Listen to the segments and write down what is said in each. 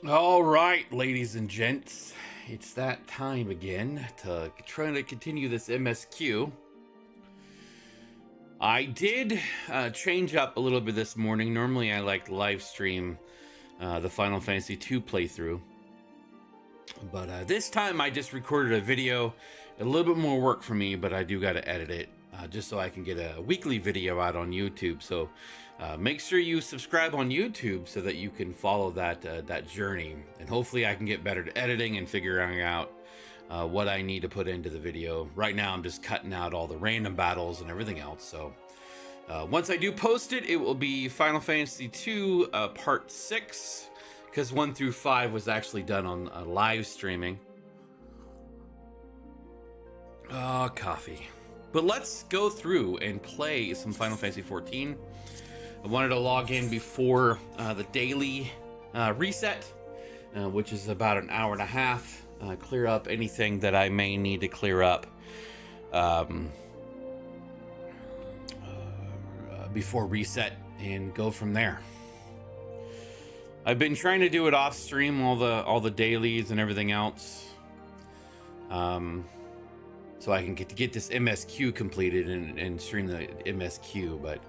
All right, ladies and gents, it's that time again to try to continue this MSQ. I did change up a little bit this morning. Normally, I like to live stream the Final Fantasy II playthrough, but this time I just recorded a video. A little bit more work for me, but I do got to edit it just so I can get a weekly video out on YouTube. So make sure you subscribe on YouTube so that you can follow that journey, and hopefully I can get better at editing and figuring out what I need to put into the video. Right now I'm just cutting out all the random battles and everything else. So once I do post it, it will be Final Fantasy II Part 6, because 1 through 5 was actually done on live streaming. Coffee. But let's go through and play some Final Fantasy 14. I wanted to log in before the daily reset, which is about an hour and a half. Clear up anything that I may need to clear up before reset, and go from there. I've been trying to do it off stream, all the dailies and everything else, so I can get this MSQ completed and stream the MSQ. But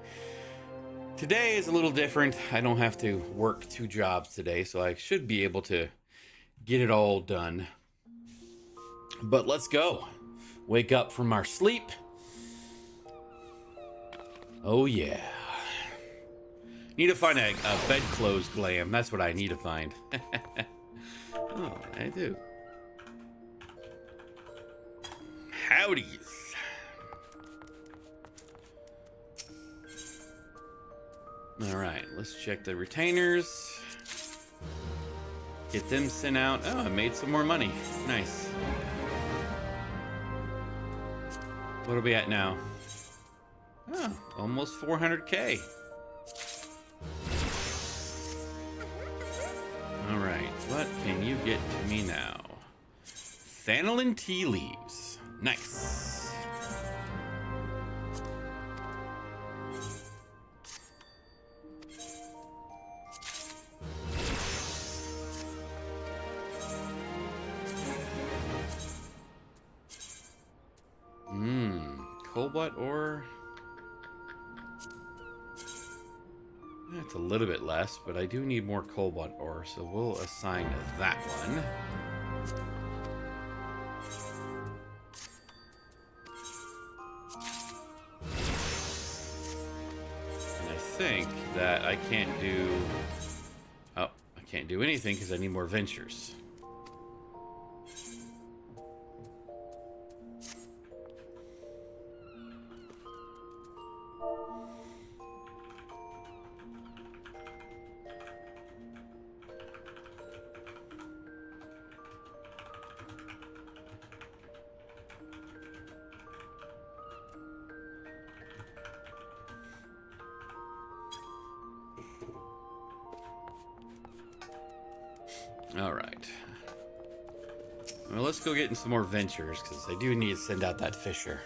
today is a little different. I don't have to work 2 jobs today, so I should be able to get it all done. But let's go. Wake up from our sleep. Oh yeah. Need to find a bedclothes glam. That's what I need to find. Oh, I do. Howdies. All right, let's check the retainers. Get them sent out. Oh, I made some more money. Nice. What are we at now? Oh, almost 400K. All right, what can you get to me now? Thanalan tea leaves. Nice. Cobalt ore. That's a little bit less, but I do need more cobalt ore, so we'll assign that one. And I think that I can't do... Oh, I can't do anything because I need more ventures. All right. Well, let's go get in some more ventures, because I do need to send out that fisher.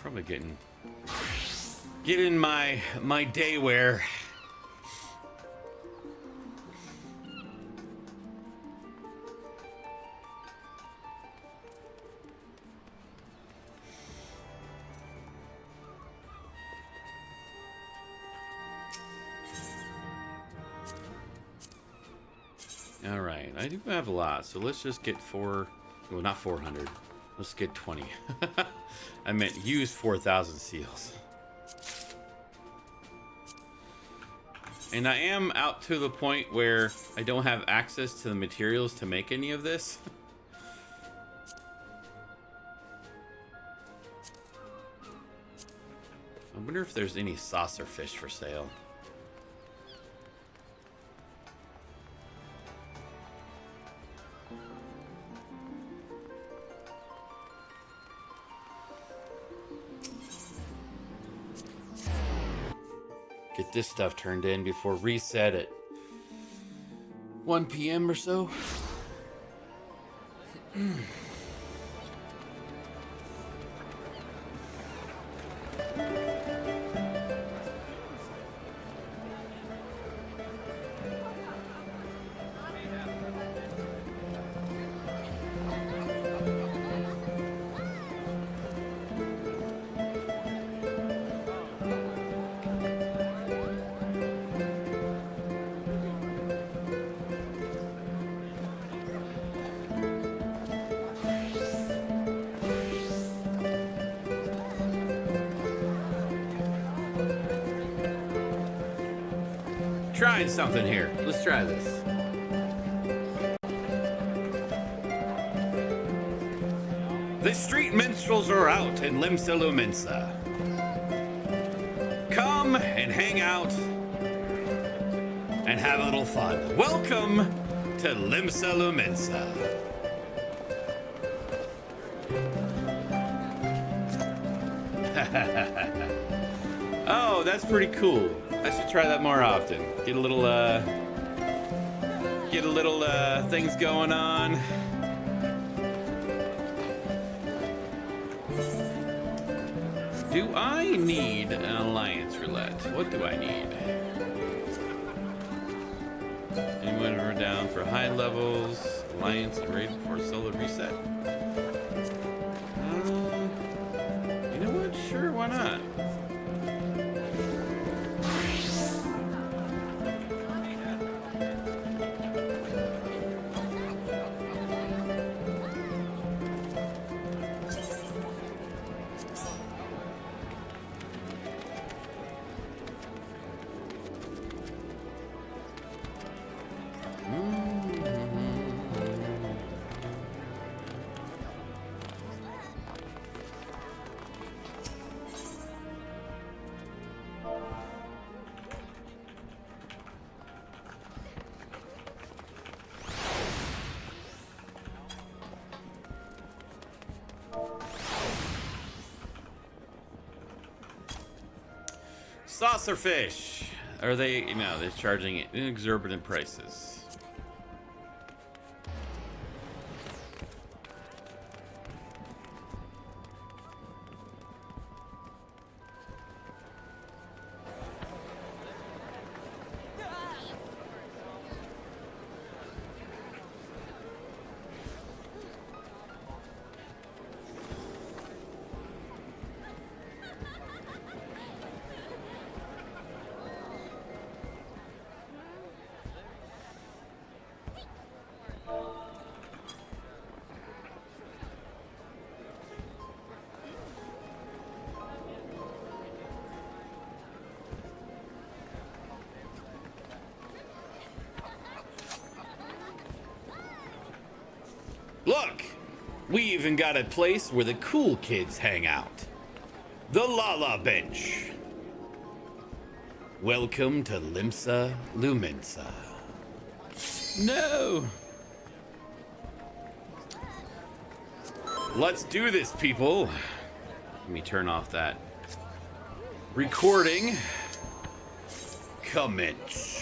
Probably getting my day wear. All right, I do have a lot, so let's just get well, not 400. Let's get 20. I meant use 4,000 seals. And I am out to the point where I don't have access to the materials to make any of this. I wonder if there's any saucer fish for sale. Get this stuff turned in before reset it. 1 p.m. or so. Trying something here. Let's try this. The street minstrels are out in Limsa Lumensa. Come and hang out and have a little fun. Welcome to Limsa Lumensa. Oh, that's pretty cool. I should try that more often. Get a little things going on. Do I need an alliance roulette? What do I need? Anyone ever down for high levels? Alliance and raid before solo reset? You know what? Sure, why not? Saucerfish. Are they? No, they're charging exorbitant prices. Look, we even got a place where the cool kids hang out. The Lala Bench. Welcome to Limsa Lumensa. No. Let's do this, people. Let me turn off that recording. Commence.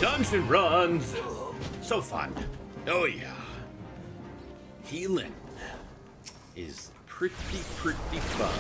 Dungeon runs! So fun. Oh yeah. Healing is pretty fun.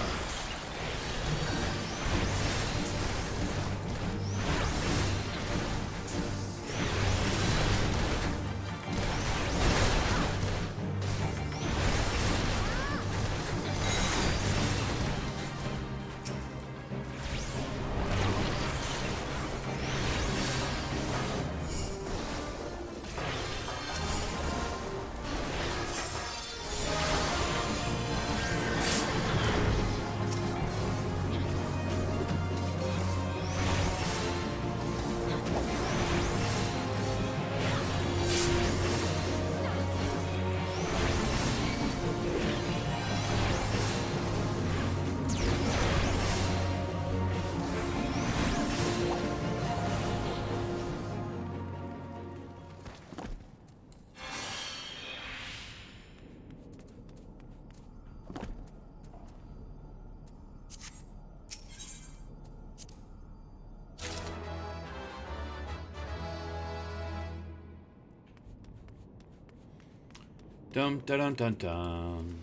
Dum dum dum dum dum.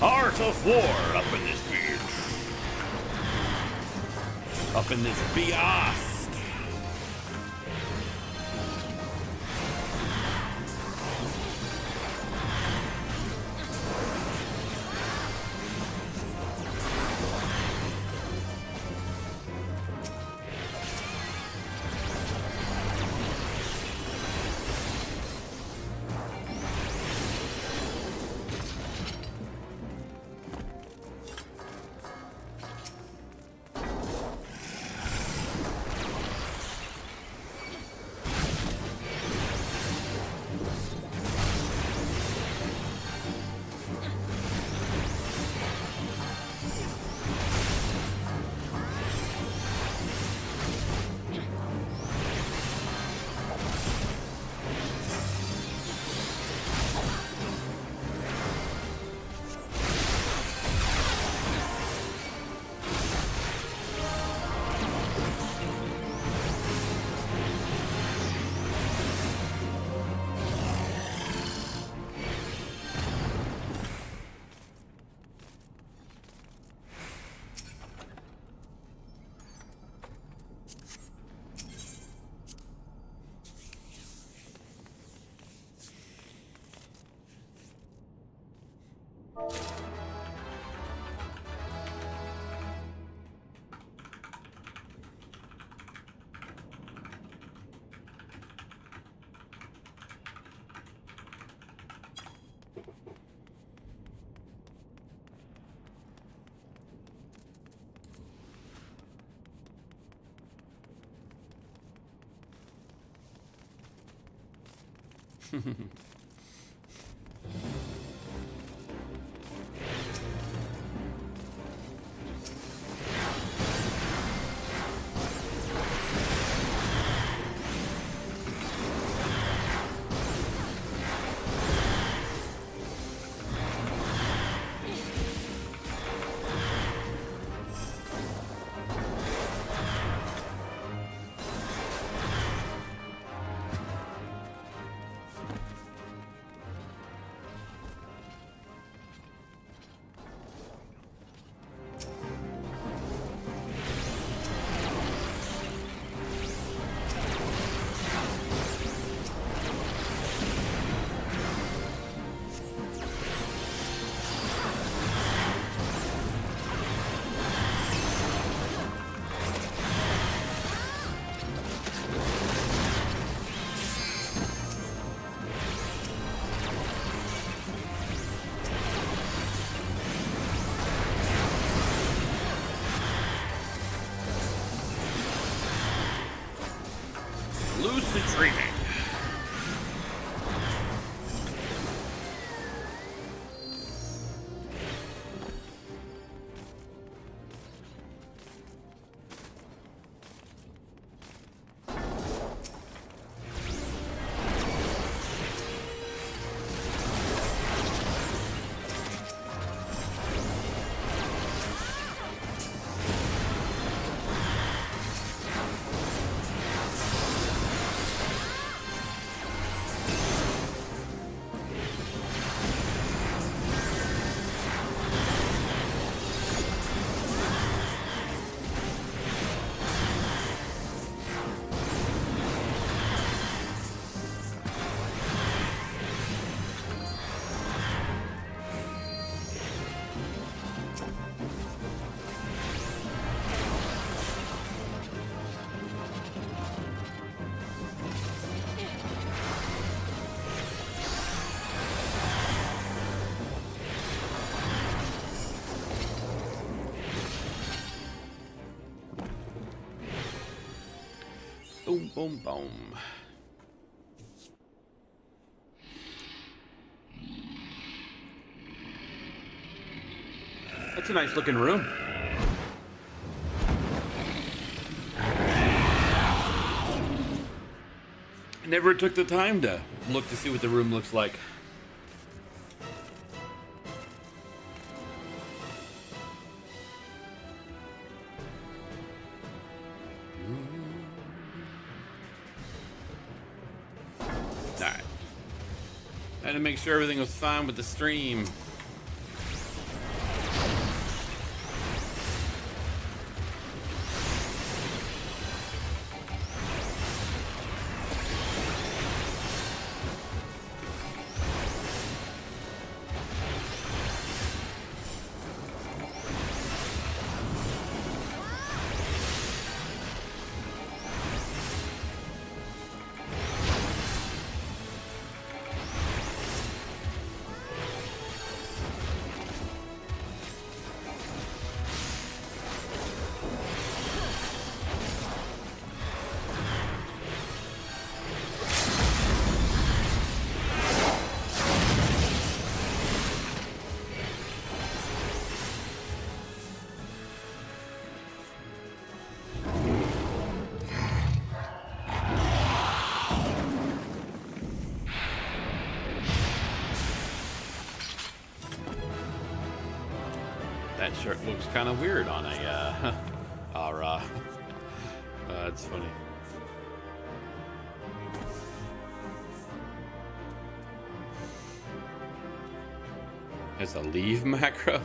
Art of war up in this bitch. Up in this biast. Lucid dreaming. Boom, boom, boom. That's a nice looking room. Never took the time to look to see what the room looks like. Alright. Had to make sure everything was fine with the stream. That shirt looks kind of weird on a Ara. That's funny. Has a leave macro.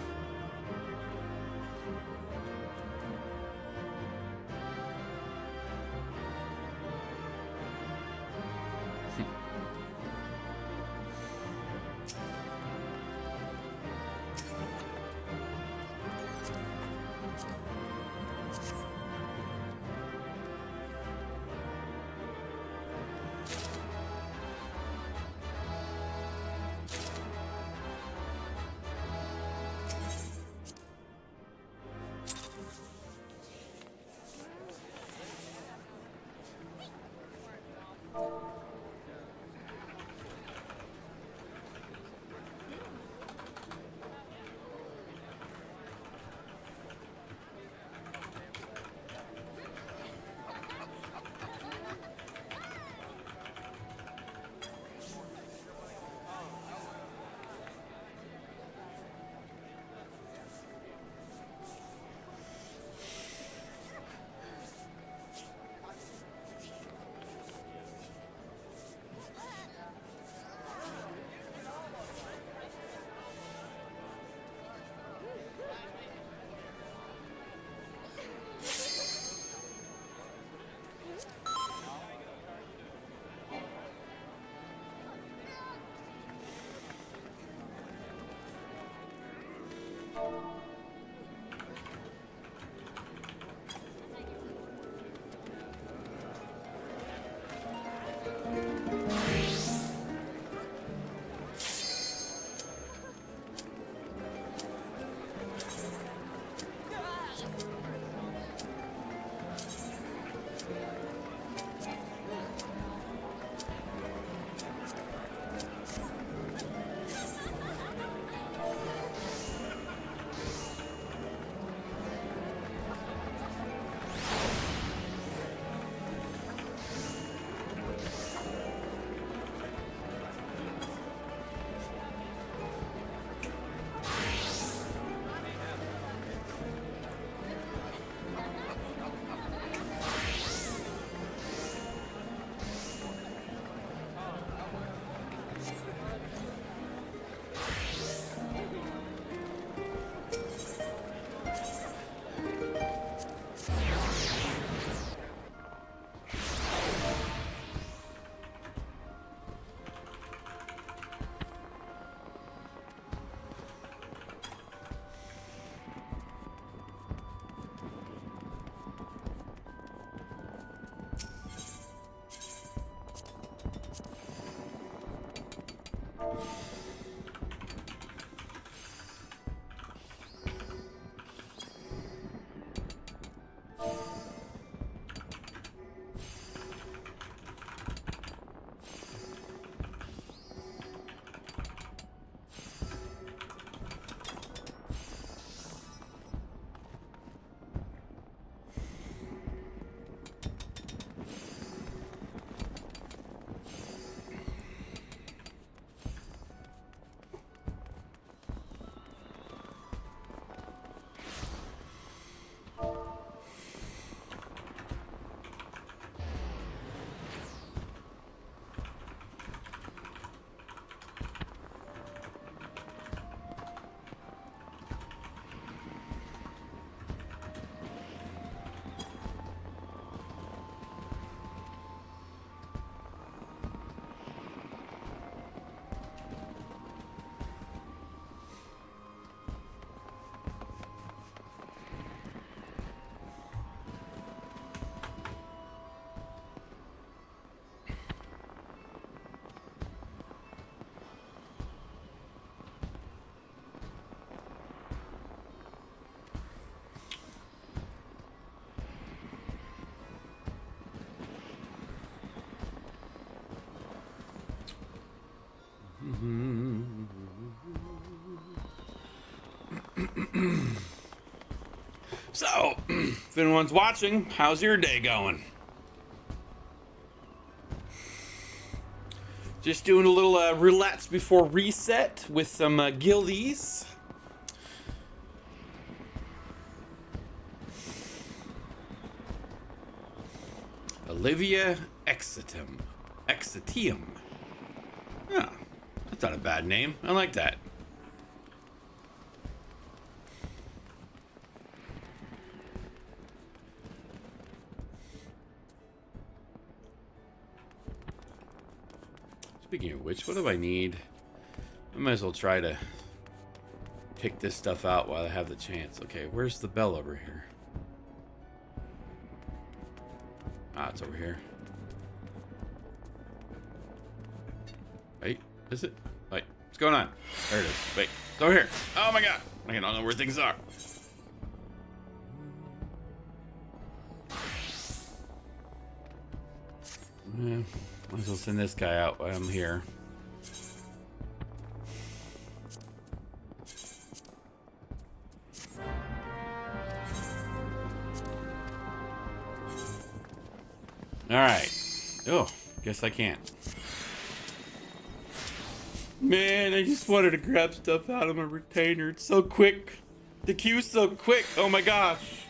So, if anyone's watching, how's your day going? Just doing a little roulette before reset with some guildies. Olivia Exitium. Yeah, that's not a bad name. I like that. Speaking of which, what do I need? I might as well try to pick this stuff out while I have the chance. Okay, where's the bell over here? Ah, it's over here. Wait, is it? Wait, what's going on? There it is. Wait, it's over here. Oh my god. I don't know where things are. Yeah, might as well send this guy out while I'm here. Alright. Oh, guess I can't. Man, I just wanted to grab stuff out of my retainer. It's so quick. The queue's so quick. Oh my gosh.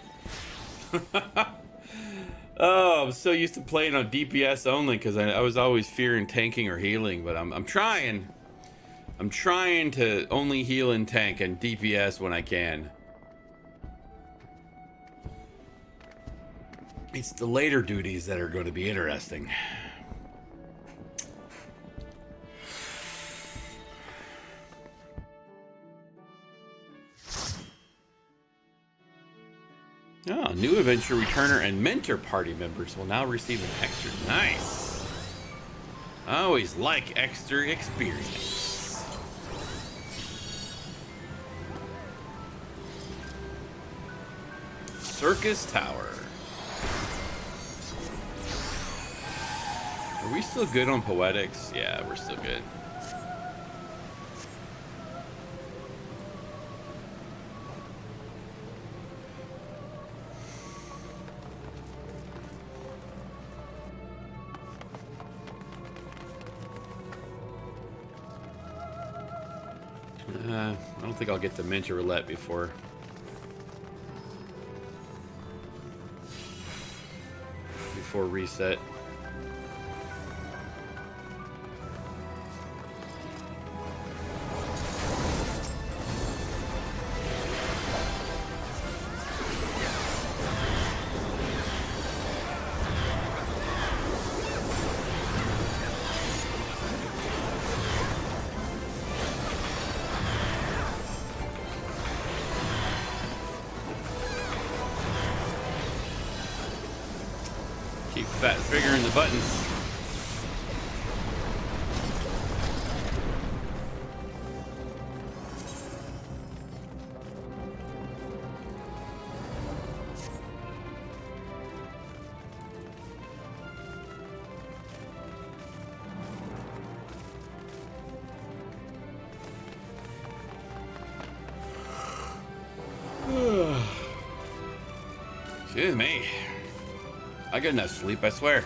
Oh, I'm so used to playing on DPS only because I was always fearing tanking or healing, but I'm trying. I'm trying to only heal and tank and DPS when I can. It's the later duties that are going to be interesting. Oh, new adventure returner and mentor party members will now receive an extra. Nice. I always like extra experience. Circus Tower. Are we still good on poetics? Yeah, we're still good. I don't think I'll get Dementia Roulette before reset. Keep fat figuring the buttons. Excuse me. I get enough sleep, I swear.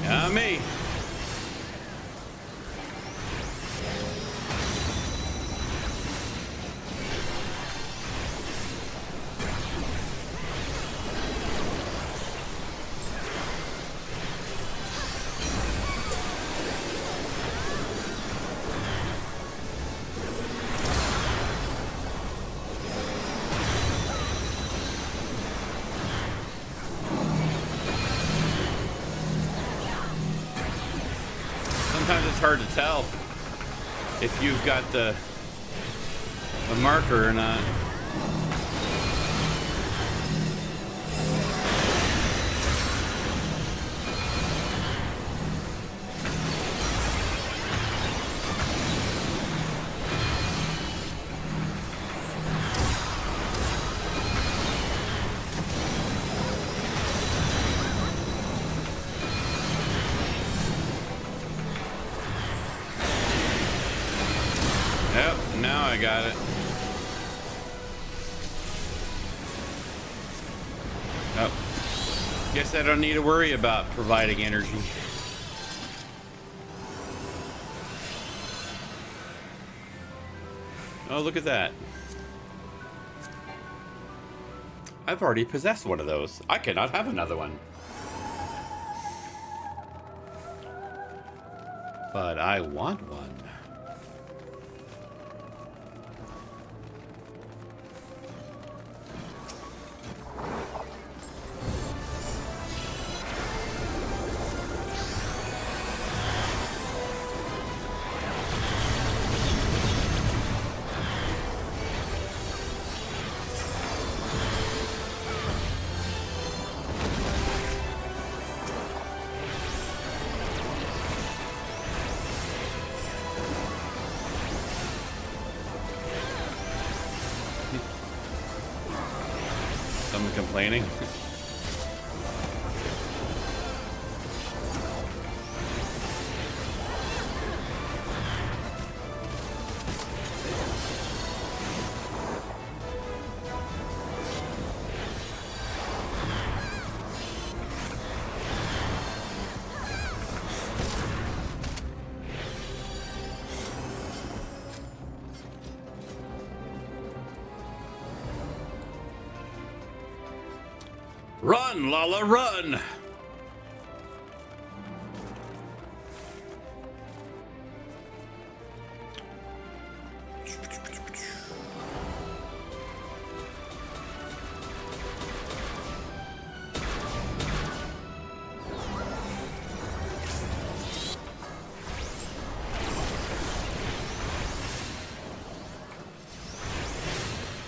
Not me. Sometimes it's hard to tell if you've got the marker or not. Yep, now I got it. Oh, guess I don't need to worry about providing energy. Oh, look at that. I've already possessed one of those. I cannot have another one. But I want one. Someone complaining? Run, Lala, run!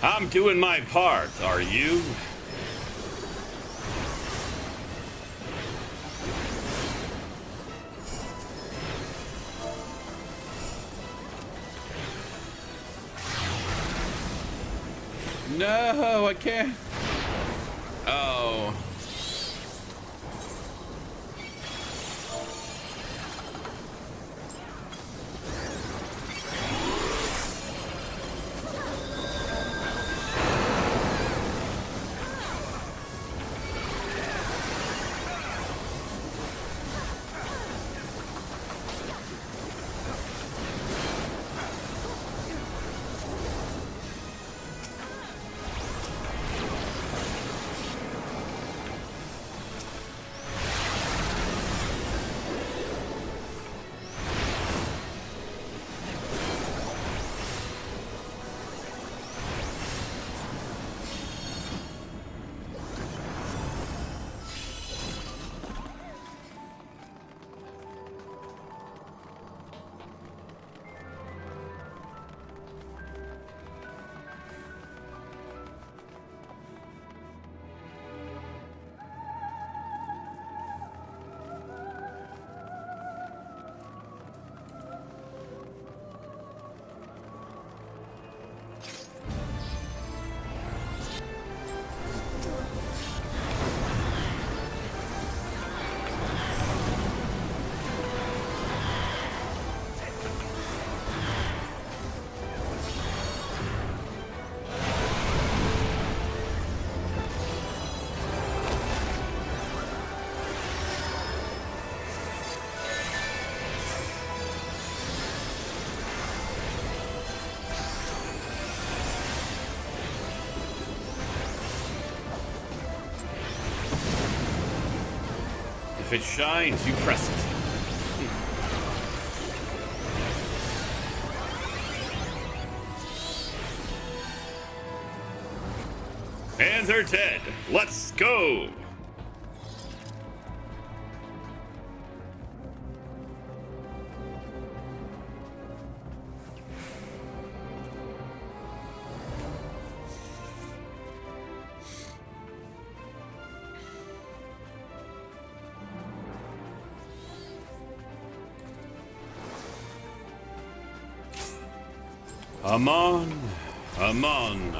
I'm doing my part, are you? No, I can't. Oh. If it shines, you press it. And they're dead. Let's go. Amon, Amon.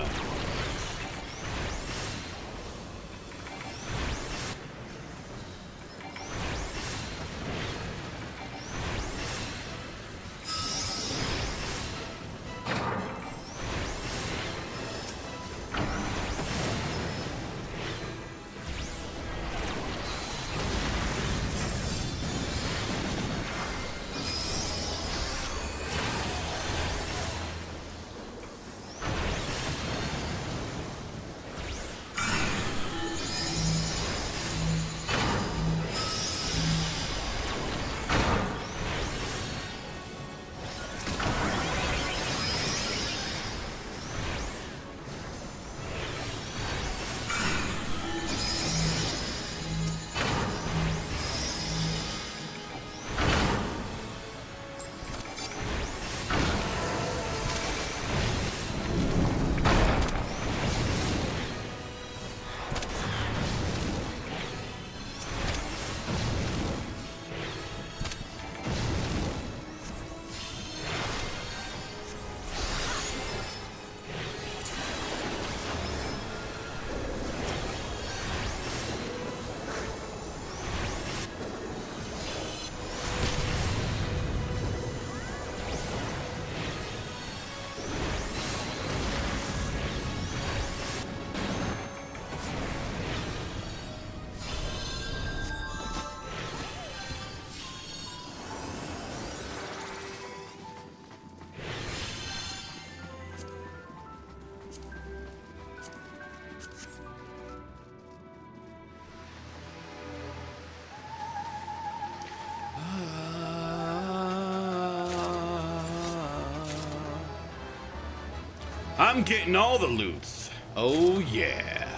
I'm getting all the loots. Oh yeah.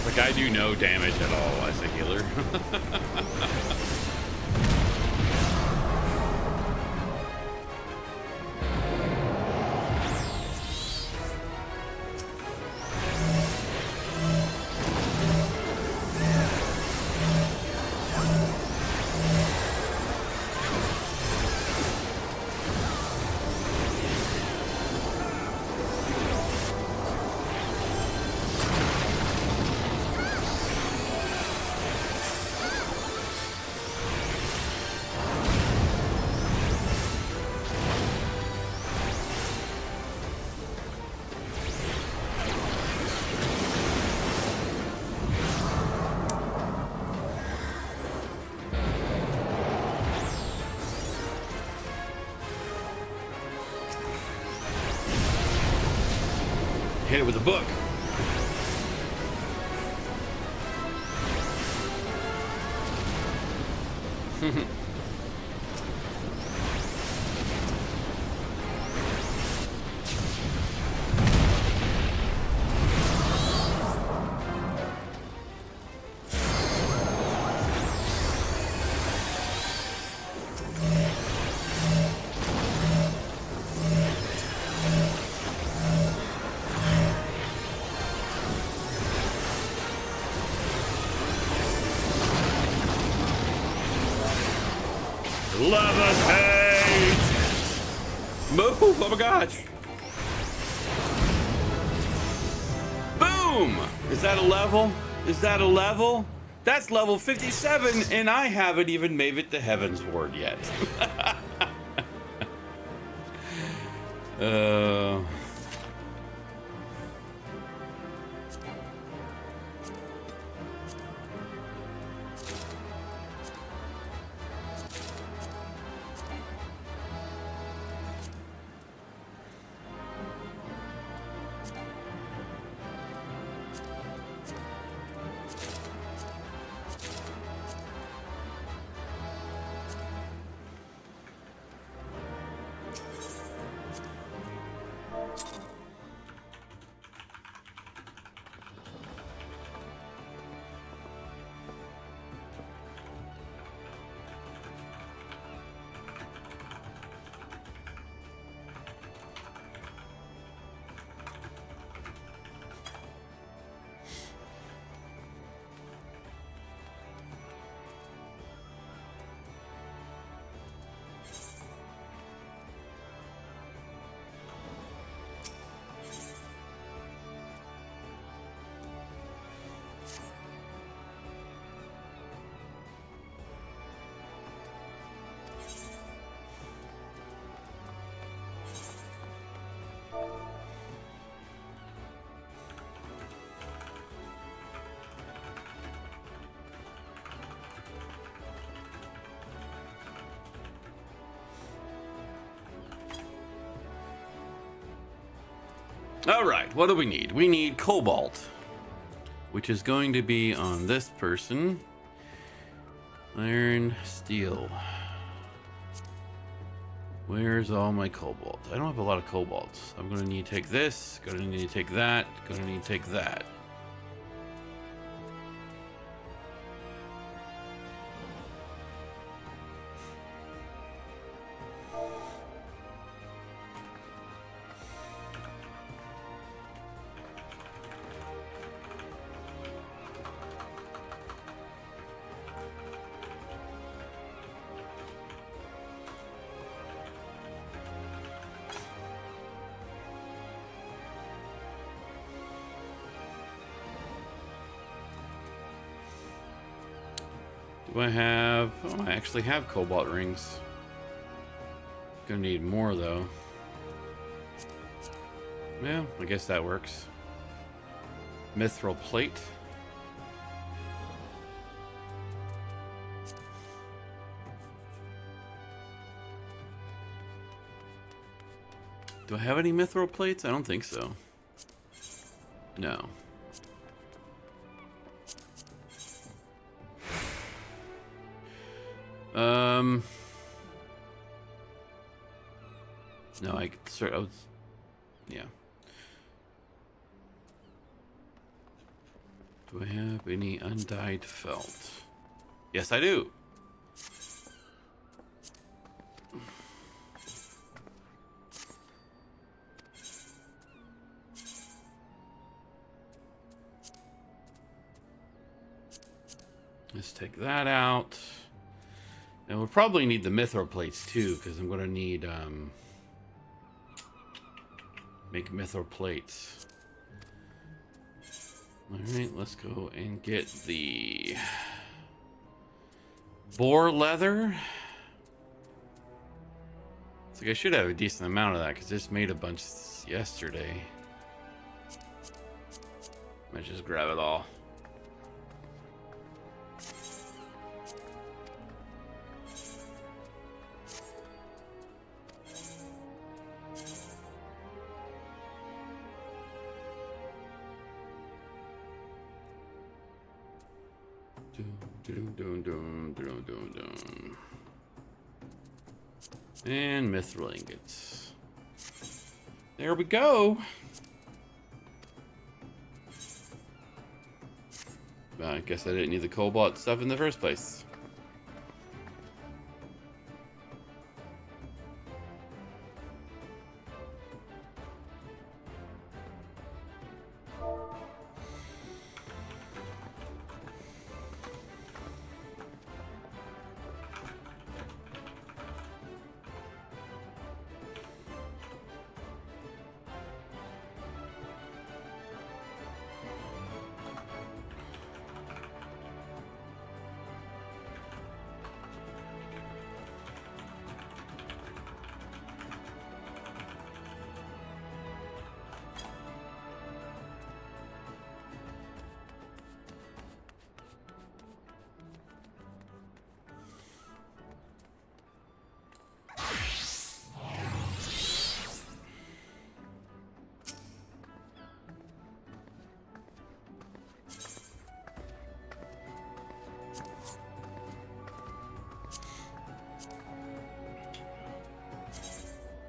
Like I do no damage at all as a healer. Hit it with a book. Levitate! Move! Oh my gosh! Boom! Is that a level? Is that a level? That's level 57, and I haven't even made it to Heaven's Ward yet. All right, what do we need? We need cobalt, which is going to be on this person. Iron, steel. Where's all my cobalt? I don't have a lot of cobalt. I'm going to need to take this, going to need to take that, going to need to take that. Do I have... Oh, I actually have cobalt rings. Gonna need more, though. Yeah, I guess that works. Mithril plate. Do I have any mithril plates? I don't think so. No. No, I was, yeah. Do I have any undyed felt? Yes, I do. Let's take that out. And we'll probably need the mithril plates too, because I'm going to need make mithril plates. All right, let's go and get the boar leather. It's like I should have a decent amount of that because I just made a bunch yesterday. Might just grab it all. And mithril ingots. There we go. I guess I didn't need the cobalt stuff in the first place.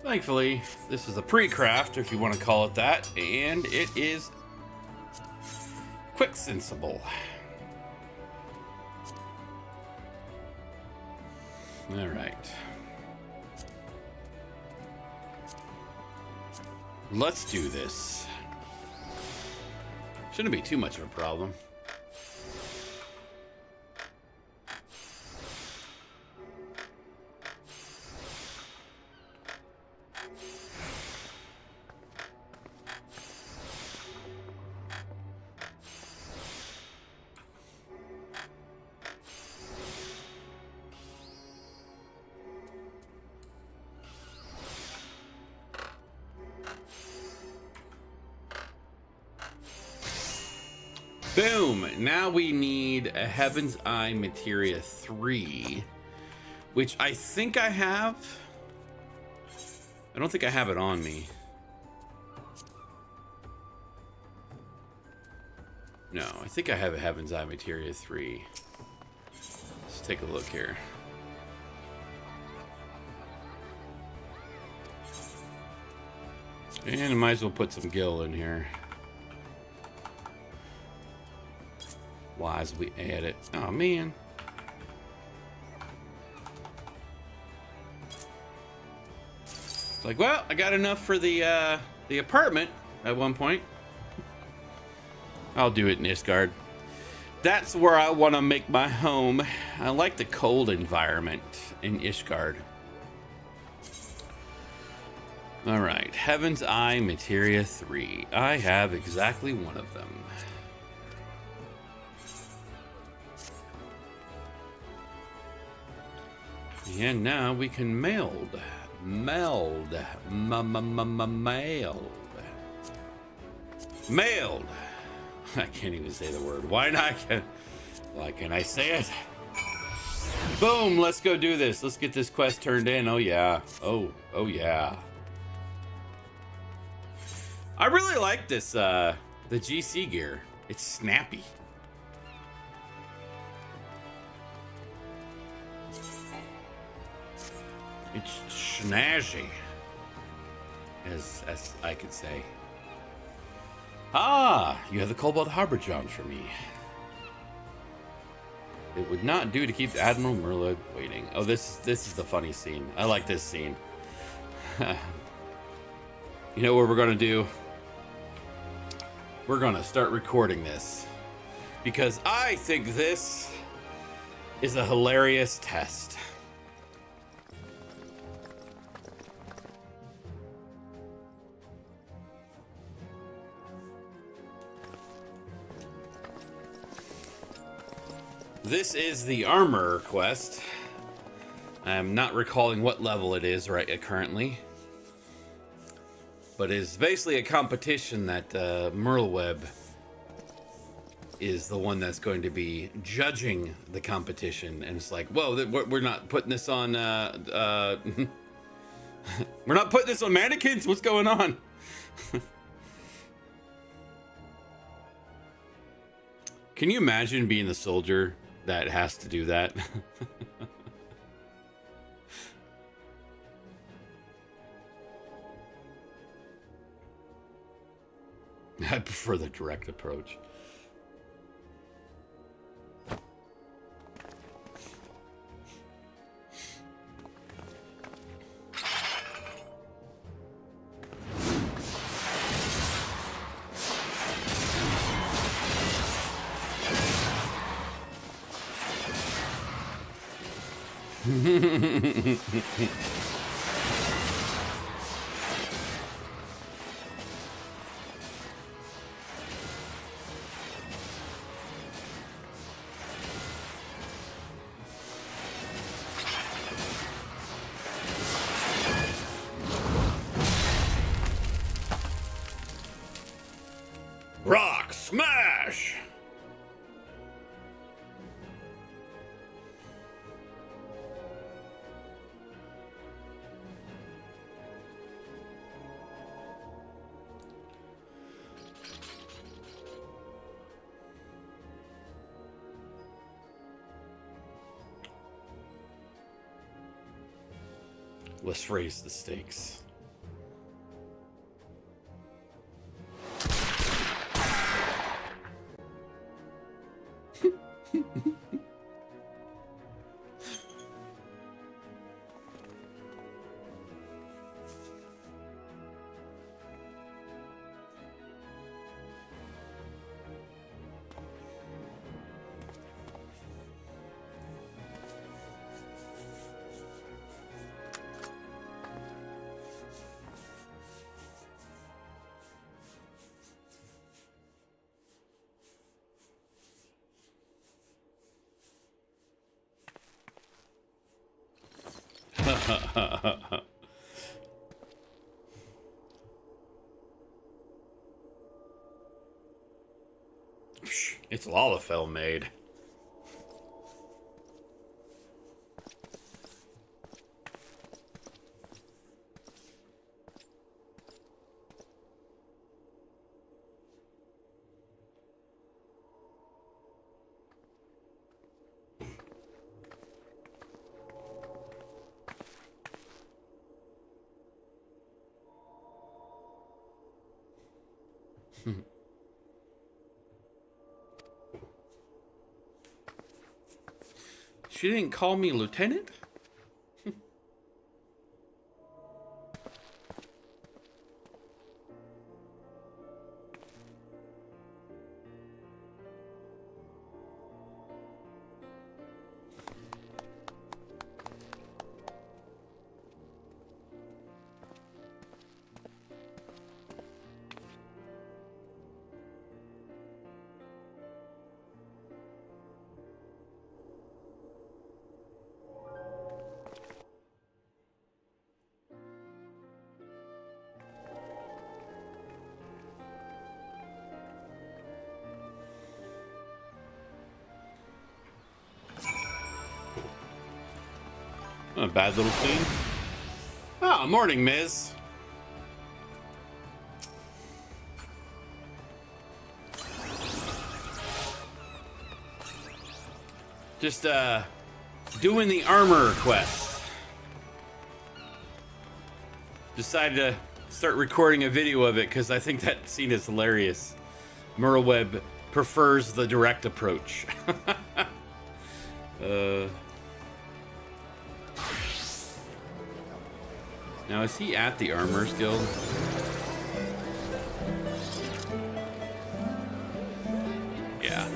Thankfully, this is a pre-craft, if you want to call it that, and it is quick sensible. All right. Let's do this. Shouldn't be too much of a problem. Boom! Now we need a Heaven's Eye Materia 3, which I think I have. I don't think I have it on me. No, I think I have a Heaven's Eye Materia 3. Let's take a look here. And I might as well put some gil in here. Why as we add it? Oh man. It's like, well, I got enough for the apartment at one point. I'll do it in Ishgard. That's where I want to make my home. I like the cold environment in Ishgard. All right, Heaven's Eye Materia 3. I have exactly one of them. And now we can meld. Mailed. I can't even say the word. Why not? Why can't I say it? Boom, let's go do this. Let's get this quest turned in. Oh yeah. Oh yeah. I really like this, the GC gear. It's snappy. It's snazzy, as I could say. Ah, you have the Cobalt Harbor Johns for me. It would not do to keep Admiral Merlin waiting. Oh, this is the funny scene. I like this scene. You know what we're gonna do? We're gonna start recording this because I think this is a hilarious test. This is the armor quest. I'm not recalling what level it is currently, but it's basically a competition that Merlweb is the one that's going to be judging the competition, and it's like, whoa, we're not putting this on. We're not putting this on mannequins. What's going on? Can you imagine being the soldier that has to do that? I prefer the direct approach. Rock smash! Let's raise the stakes. It's Lalafell made. She didn't call me Lieutenant? A bad little scene. Oh, morning, Miz. Just doing the armor quest. Decided to start recording a video of it because I think that scene is hilarious. Merlweb prefers the direct approach. Now, is he at the Armorers Guild? Yeah.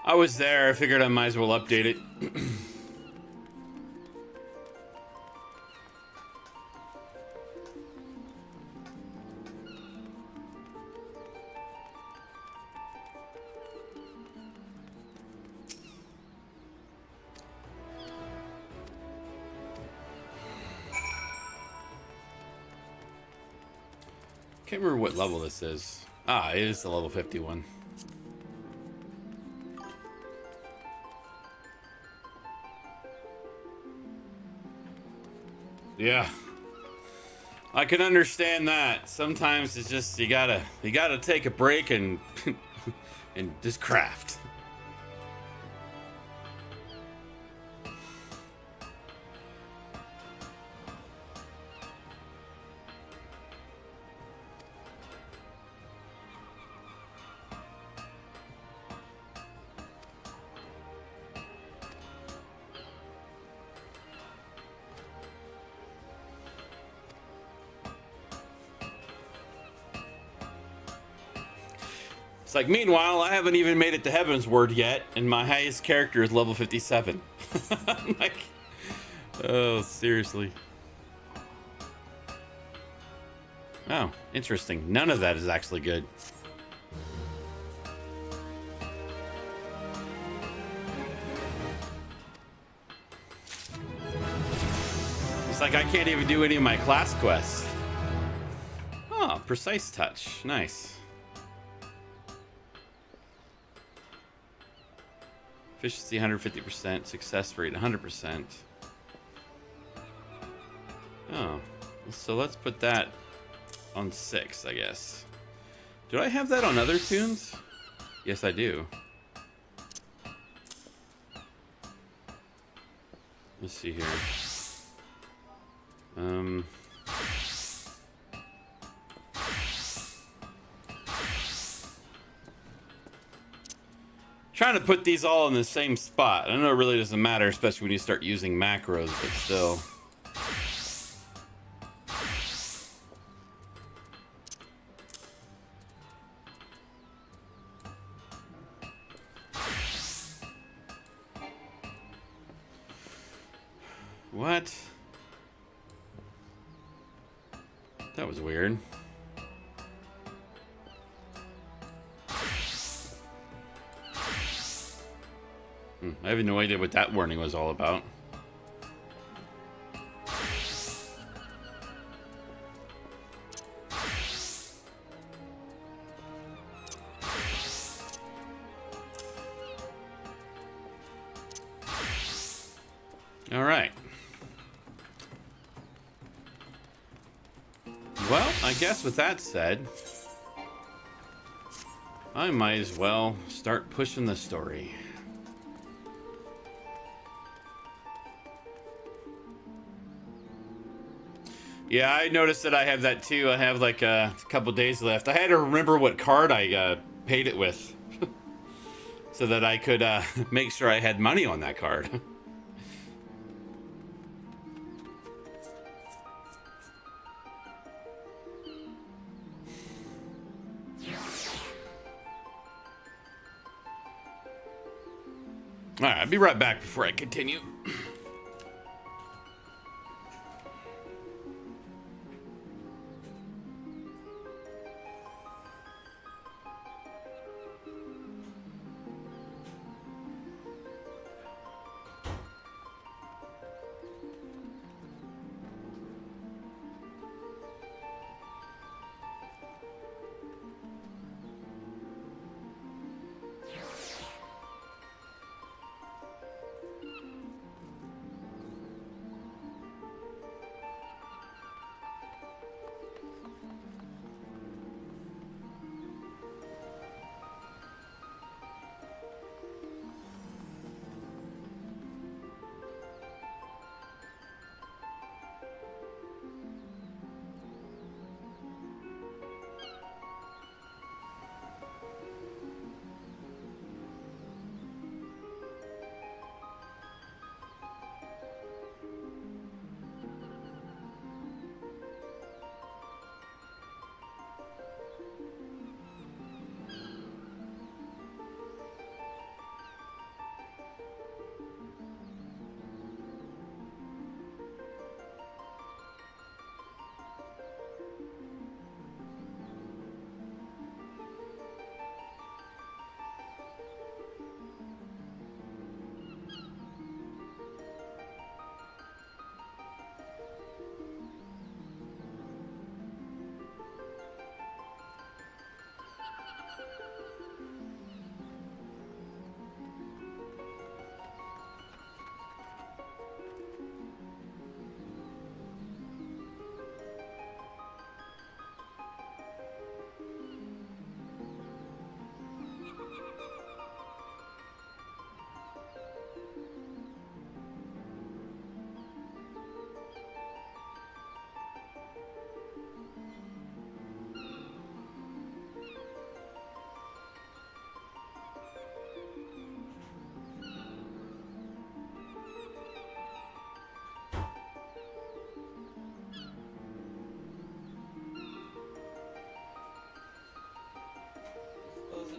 I was there. I figured I might as well update it. Can't remember what level this is. Ah, it is the level 51. Yeah, I can understand that. Sometimes it's just you gotta take a break and and just craft. It's like, meanwhile, I haven't even made it to Heaven's Word yet, and my highest character is level 57. I'm like, oh, seriously. Oh, interesting. None of that is actually good. It's like I can't even do any of my class quests. Oh, precise touch. Nice. Efficiency 150%, success rate 100%. Oh, so let's put that on 6, I guess. Do I have that on other tunes? Yes, I do. Let's see here. Trying to put these all in the same spot. I know it really doesn't matter, especially when you start using macros, but still. What? That was weird. I have no idea what that warning was all about. All right. Well, I guess with that said, I might as well start pushing the story. Yeah, I noticed that I have that too. I have like a couple days left. I had to remember what card I paid it with so that I could make sure I had money on that card. All right, I'll be right back before I continue.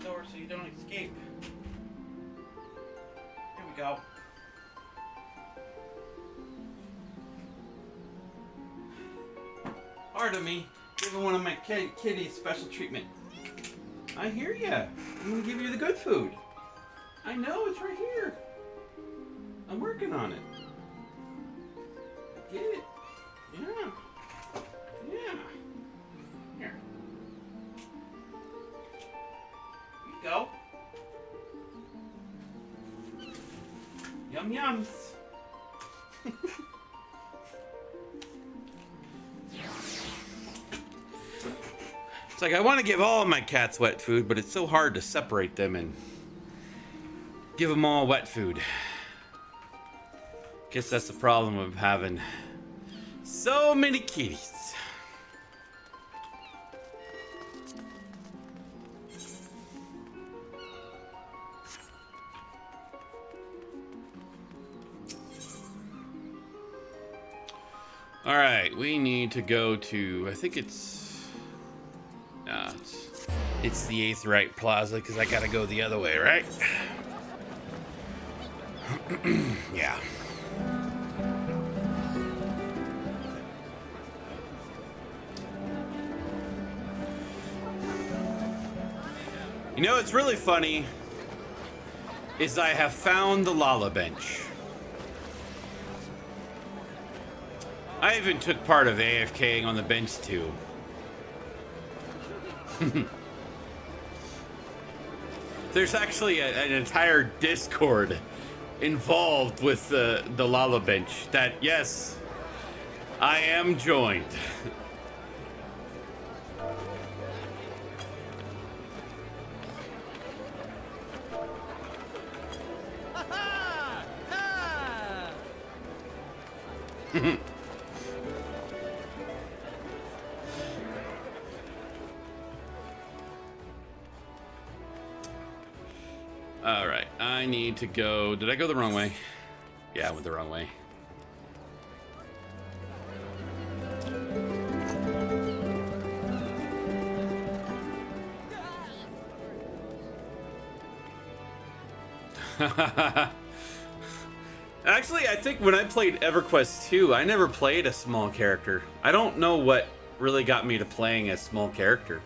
the door so you don't escape. Here we go. Pardon me, giving one of my kitties special treatment. I hear ya. I'm gonna give you the good food. I know, it's right here. I'm working on it. Get it. Yeah. Yeah. Here. Here you go. Yum yums. It's like I want to give all of my cats wet food, but it's so hard to separate them and give them all wet food. Guess that's the problem of having so many kitties. All right, we need to go to, I think it's the Aetheryte Plaza, because I gotta go the other way, right? Yeah. You know what's really funny is I have found the Lala bench. I even took part of AFKing on the bench too. There's actually an entire Discord involved with the Lala bench that, yes, I am joined. All right, I need to go. Did I go the wrong way? Yeah, I went the wrong way. Actually, I think when I played EverQuest 2, I never played a small character. I don't know what really got me to playing a small character.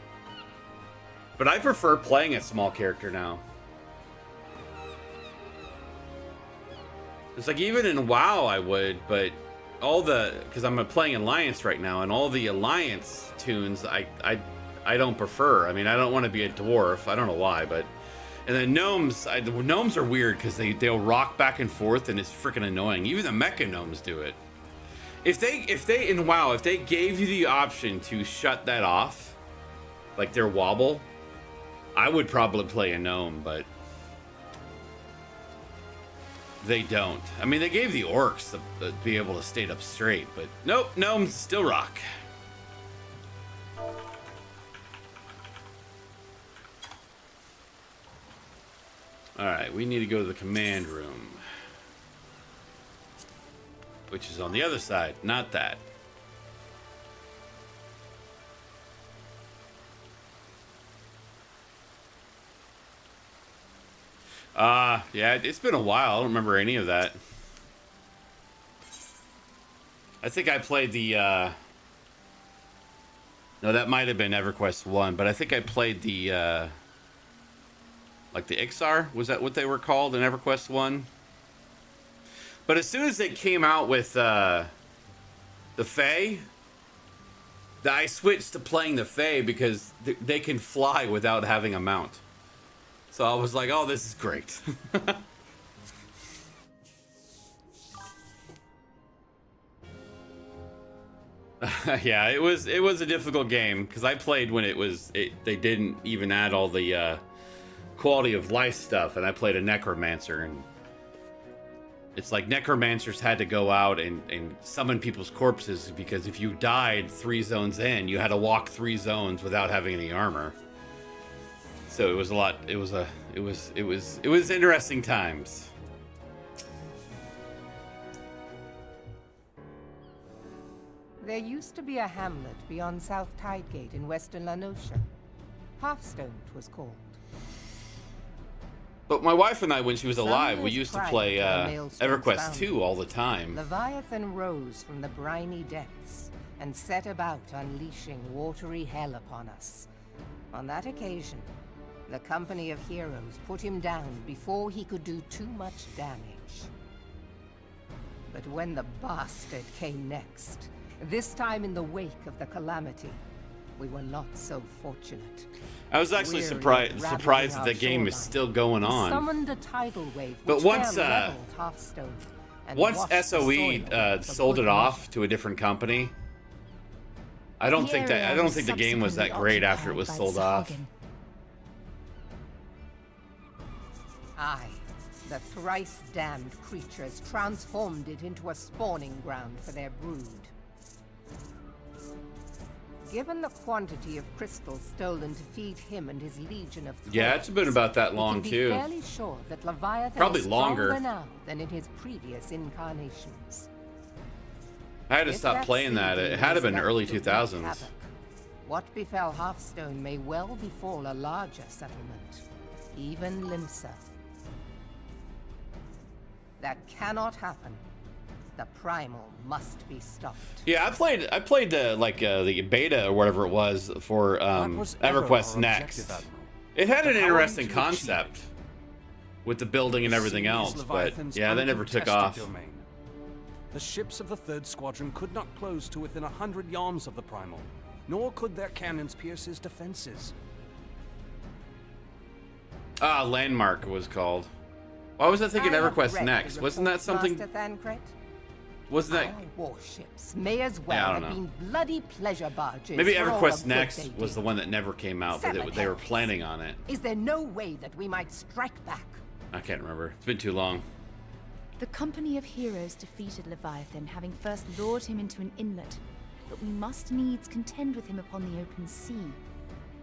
But I prefer playing a small character now. It's like even in WoW I would, but all the, because I'm playing Alliance right now, and all the Alliance tunes I don't prefer. I mean, I don't want to be a dwarf. I don't know why, but and then gnomes, the gnomes are weird because they'll rock back and forth and it's freaking annoying. Even the mecha gnomes do it. If they in WoW, if they gave you the option to shut that off, like their wobble, I would probably play a gnome, but they don't. I mean, they gave the orcs to be able to stay up straight, but nope, gnomes still rock. All right, we need to go to the command room, which is on the other side, not that. Yeah, it's been a while. I don't remember any of that. I think I played the, no, that might have been EverQuest 1, but I think I played the, like the XIV? Was that what they were called in EverQuest 1? But as soon as they came out with, the Fae, I switched to playing the Fae because they can fly without having a mount. So I was like, oh, this is great. Yeah, it was a difficult game because I played when they didn't even add all the quality of life stuff, and I played a necromancer, and it's like necromancers had to go out and summon people's corpses because if you died 3 zones in, you had to walk 3 zones without having any armor. So it was a lot. It was interesting times. There used to be a hamlet beyond South Tidegate in western Lanosha. Halfstone, 'twas called. But my wife and I, when she was Some alive, we years used to prior play to the Maelstrom's EverQuest founding, 2 all the time. Leviathan rose from the briny depths and set about unleashing watery hell upon us. On that occasion, the company of heroes put him down before he could do too much damage. But when the bastard came next, this time in the wake of the calamity, we were not so fortunate. I was actually surprised that the game is still going on. Summoned a tidal wave, But which once leveled Hearthstone and once washed the SOE soil sold for it off to a different company, I don't think the game was that great after it was sold off. Aye, the thrice damned creatures transformed it into a spawning ground for their brood. Given the quantity of crystals stolen to feed him and his legion of thralls, Yeah, it's been about that long we can too. be fairly sure that Leviathan Probably is longer. stronger now than in his previous incarnations. I had to If stop playing that. It had to have been early 2000s. havoc, what befell Hearthstone may well befall a larger settlement, even Limsa. That cannot happen. The primal must be stopped. Yeah, I played the beta or whatever it was for EverQuest Next. It had an interesting concept with the building and everything else, but yeah, they never took off. The ships of the 3rd Squadron could not close to within 100 yards of the primal, nor could their cannons pierce his defenses. Landmark was called. Why was I thinking I have EverQuest read Next? the Wasn't that reports, something? Master Thancred? Wasn't that? Our warships may as well Yeah, I don't have know. been bloody pleasure barges. Maybe for all EverQuest the good Next they was did. the one that never came out, but Seven they were heavens. planning on it. Is there no way that we might strike back? I can't remember. It's been too long. The company of heroes defeated Leviathan, having first lured him into an inlet, but we must needs contend with him upon the open sea.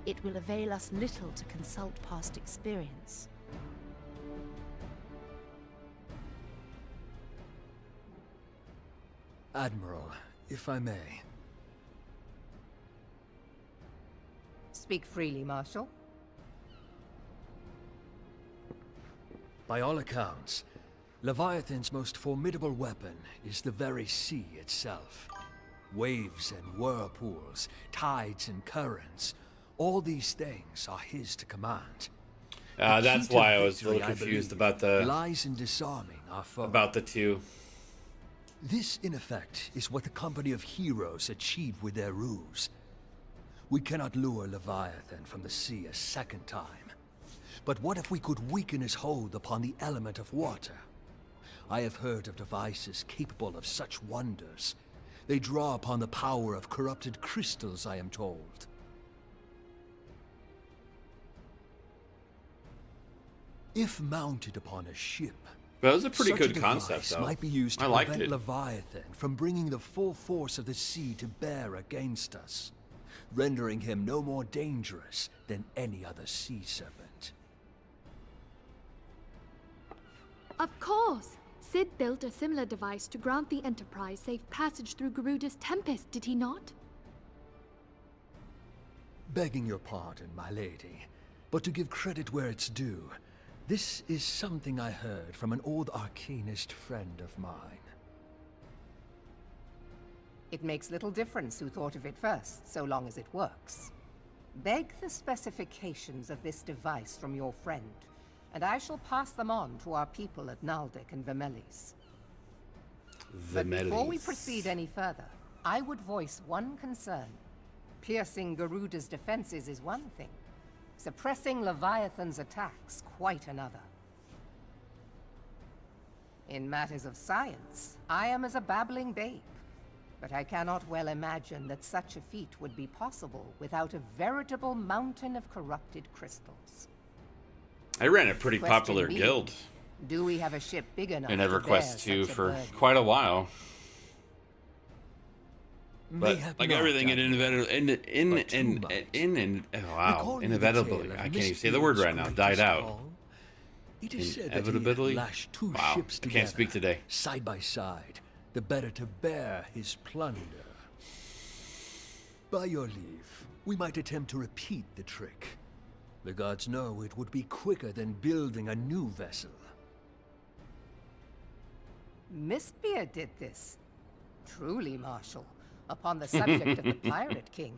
It will avail us little to consult past experience. Admiral, if I may. Speak freely, Marshal. By all accounts, Leviathan's most formidable weapon is the very sea itself. Waves and whirlpools, tides and currents, all these things are his to command. The That's key to why I was a victory, little confused believe, about the lies in disarming our foe. about the two. This, in effect, is what the company of heroes achieved with their ruse. We cannot lure Leviathan from the sea a second time. But what if we could weaken his hold upon the element of water? I have heard of devices capable of such wonders. They draw upon the power of corrupted crystals, I am told. If mounted upon a ship, That was a pretty such good a concept, device though. might be used to I liked prevent it. Leviathan from bringing the full force of the sea to bear against us, rendering him no more dangerous than any other sea serpent. Of course! Sid built a similar device to grant the Enterprise safe passage through Garuda's Tempest, did he not? Begging your pardon, my lady, but to give credit where it's due, this is something I heard from an old arcanist friend of mine. It makes little difference who thought of it first, so long as it works. Beg the specifications of this device from your friend, and I shall pass them on to our people at Naldic and Vermelis. But before we proceed any further, I would voice one concern. Piercing Garuda's defenses is one thing. Suppressing Leviathan's attacks, quite another. In matters of science, I am as a babbling babe. But I cannot well imagine that such a feat would be possible without a veritable mountain of corrupted crystals. I ran a pretty Question popular being, guild do we have a ship big enough in to bear EverQuest 2 such a for burden? quite a while. But Mayhap like not, everything Admiral. But two might. wow, Recalling the inevitably, tale of I can't even Miss say the word Eve's right now. greatest Died out. haul, it is said that he Inevitably? lashed two Wow, ships I together, can't speak today. side by side, the better to bear his plunder. By your leave, we might attempt to repeat the trick. The gods know it would be quicker than building a new vessel. Mistbeard did this. Truly, Marshal, upon the subject of the Pirate King,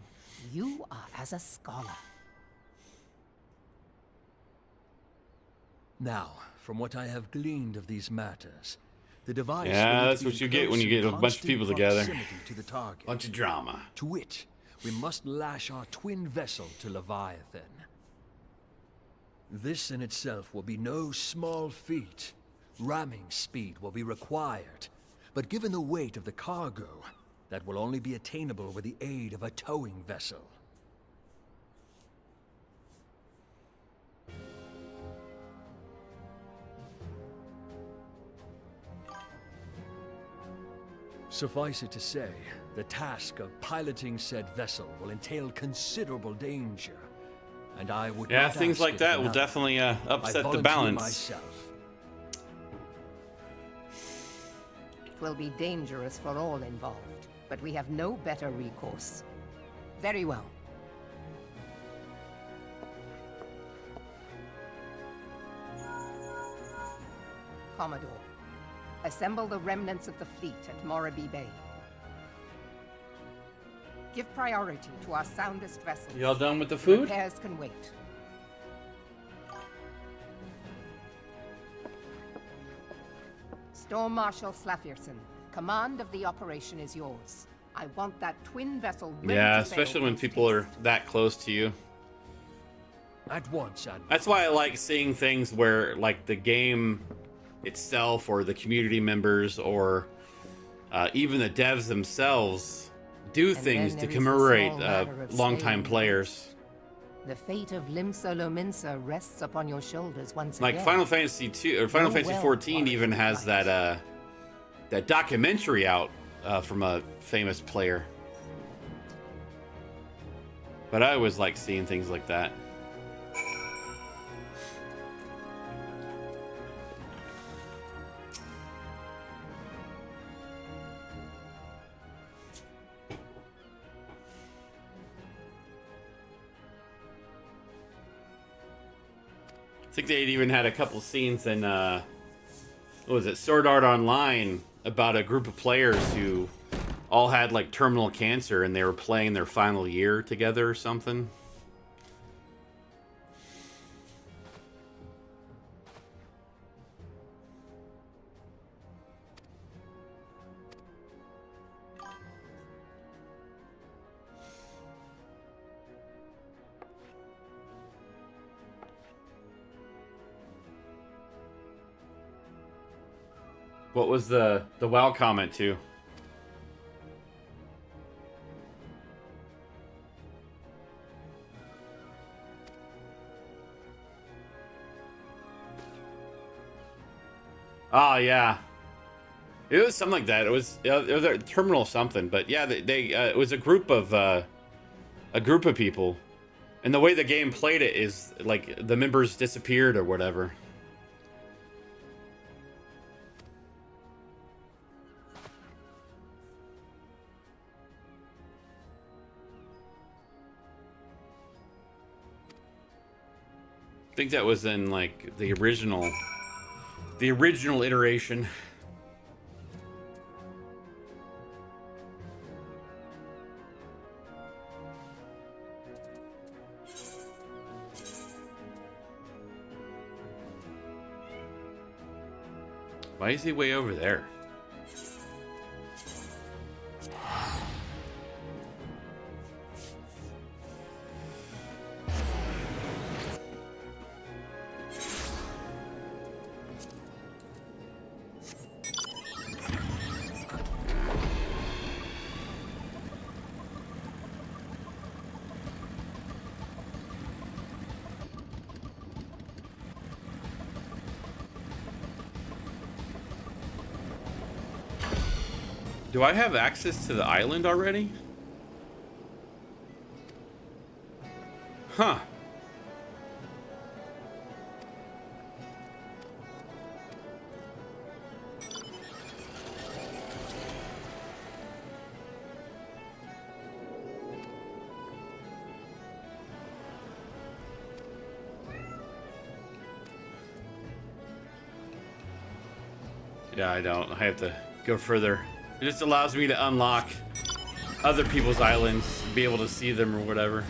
you are as a scholar. Now, from what I have gleaned of these matters, the device... Yeah, will that's be what you get when you close get a and bunch of people constant together. proximity to the target. Bunch of drama. To wit, we must lash our twin vessel to Leviathan. This in itself will be no small feat. Ramming speed will be required, but given the weight of the cargo, that will only be attainable with the aid of a towing vessel. Suffice it to say, the task of piloting said vessel will entail considerable danger, and I would Yeah, not things ask like it that of will another. definitely I upset the volunteer balance. myself. It will be dangerous for all involved, but we have no better recourse. Very well. Commodore, assemble the remnants of the fleet at Morabee Bay. Give priority to our soundest vessels. Y'all done with the food? Repairs can wait. Storm Marshal Slafierson, command of the operation is yours. I want that twin vessel ready Yeah, to sail especially when post people are haste. that close to you. At once, Admiral. That's why I like seeing things where, like, the game itself, or the community members, or even the devs themselves do And things then to there is the commemorate small matter of longtime staying players. The fate of Lim Solo Minsa rests upon your shoulders once Like again. Final Fantasy 2 or Final Know Fantasy well 14 what even you has like. that documentary out from a famous player. But I always like seeing things like that. I think they even had a couple scenes in, what was it, Sword Art Online, about a group of players who all had, like, terminal cancer and they were playing their final year together or something. What was the WoW comment too? Oh yeah, it was something like that. It was a terminal something, but yeah, they it was a group of people, and the way the game played it is like the members disappeared or whatever. I think that was in like the original iteration. Why is he way over there? Do I have access to the island already? Huh. Yeah, I don't. I have to go further. It just allows me to unlock other people's islands, be able to see them or whatever.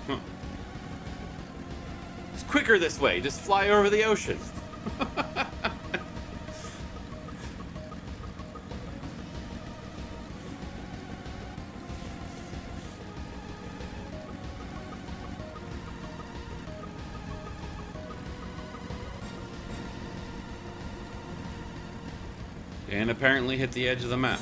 Huh. It's quicker this way. Just fly over the ocean. And apparently hit the edge of the map.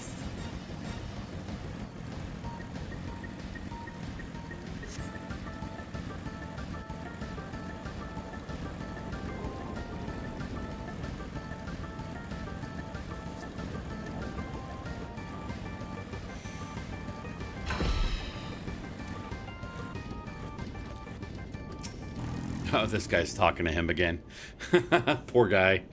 Oh, this guy's talking to him again. Poor guy.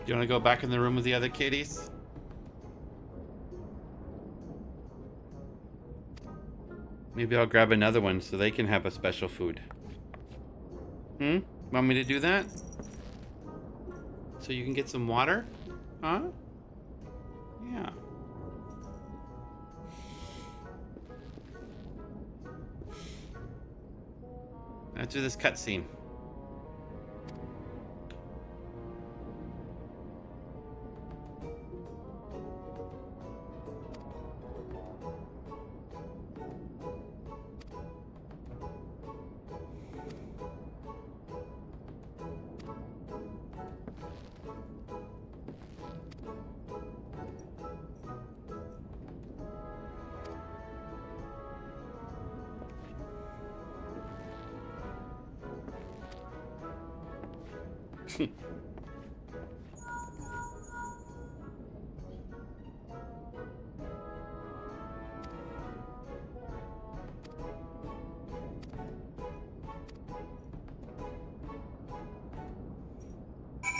You want to go back in the room with the other kitties? Maybe I'll grab another one so they can have a special food. Want me to do that? So you can get some water? Huh? Yeah. Let's do this cutscene.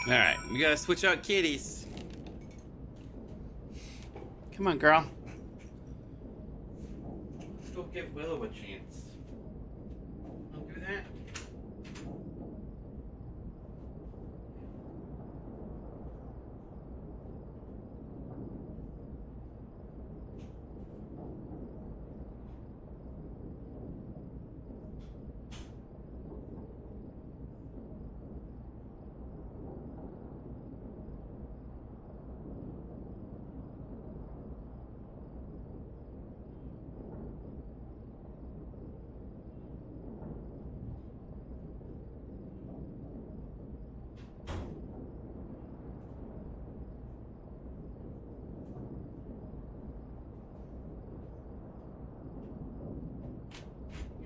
Alright, we gotta switch out kitties. Come on, girl. Let's go give Willow a chance. I'll do that.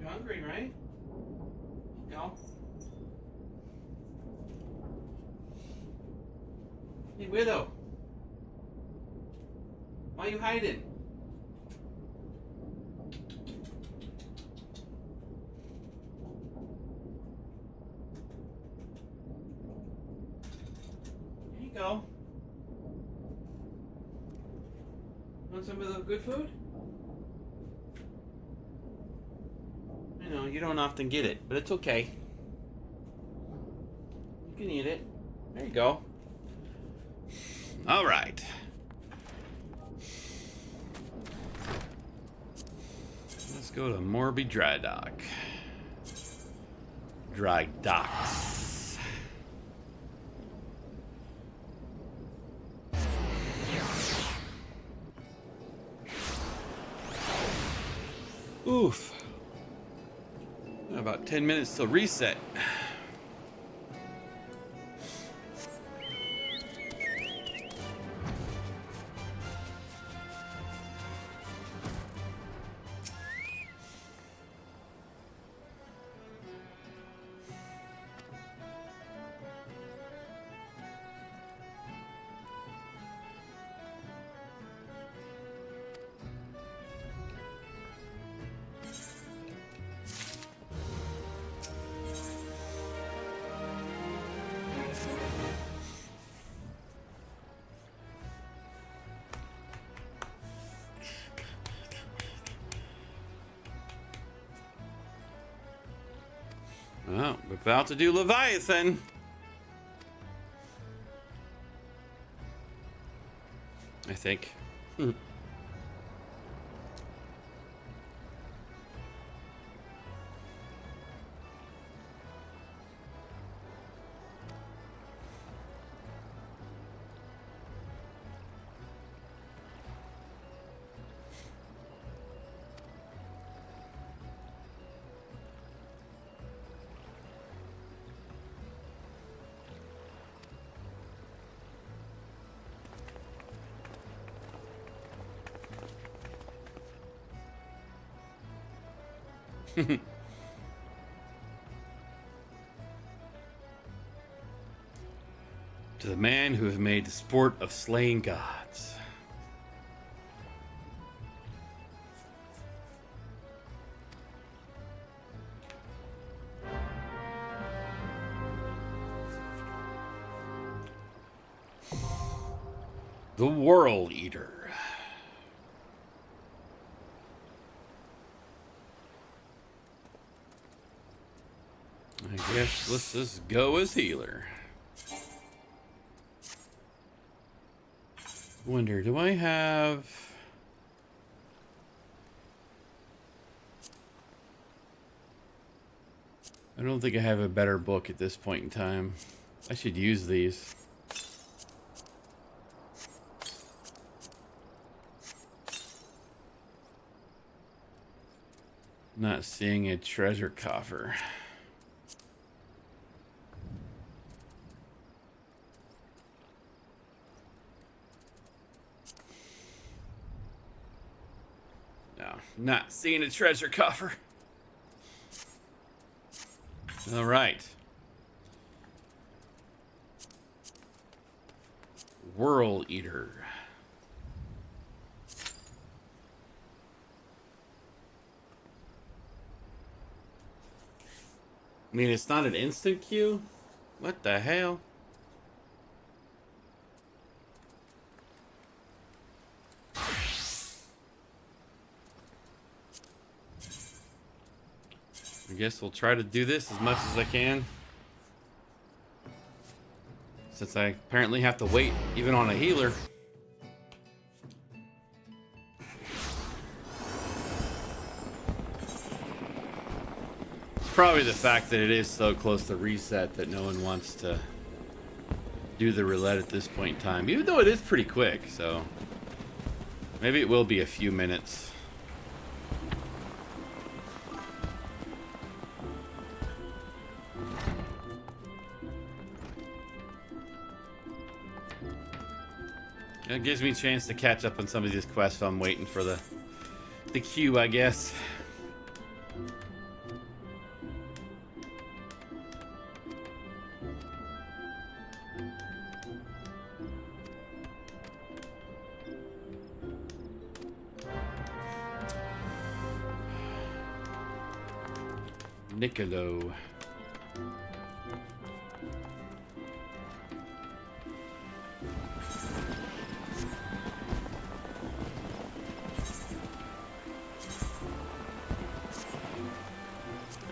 Hungry, right? No. Hey, Widow. Why are you hiding? Here you go. Want some of the good food? You know, you don't often get it, but it's okay. You can eat it. There you go. All right. Let's go to Morby Dry Dock. dry docks. Oof. About 10 minutes till reset. Well, we're about to do Leviathan. I think. To the man who have made the sport of slaying gods. The World Eater. I guess let's just go as healer. Wonder, do I have... I don't think I have a better book at this point in time. I should use these. Not seeing a treasure coffer. Not seeing a treasure coffer. All right. World Eater. I mean, it's not an instant queue? What the hell? I guess we'll try to do this as much as I can. Since I apparently have to wait even on a healer. It's probably the fact that it is so close to reset that no one wants to do the roulette at this point in time. Even though it is pretty quick, so maybe it will be a few minutes. It gives me a chance to catch up on some of these quests, so I'm waiting for the queue, I guess. Niccolo.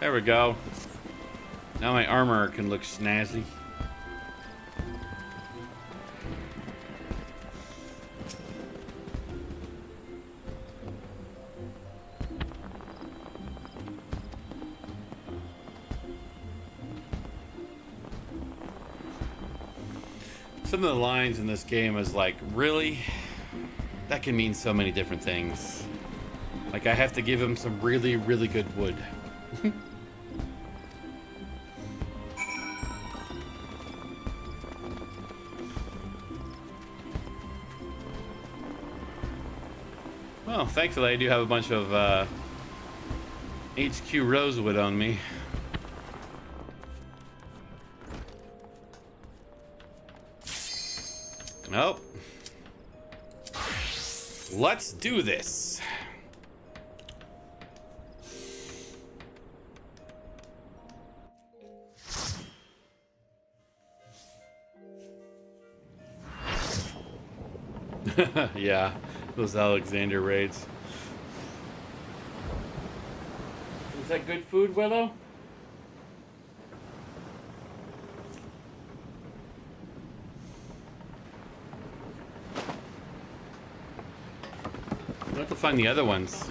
There we go. Now my armor can look snazzy. Some of the lines in this game is like, really? That can mean so many different things. Like, I have to give him some really, really good wood. Well, thankfully I do have a bunch of HQ rosewood on me. Nope. Let's do this. Yeah, those Alexander raids. Is that good food, Willow? I'll have to find the other ones.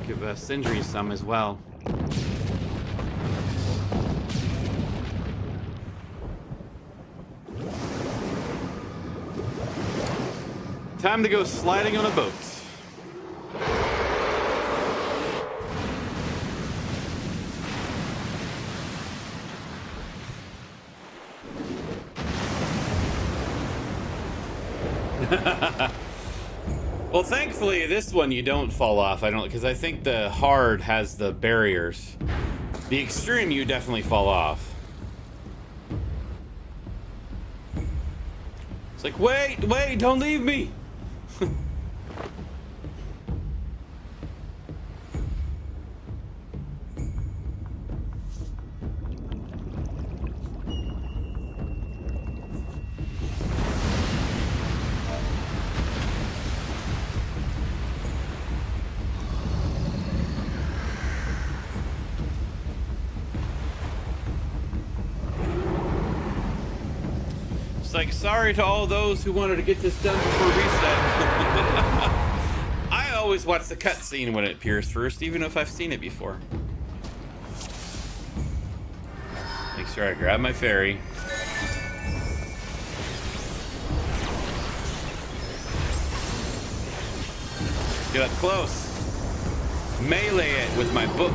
Give Sindri some as well. Time to go sliding on a boat. Well, thankfully, this one you don't fall off. I don't, because I think the hard has the barriers. The extreme, you definitely fall off. It's like, wait, don't leave me. Like, sorry to all those who wanted to get this done before reset. I always watch the cutscene when it appears first, even if I've seen it before. Make sure I grab my ferry. Get up close. Melee it with my book.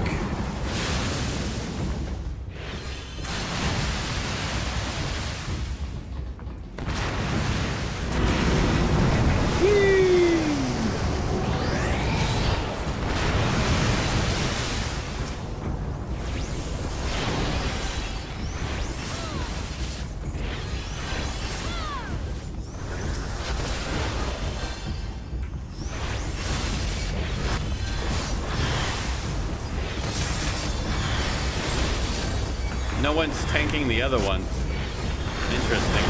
No one's tanking the other one. Interesting.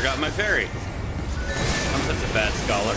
forgot my ferry. I'm such a bad scholar.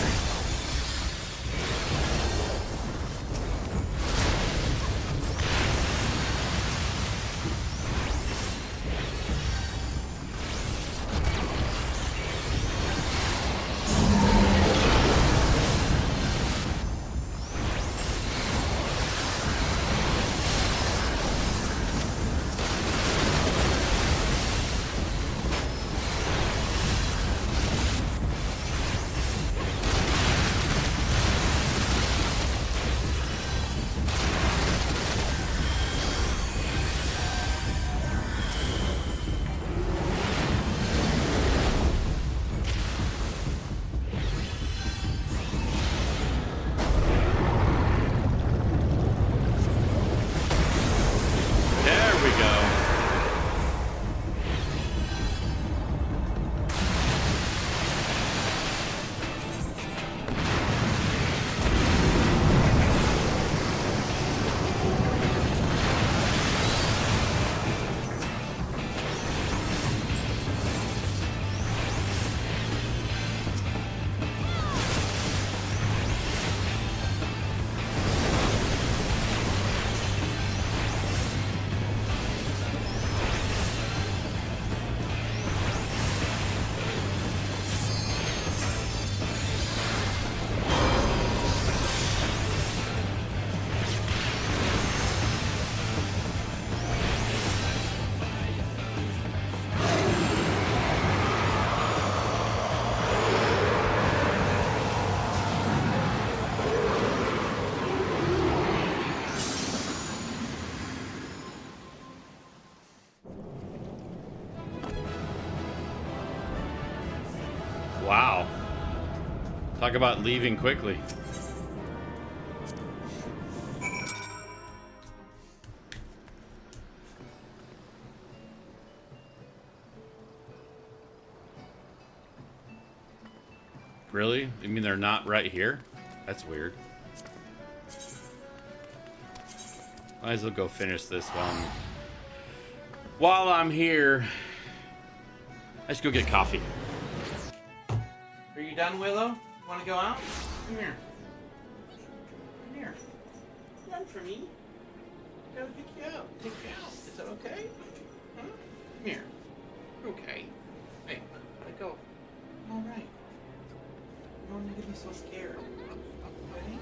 Wow. Talk about leaving quickly. Really? You mean they're not right here? That's weird. Might as well go finish this while I'm here. Let's go get coffee. Are you done, Willow? Want to go out? Come here. Come here. Run for me. I gotta pick you up. Take you out. Is that okay? Huh? Come here. Okay. Hey, let go. All right. You don't need to be so scared. Okay?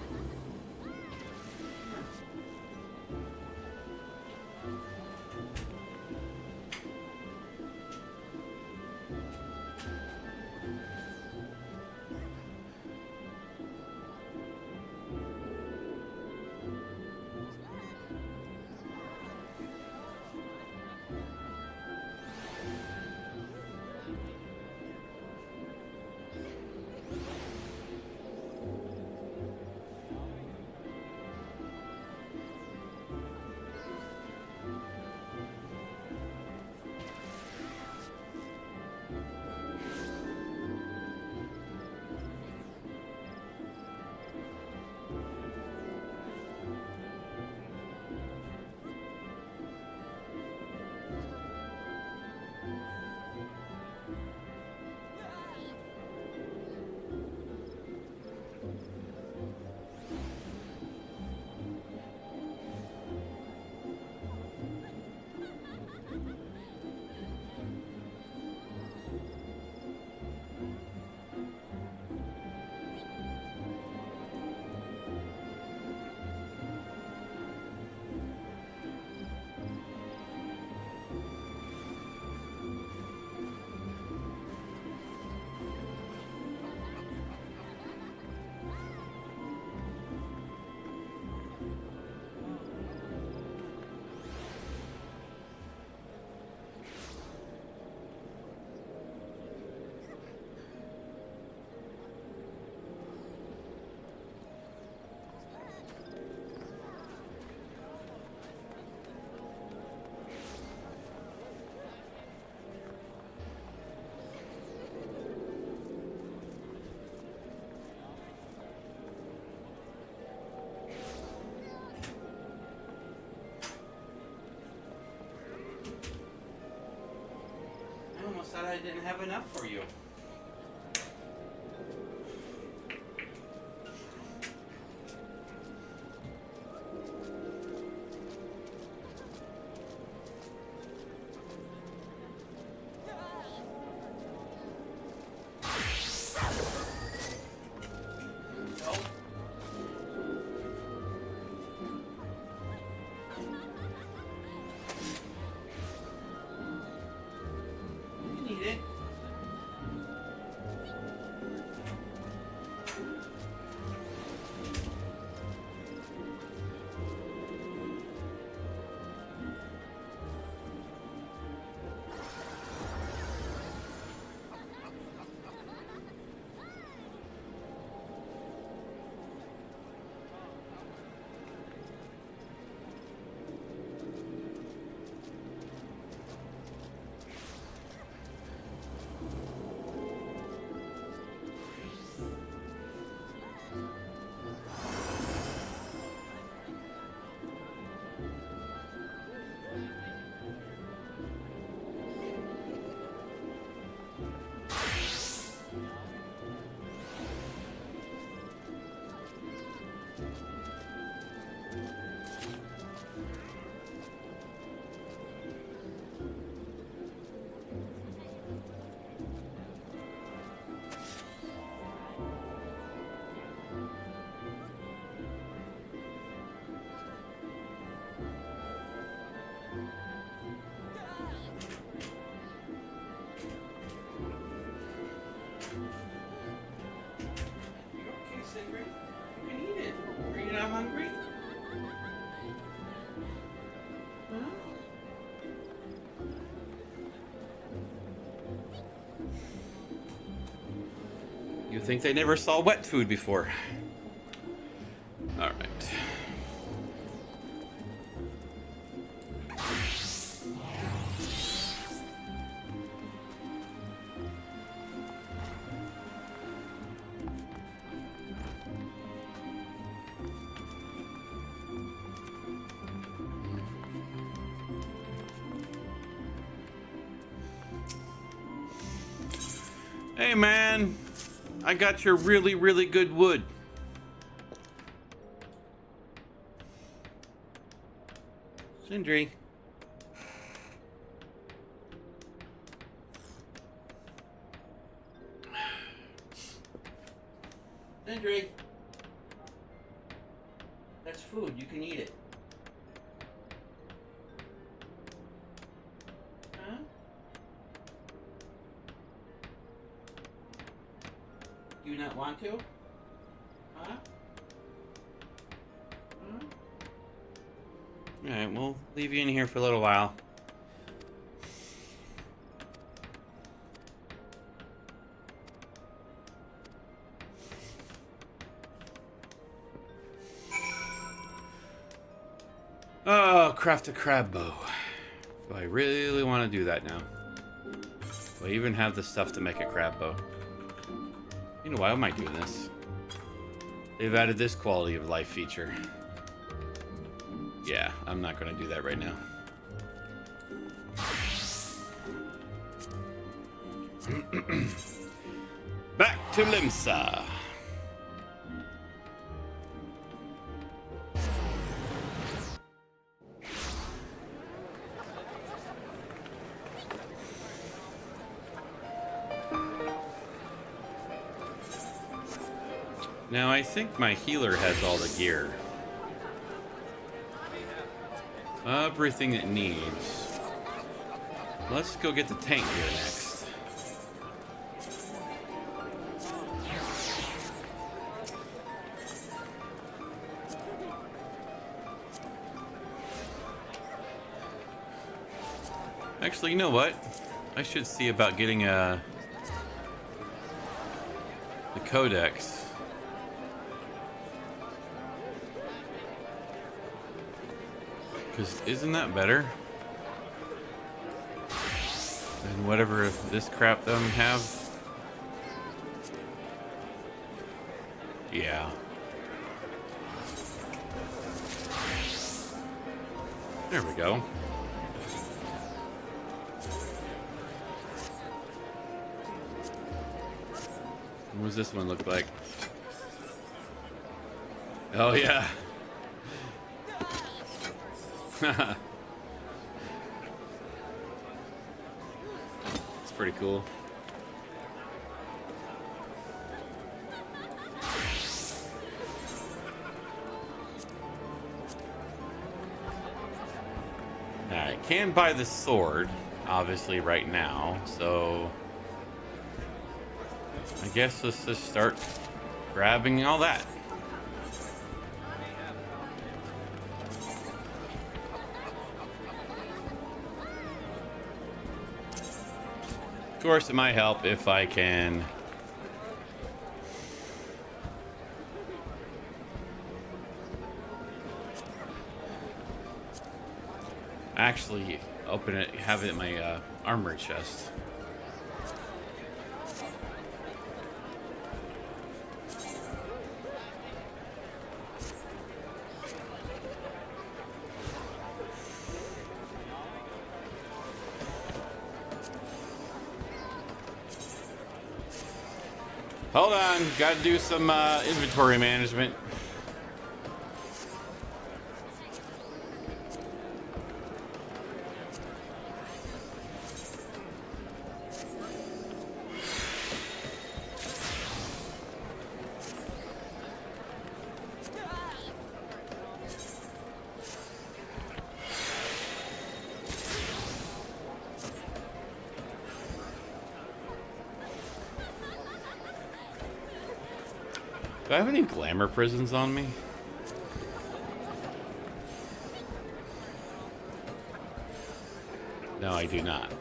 I almost thought I didn't have enough for you. eat it. Hungry? Huh? You think they never saw wet food before? All right. Hey man, I got your really, really good wood. Sindri. Sindri. That's food, you can eat it. Huh? Do you not want to? Huh? Huh? Alright, we'll leave you in here for a little while. Oh, craft a crab bow. Do I really want to do that now? Do I even have the stuff to make a crab bow? You know, why am I doing this? They've added this quality of life feature. Yeah, I'm not going to do that right now. Back to Limsa. Now, I think my healer has all the gear. Everything it needs. Let's go get the tank gear next. Actually, you know what? I should see about getting the codex. Because isn't that better than whatever this crap doesn't have? Yeah. There we go. What does this one look like? Oh yeah. It's pretty cool. Alright, can buy the sword. obviously, right now. So I guess let's just start grabbing all that. Of course, it might help if I can actually open it, have it in my armor chest. Hold on, gotta do some inventory management. Do I have any glamour prisons on me? No, I do not.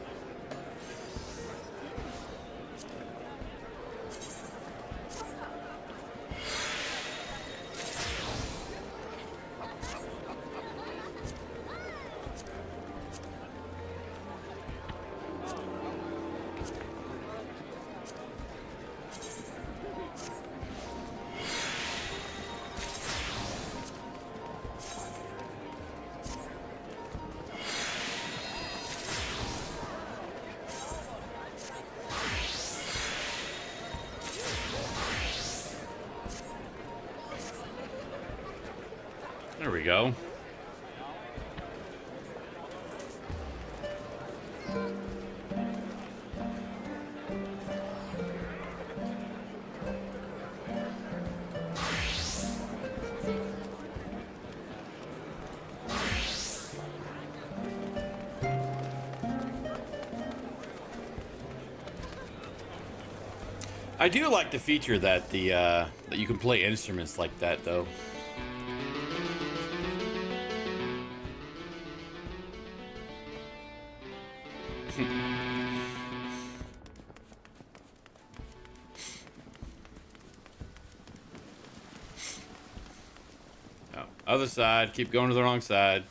There we go. I do like the feature that that you can play instruments like that, though. Oh, other side. Keep going to the wrong side.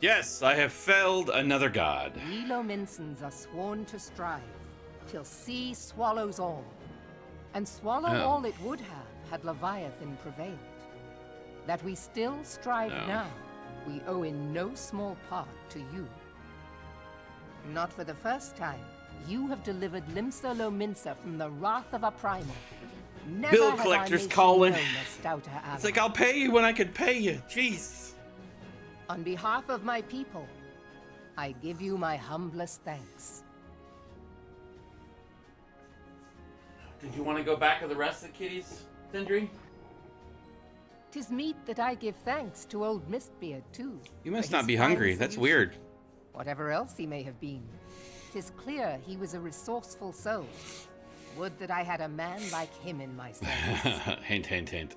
Yes, I have felled another god. We Lominsons are sworn to strive, till sea swallows all. And swallow Oh. all it would have, had Leviathan prevailed. That we still strive No. now, we owe in no small part to you. Not for the first time, you have delivered Limsa Lominsa from the wrath of a primal. Never Bill has our collector's nation calling. known a stouter ally. It's like, I'll pay you when I could pay you. Jeez. On behalf of my people, I give you my humblest thanks. Did you want to go back with the rest of the kitties, Sindri? 'Tis meet that I give thanks to old Mistbeard, too. You must for not his be fine hungry. That's solution. weird. Whatever else he may have been, 'tis clear he was a resourceful soul. Would that I had a man like him in my service. Hint, hint, hint.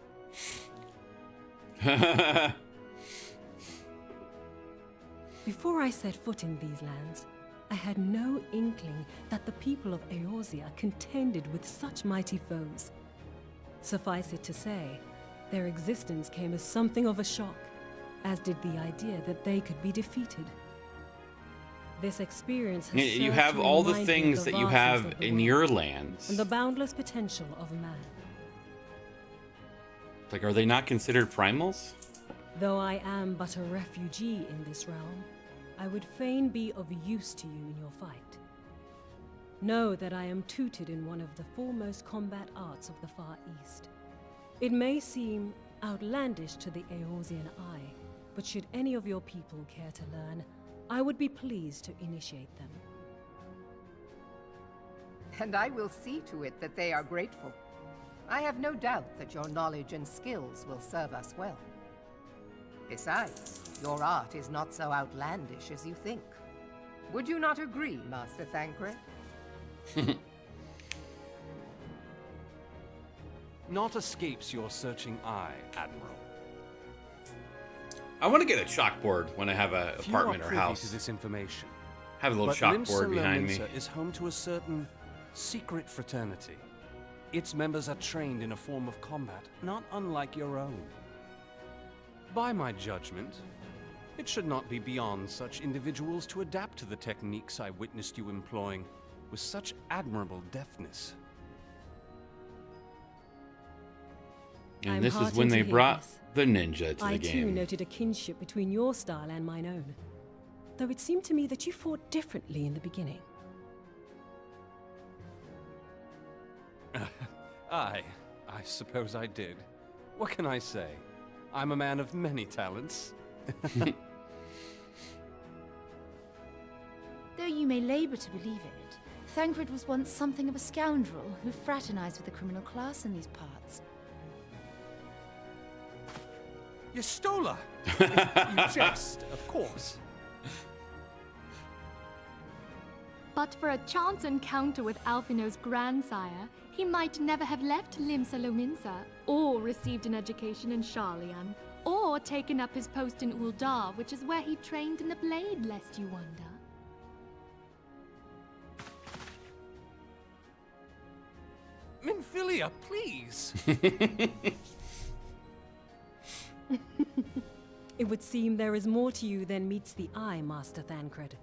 Before I set foot in these lands, I had no inkling that the people of Eorzea contended with such mighty foes. Suffice it to say, their existence came as something of a shock, as did the idea that they could be defeated. This experience has You served have to all the remind me of things the that you vastness have of the in world your lands. and the boundless potential of man. Like, are they not considered primals? Though I am but a refugee in this realm, I would fain be of use to you in your fight. Know that I am tutored in one of the foremost combat arts of the Far East. It may seem outlandish to the Eorzean eye, but should any of your people care to learn, I would be pleased to initiate them. And I will see to it that they are grateful. I have no doubt that your knowledge and skills will serve us well. Besides, your art is not so outlandish as you think. Would you not agree, Master Thancred? Naught escapes your searching eye, Admiral. I want to get a chalkboard when I have an Few apartment are or privy house. to this information. Have a little But chalkboard Limsa behind me. Lominsa is home to a certain secret fraternity. Its members are trained in a form of combat not unlike your own. By my judgment, it should not be beyond such individuals to adapt to the techniques I witnessed you employing with such admirable deftness. And I'm this is heartened when to they hear brought this. the ninja to I the too game. noted a kinship between your style and mine own, though it seemed to me that you fought differently in the beginning. I suppose I did. What can I say? I'm a man of many talents. Though you may labor to believe it, Thancred was once something of a scoundrel who fraternized with the criminal class in these parts. Yestola! You jest, of course. But for a chance encounter with Alphino's grandsire, he might never have left Limsa Lominsa, or received an education in Sharlayan, or taken up his post in Uldar, which is where he trained in the blade, lest you wonder. Minfilia, please! It would seem there is more to you than meets the eye, Master Thancred.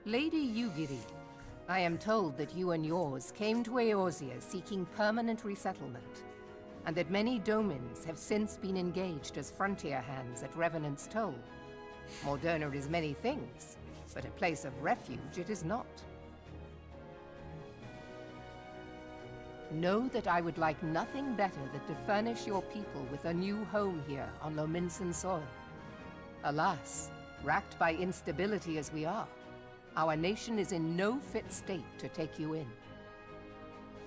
Lady Yugiri, I am told that you and yours came to Eorzea seeking permanent resettlement, and that many domins have since been engaged as frontier hands at Revenant's Toll. Moderna is many things, but a place of refuge it is not. Know that I would like nothing better than to furnish your people with a new home here on Lominsan soil. Alas, racked by instability as we are, our nation is in no fit state to take you in.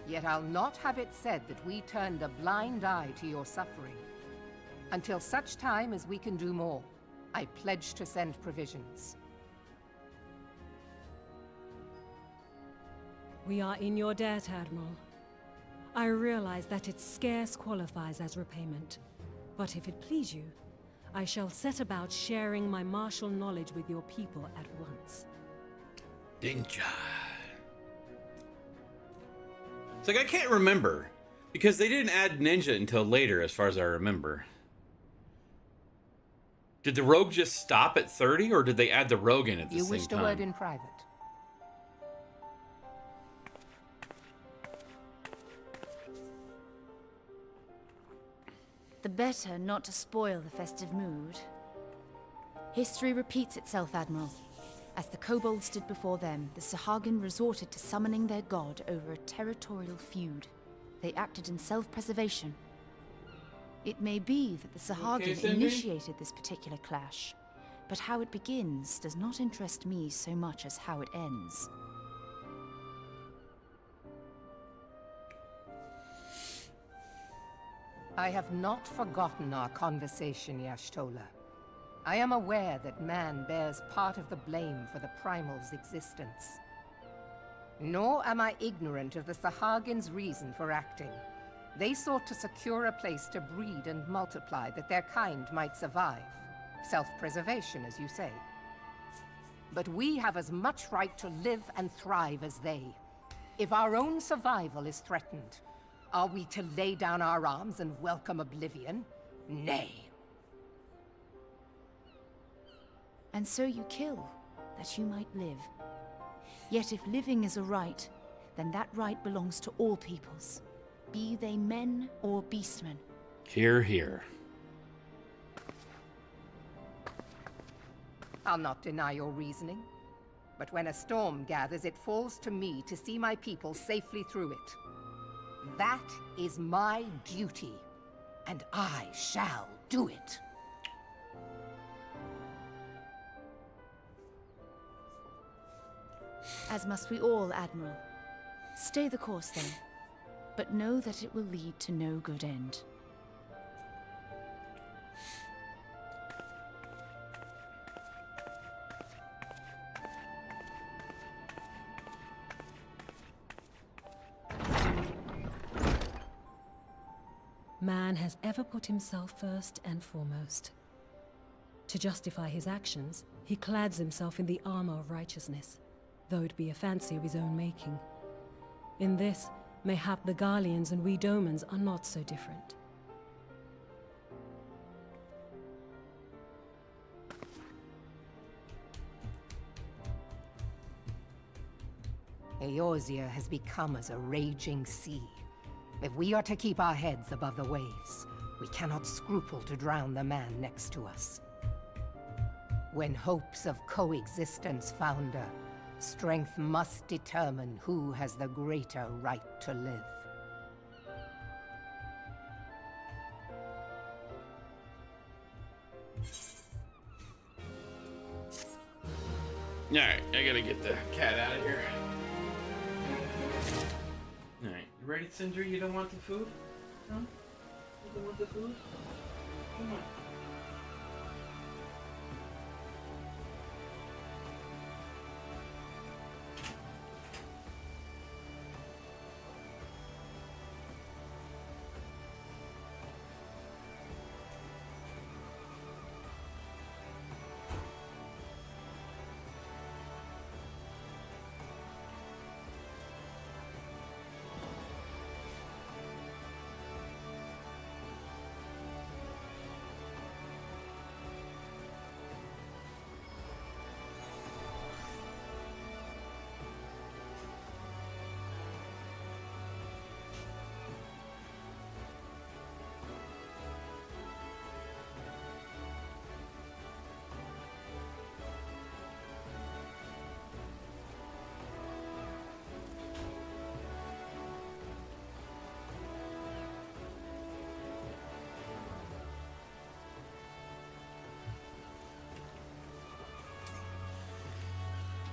Yet I'll not have it said that we turned a blind eye to your suffering. Until such time as we can do more, I pledge to send provisions. We are in your debt, Admiral. I realize that it scarce qualifies as repayment, but if it please you, I shall set about sharing my martial knowledge with your people at once. Ninja. It's like I can't remember because they didn't add ninja until later, as far as I remember. Did the rogue just stop at 30, or did they add the rogue in at the You same wished a time? word in private. The better not to spoil the festive mood. History repeats itself, Admiral. As the kobolds stood before them, the Sahagin resorted to summoning their god over a territorial feud. They acted in self-preservation. It may be that the Sahagin Cindy? initiated this particular clash, but how it begins does not interest me so much as how it ends. I have not forgotten our conversation, Y'shtola. I am aware that man bears part of the blame for the Primal's existence. Nor am I ignorant of the Sahagin's reason for acting. They sought to secure a place to breed and multiply that their kind might survive. Self-preservation, as you say. But we have as much right to live and thrive as they. If our own survival is threatened, are we to lay down our arms and welcome oblivion? Nay. And so you kill, that you might live. Yet if living is a right, then that right belongs to all peoples, be they men or beastmen. Here, here. I'll not deny your reasoning. But when a storm gathers, it falls to me to see my people safely through it. That is my duty, and I shall do it. As must we all, Admiral. Stay the course, then. But know that it will lead to no good end. Man has ever put himself first and foremost. To justify his actions, he clads himself in the armor of righteousness, though it be a fancy of his own making. In this, mayhap the Garleans and we Domans are not so different. Eorzea has become as a raging sea. If we are to keep our heads above the waves, we cannot scruple to drown the man next to us. When hopes of coexistence founder, strength must determine who has the greater right to live. Alright, I gotta get the cat out of here. Alright, you ready, Cinder? You don't want the food? No? You don't want the food? Come on.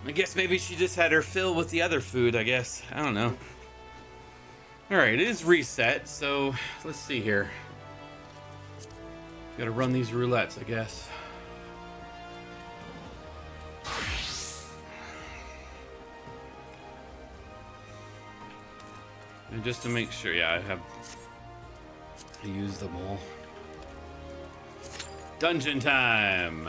I guess maybe she just had her fill with the other food, I guess. I don't know. Alright, it is reset, so let's see here. Gotta run these roulettes, I guess. And just to make sure, yeah, I used them all. Dungeon time!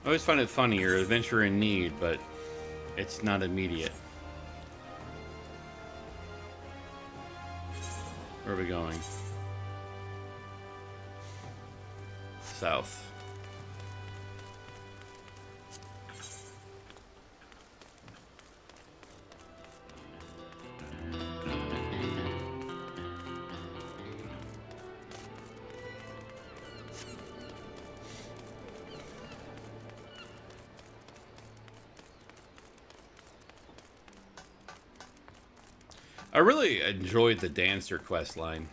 I always find it funny, you're adventure in need, but it's not immediate. Where are we going? South. I really enjoyed the dancer quest line.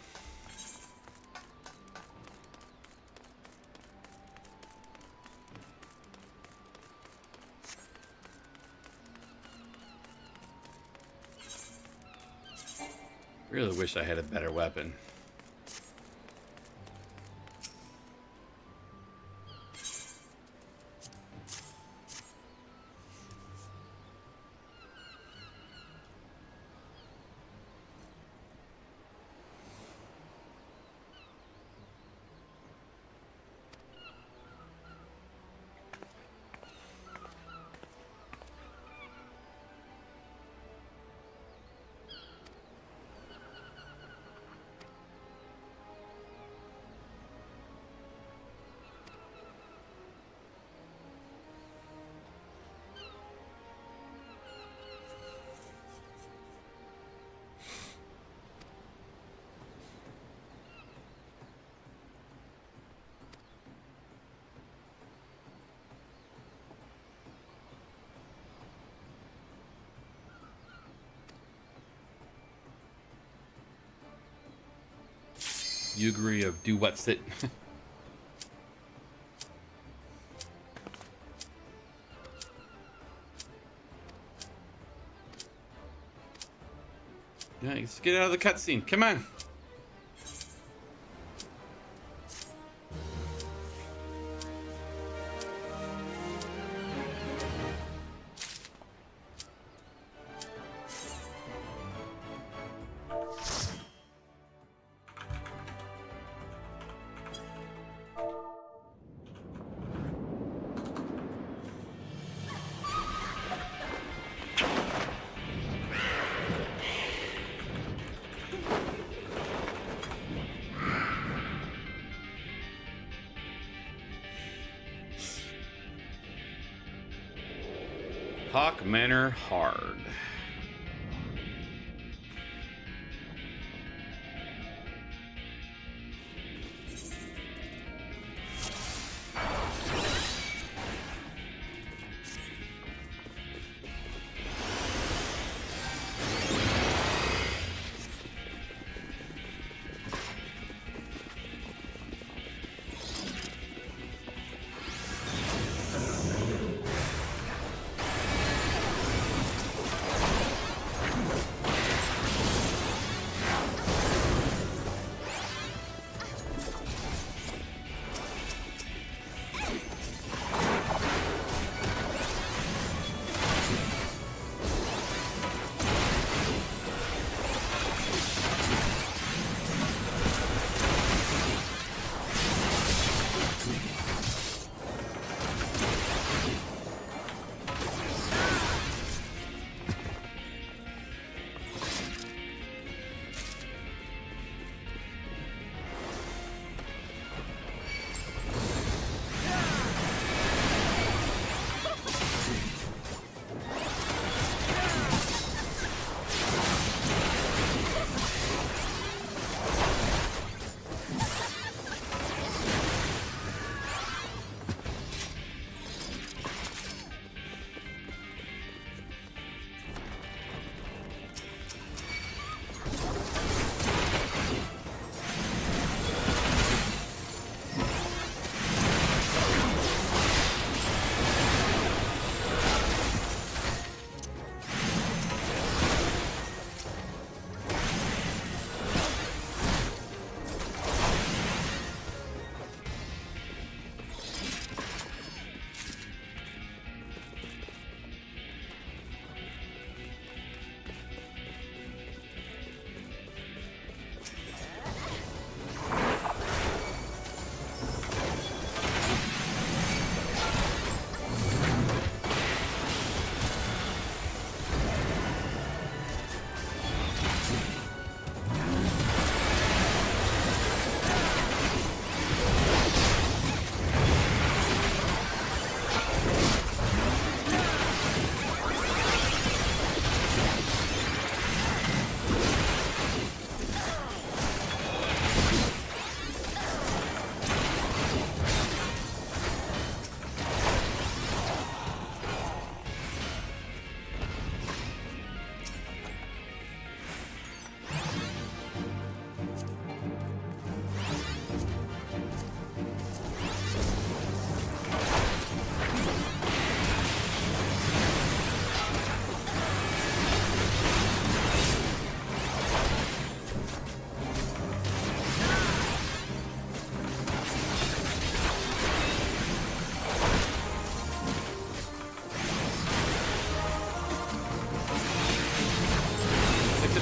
Really wish I had a better weapon. You agree of do what's it? Yeah, let's get out of the cutscene. Come on. Hawk Manor Hard.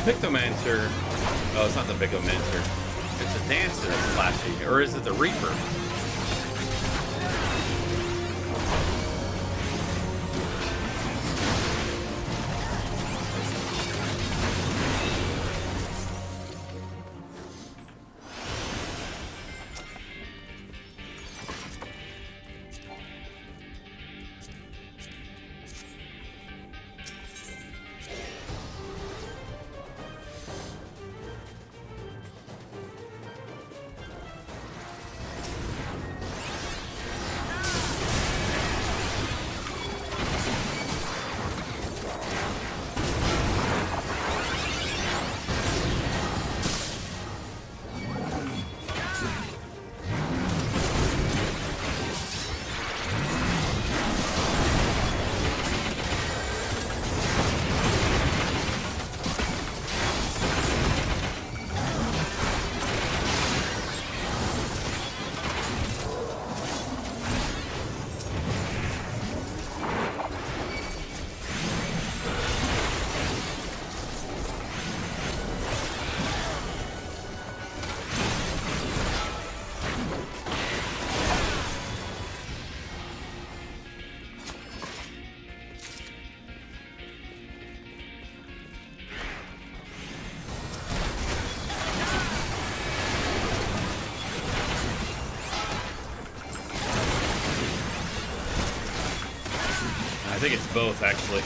Pictomancer. Oh, it's not the Pictomancer. It's a dancer that's flashing. Or is it the Reaper? I think it's both, actually.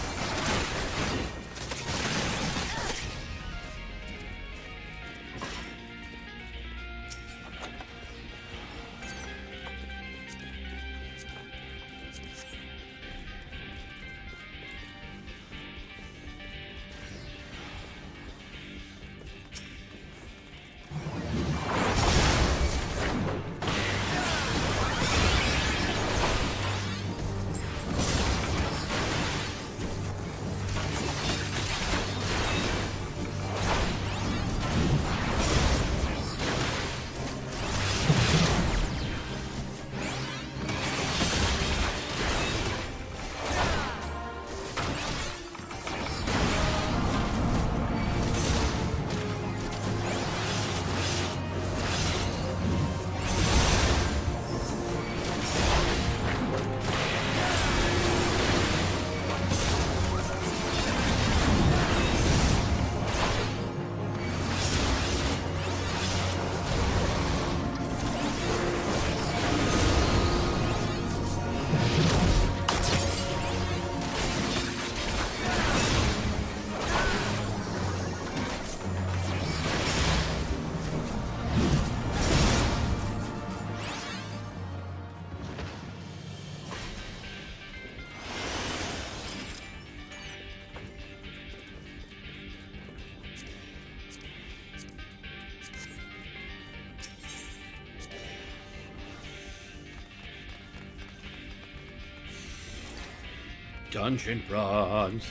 Dungeon bronze.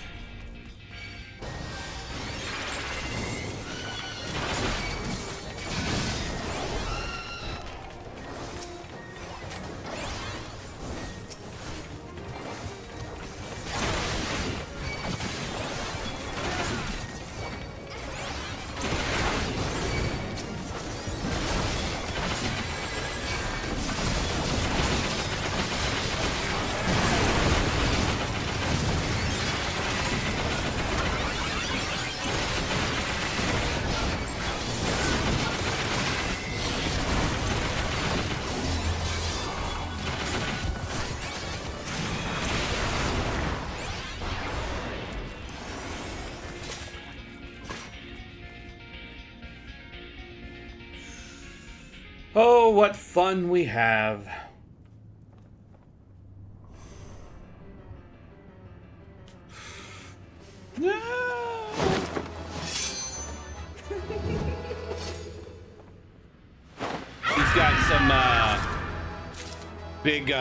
Oh, what fun we have. No. She's got some big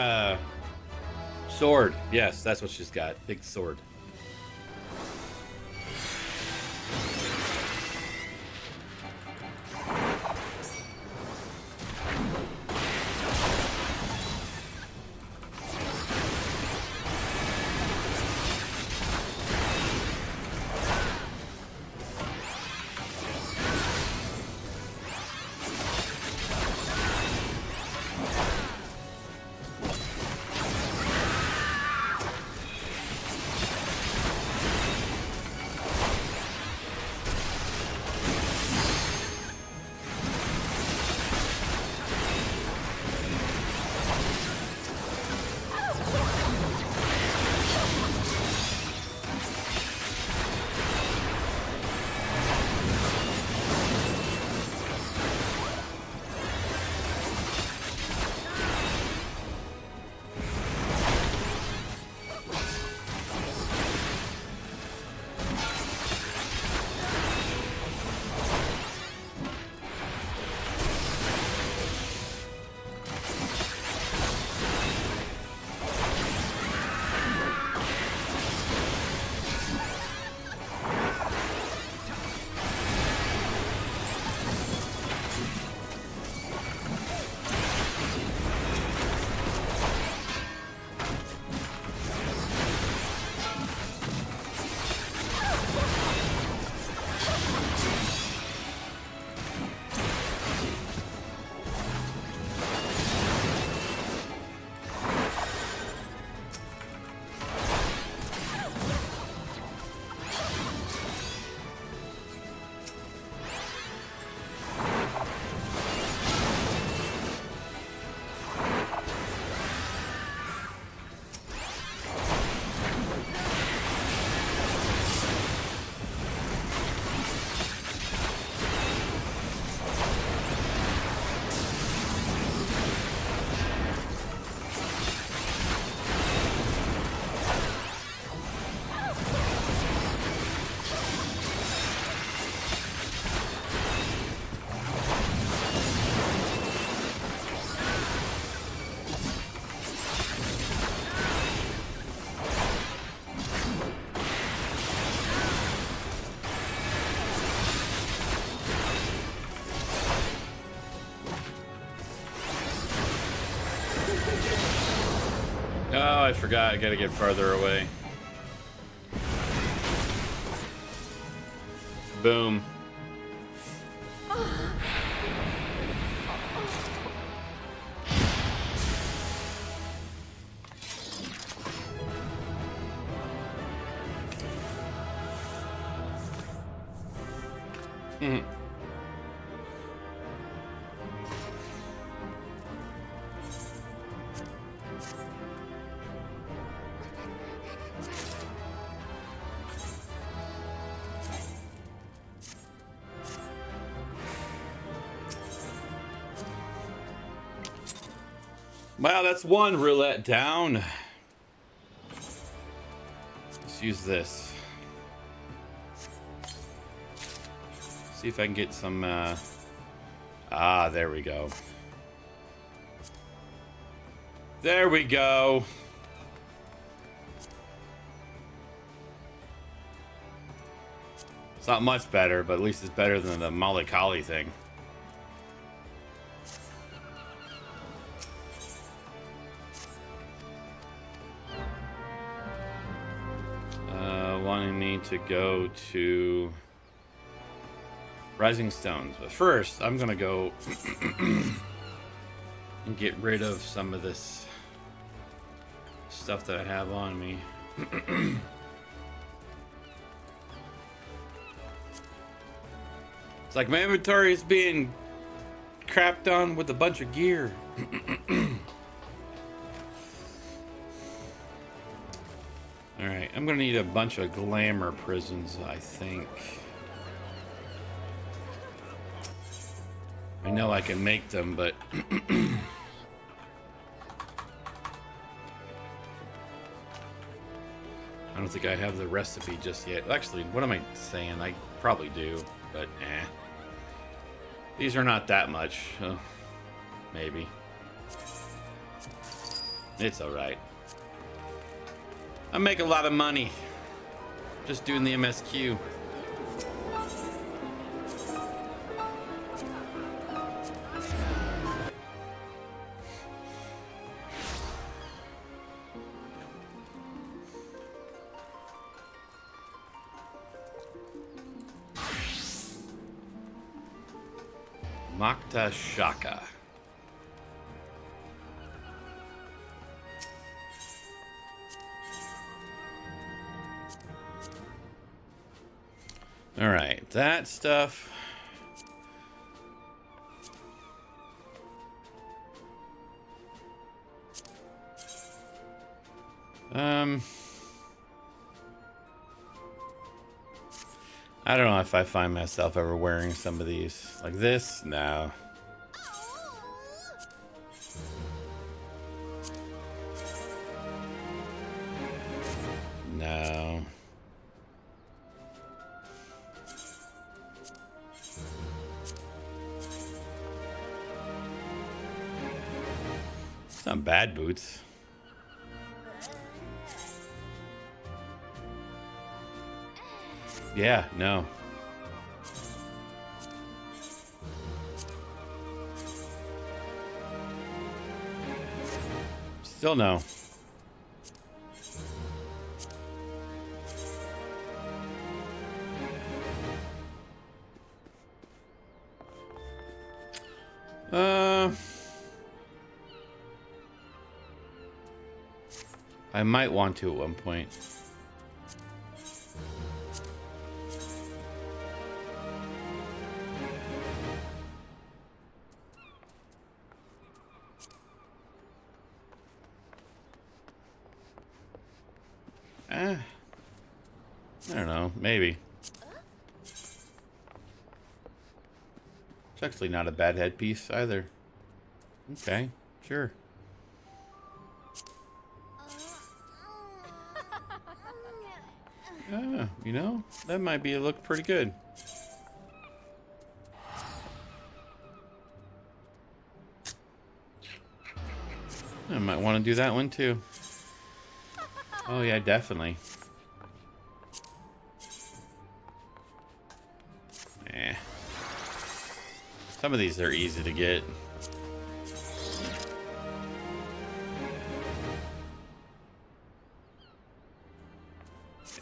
sword. Yes, that's what she's got. Big sword. Oh, I forgot. I gotta get farther away. Boom. Mm-hmm. Wow, that's one roulette down. Let's use this. See if I can get some, there we go. There we go. It's not much better, but at least it's better than the Molly thing. Wanting me to go to Rising Stones, but first I'm gonna go and get rid of some of this stuff that I have on me. It's like my inventory is being crapped on with a bunch of gear. Alright, I'm gonna need a bunch of glamour prisons, I think. I know I can make them, but I don't think I have the recipe just yet. Actually, what am I saying? I probably do, but eh. These are not that much. Maybe. It's alright. I make a lot of money just doing the MSQ. Makta Shaka. All right, that stuff. I don't know if I find myself ever wearing some of these. Like this? No. No. It's not bad boots. Yeah, no. Still no. I might want to at one point. I don't know, maybe. It's actually not a bad headpiece either. Okay, sure. You know, that might be look pretty good. I might want to do that one too. Oh yeah, definitely. Eh. Some of these are easy to get.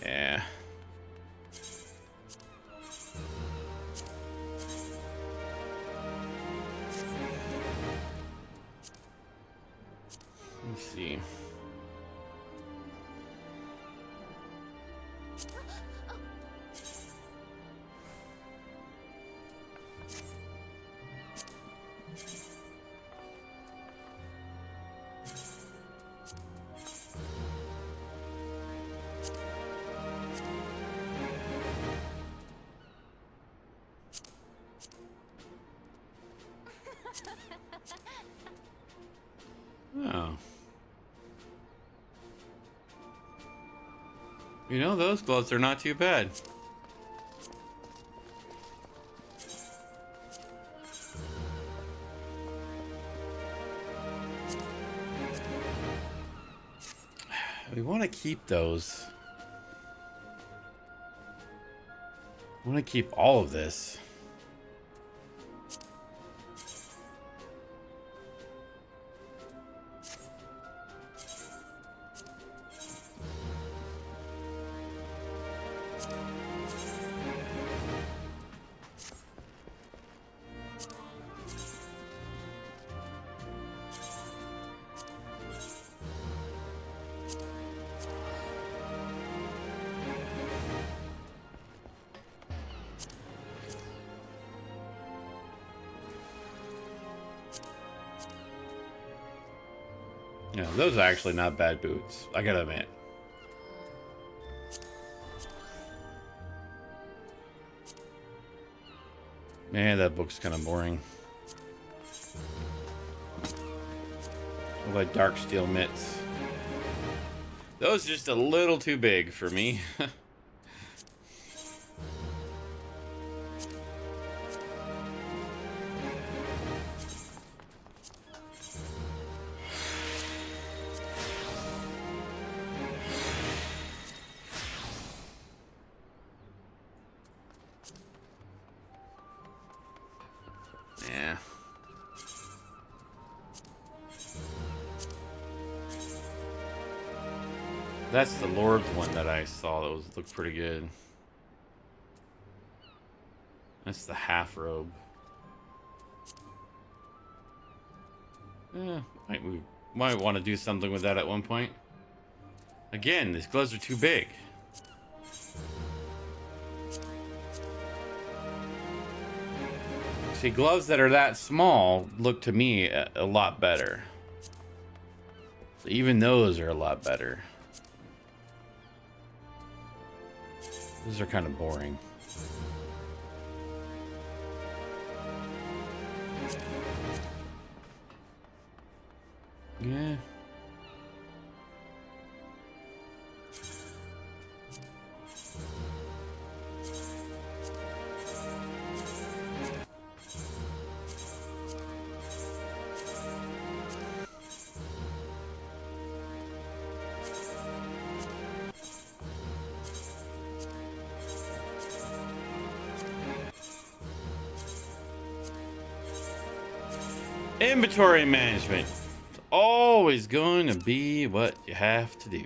Yeah. Let's see. Oh. You know, those gloves are not too bad. We want to keep those. I want to keep all of this. Yeah, those are actually not bad boots, I gotta admit. Man, that book's kind of boring. What about dark steel mitts? Those are just a little too big for me. Yeah. That's the Lord's one that I saw that looked pretty good. That's the half robe. Yeah, we might want to do something with that at one point. Again, these gloves are too big. See, gloves that are that small look to me a lot better. So even those are a lot better. Those are kind of boring. Yeah. Inventory management. It's always going to be what you have to do.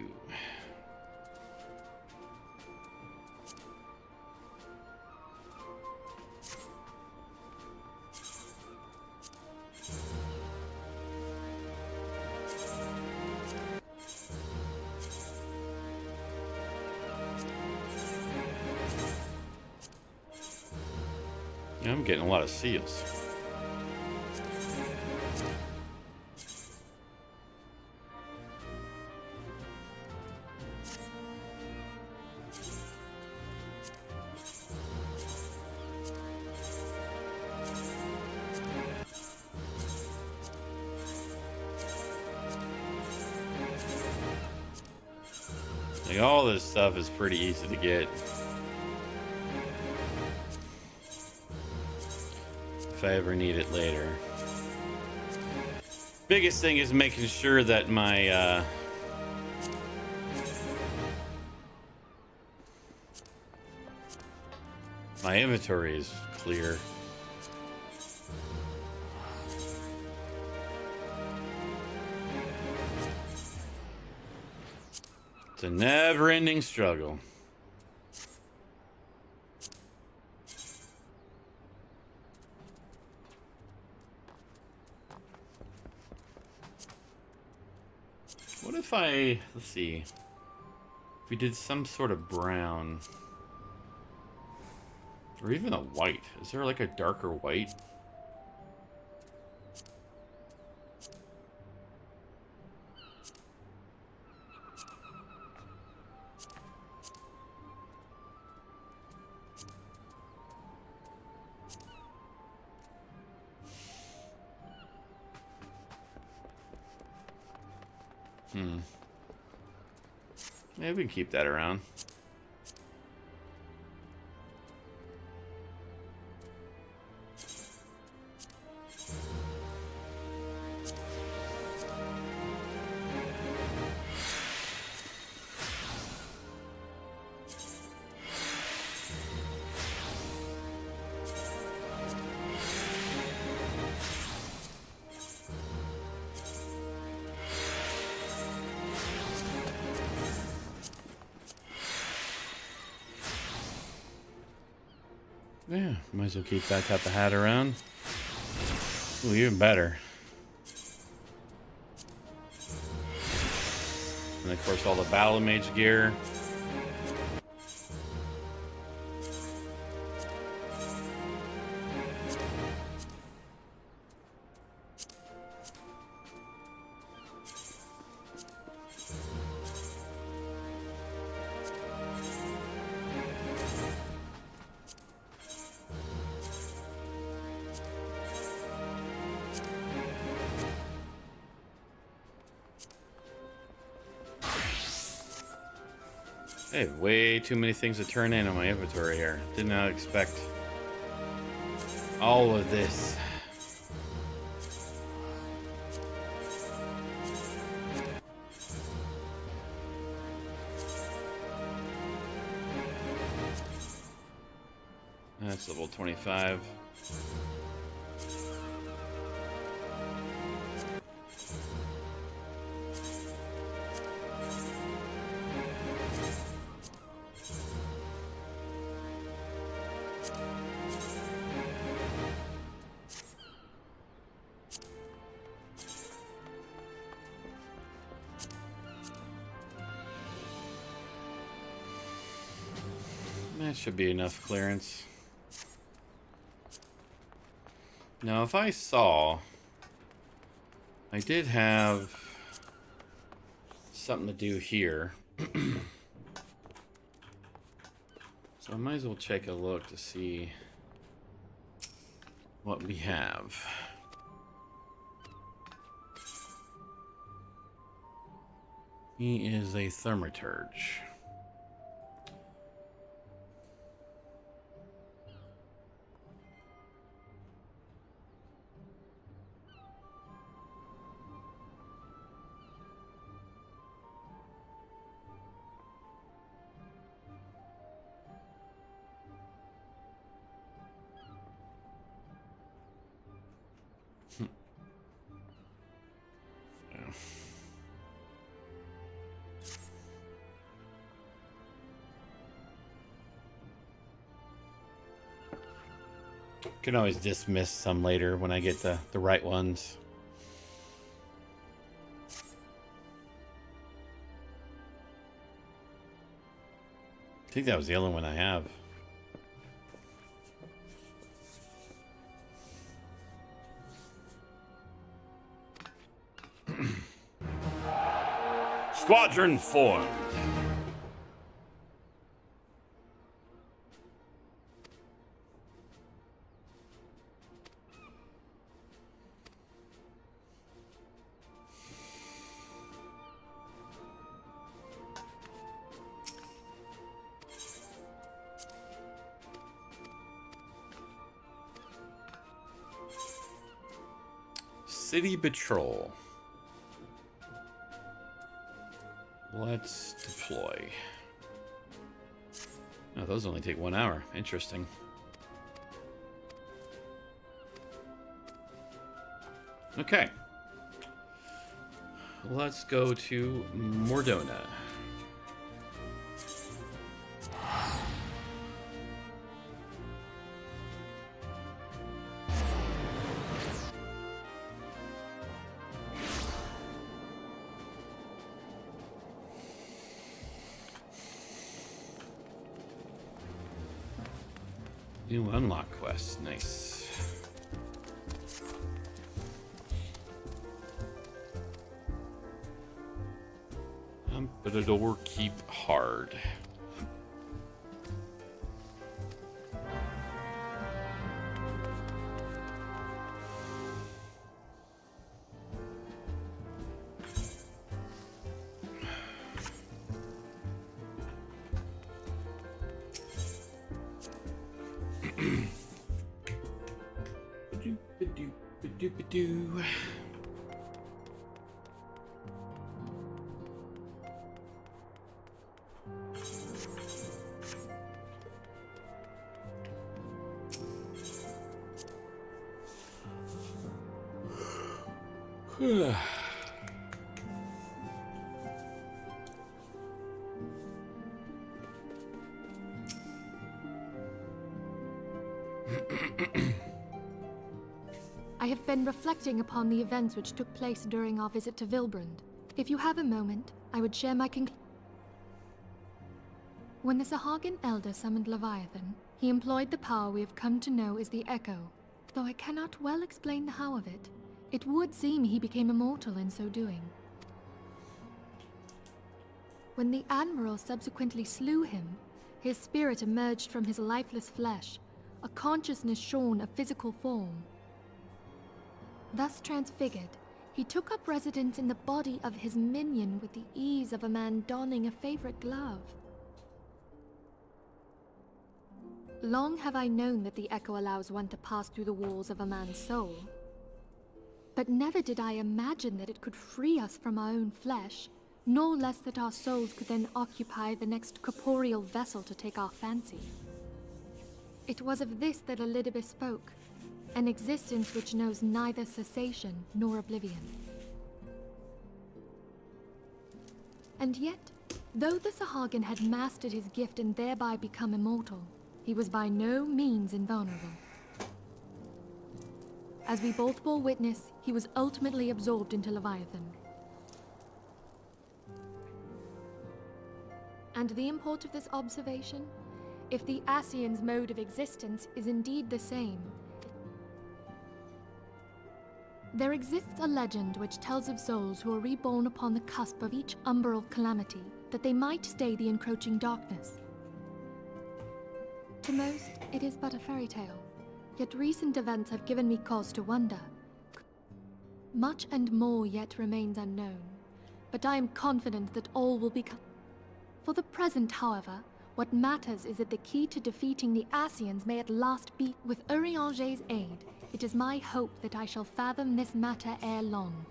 I'm getting a lot of seals. Like, all this stuff is pretty easy to get. If I ever need it later. Biggest thing is making sure that my my inventory is clear. It's a never-ending struggle. if I... Let's see. If we did some sort of brown... Or even a white. Is there like a darker white? Maybe we can keep that around. Yeah, might as well keep that type of hat around. Ooh, even better. And of course all the battle mage gear. I have way too many things to turn in on my inventory here. Did not expect all of this. That's level 25. That should be enough clearance. Now, if I saw, I did have something to do here. So I might as well take a look to see what we have. He is a thaumaturge. Can always dismiss some later when I get the right ones. I think that was the only one I have. Squadron formed. City Patrol. Let's deploy. Oh, those only take 1 hour. Interesting. Okay. Let's go to Mordona. New unlock quest. Nice. But the door keep hard. Ba-doop-ba-doop-ba-doop-ba-doo. I have been reflecting upon the events which took place during our visit to Vilbrand. If you have a moment, I would share my When the Sahagin Elder summoned Leviathan, he employed the power we have come to know as the Echo. Though I cannot well explain the how of it, it would seem he became immortal in so doing. When the Admiral subsequently slew him, his spirit emerged from his lifeless flesh, a consciousness shorn of physical form. Thus transfigured, he took up residence in the body of his minion with the ease of a man donning a favorite glove. Long have I known that the Echo allows one to pass through the walls of a man's soul. But never did I imagine that it could free us from our own flesh, nor less that our souls could then occupy the next corporeal vessel to take our fancy. It was of this that Elidibus spoke, an existence which knows neither cessation nor oblivion. And yet, though the Sahagin had mastered his gift and thereby become immortal, he was by no means invulnerable. As we both bore witness, he was ultimately absorbed into Leviathan. And the import of this observation? If the Ascian's mode of existence is indeed the same, there exists a legend which tells of souls who are reborn upon the cusp of each umbral calamity, that they might stay the encroaching darkness. To most, it is but a fairy tale, yet recent events have given me cause to wonder. Much and more yet remains unknown, but I am confident that all will become... For the present, however, what matters is that the key to defeating the Ascians may at last be with Urianger's aid. It is my hope that I shall fathom this matter ere long.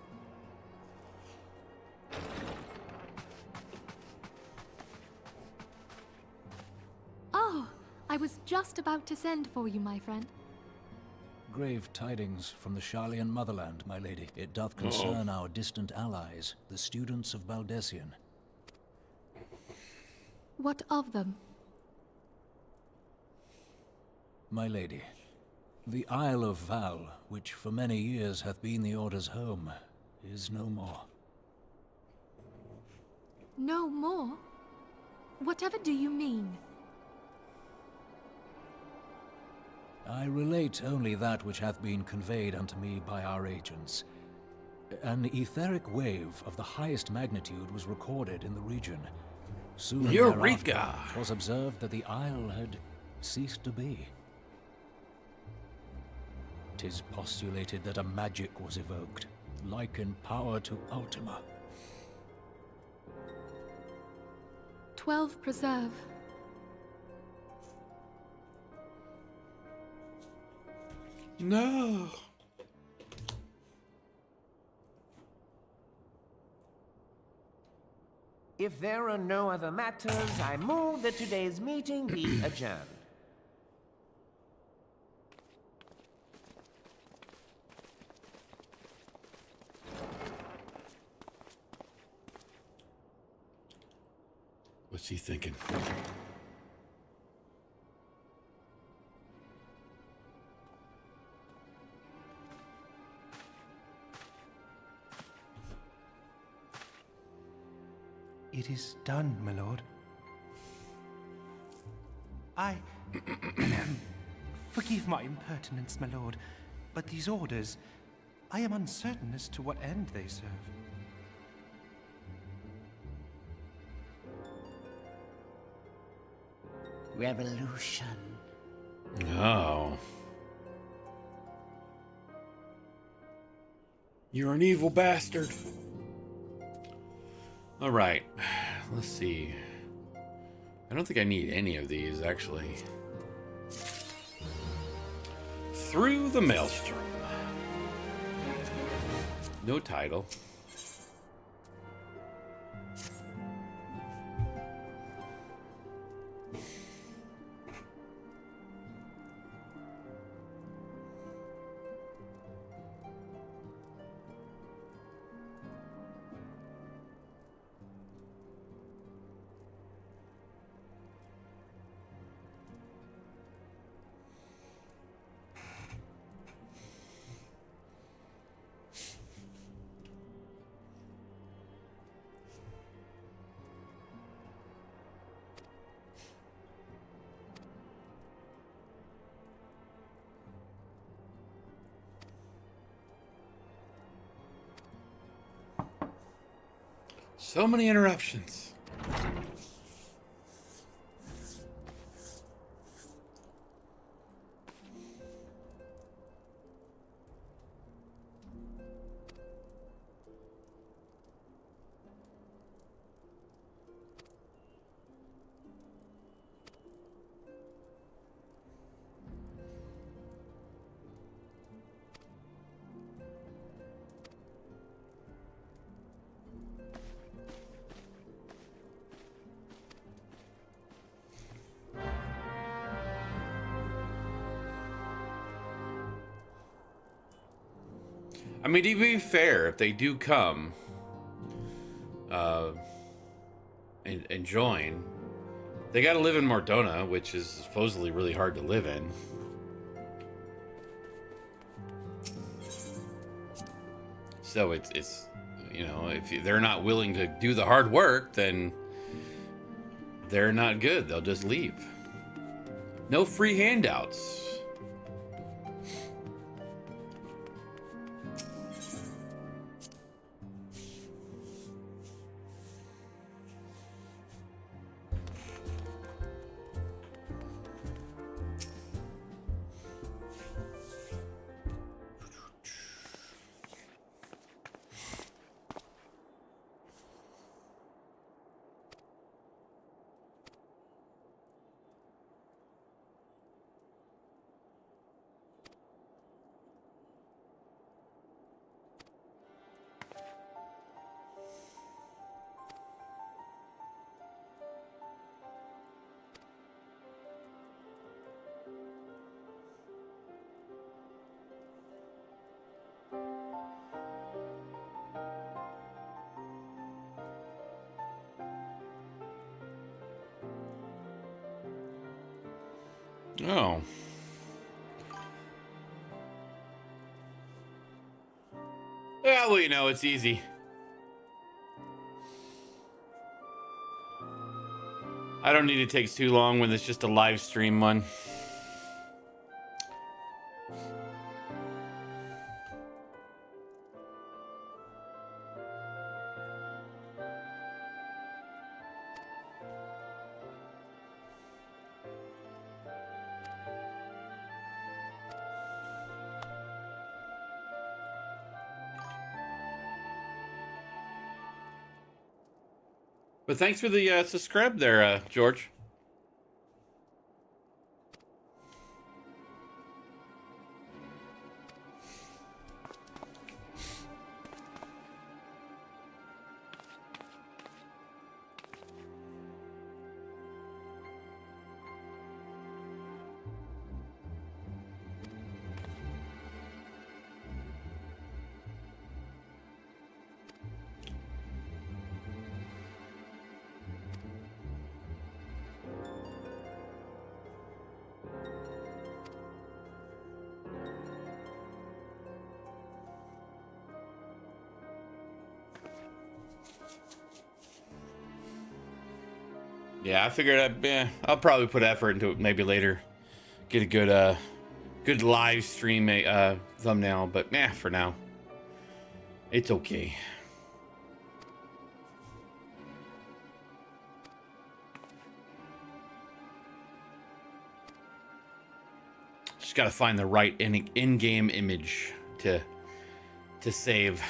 Oh, I was just about to send for you, my friend. Grave tidings from the Sharlayan motherland, my lady. It doth concern our distant allies, the students of Baldessian. What of them? My lady, the Isle of Val, which for many years hath been the Order's home, is no more. No more? Whatever do you mean? I relate only that which hath been conveyed unto me by our agents. An etheric wave of the highest magnitude was recorded in the region. Soon Eureka! thereafter, 'twas observed that the isle had ceased to be. 'Tis postulated that a magic was evoked, like in power to Ultima. 12 preserve. No. If there are no other matters, I move that today's meeting be adjourned. What's he thinking? It is done, my lord. I Forgive my impertinence, my lord, but these orders, I am uncertain as to what end they serve. Revolution. Oh. You're an evil bastard. All right. Let's see. I don't think I need any of these, actually. Through the Maelstrom. No title. So many interruptions. I mean, to be fair, if they do come and join, they got to live in Mordona, which is supposedly really hard to live in. So it's you know, if they're not willing to do the hard work, then they're not good. They'll just leave. No free handouts. Oh. Yeah, well, you know, it's easy. I don't need it takes too long when it's just a live stream one. But thanks for the subscribe there, George. Yeah, I figured I'll probably put effort into it maybe later. Get a good good live stream thumbnail, but for now, it's okay. Just gotta find the right in-game image to save.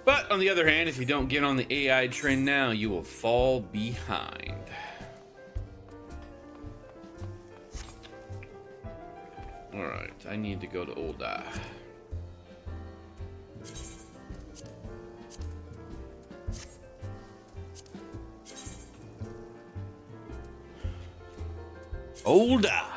But on the other hand, if you don't get on the AI trend now, you will fall behind. Alright, I need to go to Ul'dah. Ul'dah!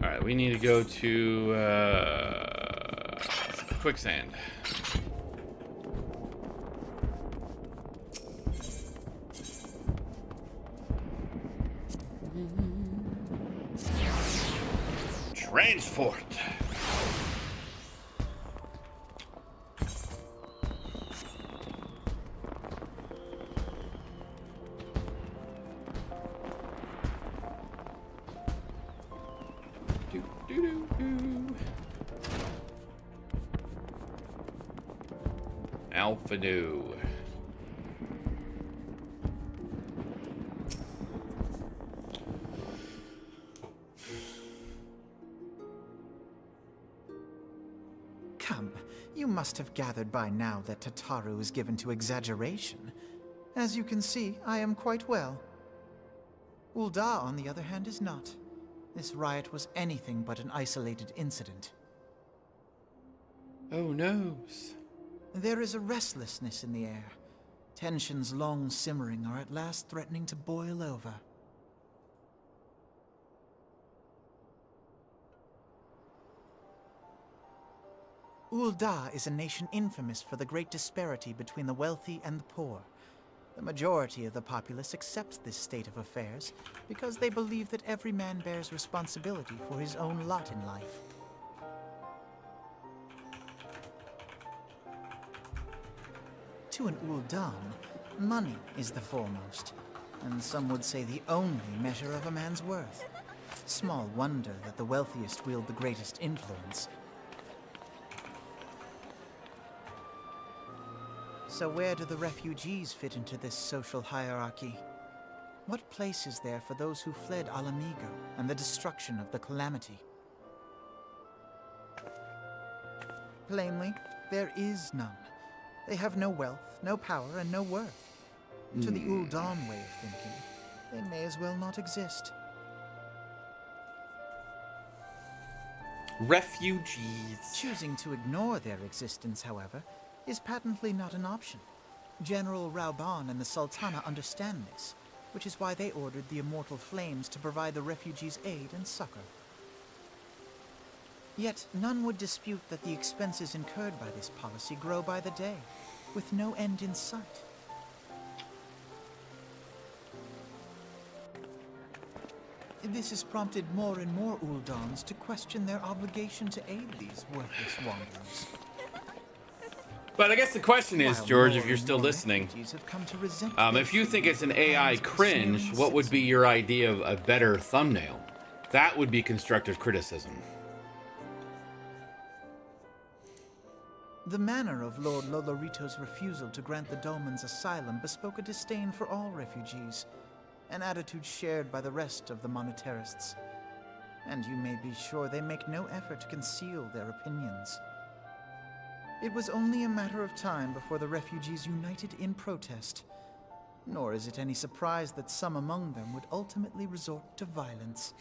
Alright, we need to go to quicksand. Transport. Alpha Nu. Come, you must have gathered by now that Tataru is given to exaggeration. As you can see, I am quite well. Ul'dah, on the other hand, is not. This riot was anything but an isolated incident. Oh no. There is a restlessness in the air. Tensions long simmering are at last threatening to boil over. Ul'dah is a nation infamous for the great disparity between the wealthy and the poor. The majority of the populace accepts this state of affairs because they believe that every man bears responsibility for his own lot in life. To an Ul'dah, money is the foremost, and some would say the only measure of a man's worth. Small wonder that the wealthiest wield the greatest influence. So where do the refugees fit into this social hierarchy? What place is there for those who fled Alamigo and the destruction of the Calamity? Plainly, there is none. They have no wealth, no power, and no worth. To the Ul'dah way of thinking, they may as well not exist. Refugees. Choosing to ignore their existence, however, is patently not an option. General Rauban and the Sultana understand this, which is why they ordered the Immortal Flames to provide the refugees aid and succor. Yet none would dispute that the expenses incurred by this policy grow by the day, with no end in sight. This has prompted more and more Uldans to question their obligation to aid these worthless wanderers. But I guess the question is, George, if you're still listening, if you think it's an AI cringe, what would be your idea of a better thumbnail? That would be constructive criticism. The manner of Lord Lolorito's refusal to grant the Dolmens asylum bespoke a disdain for all refugees, an attitude shared by the rest of the monetarists. And you may be sure they make no effort to conceal their opinions. It was only a matter of time before the refugees united in protest, nor is it any surprise that some among them would ultimately resort to violence.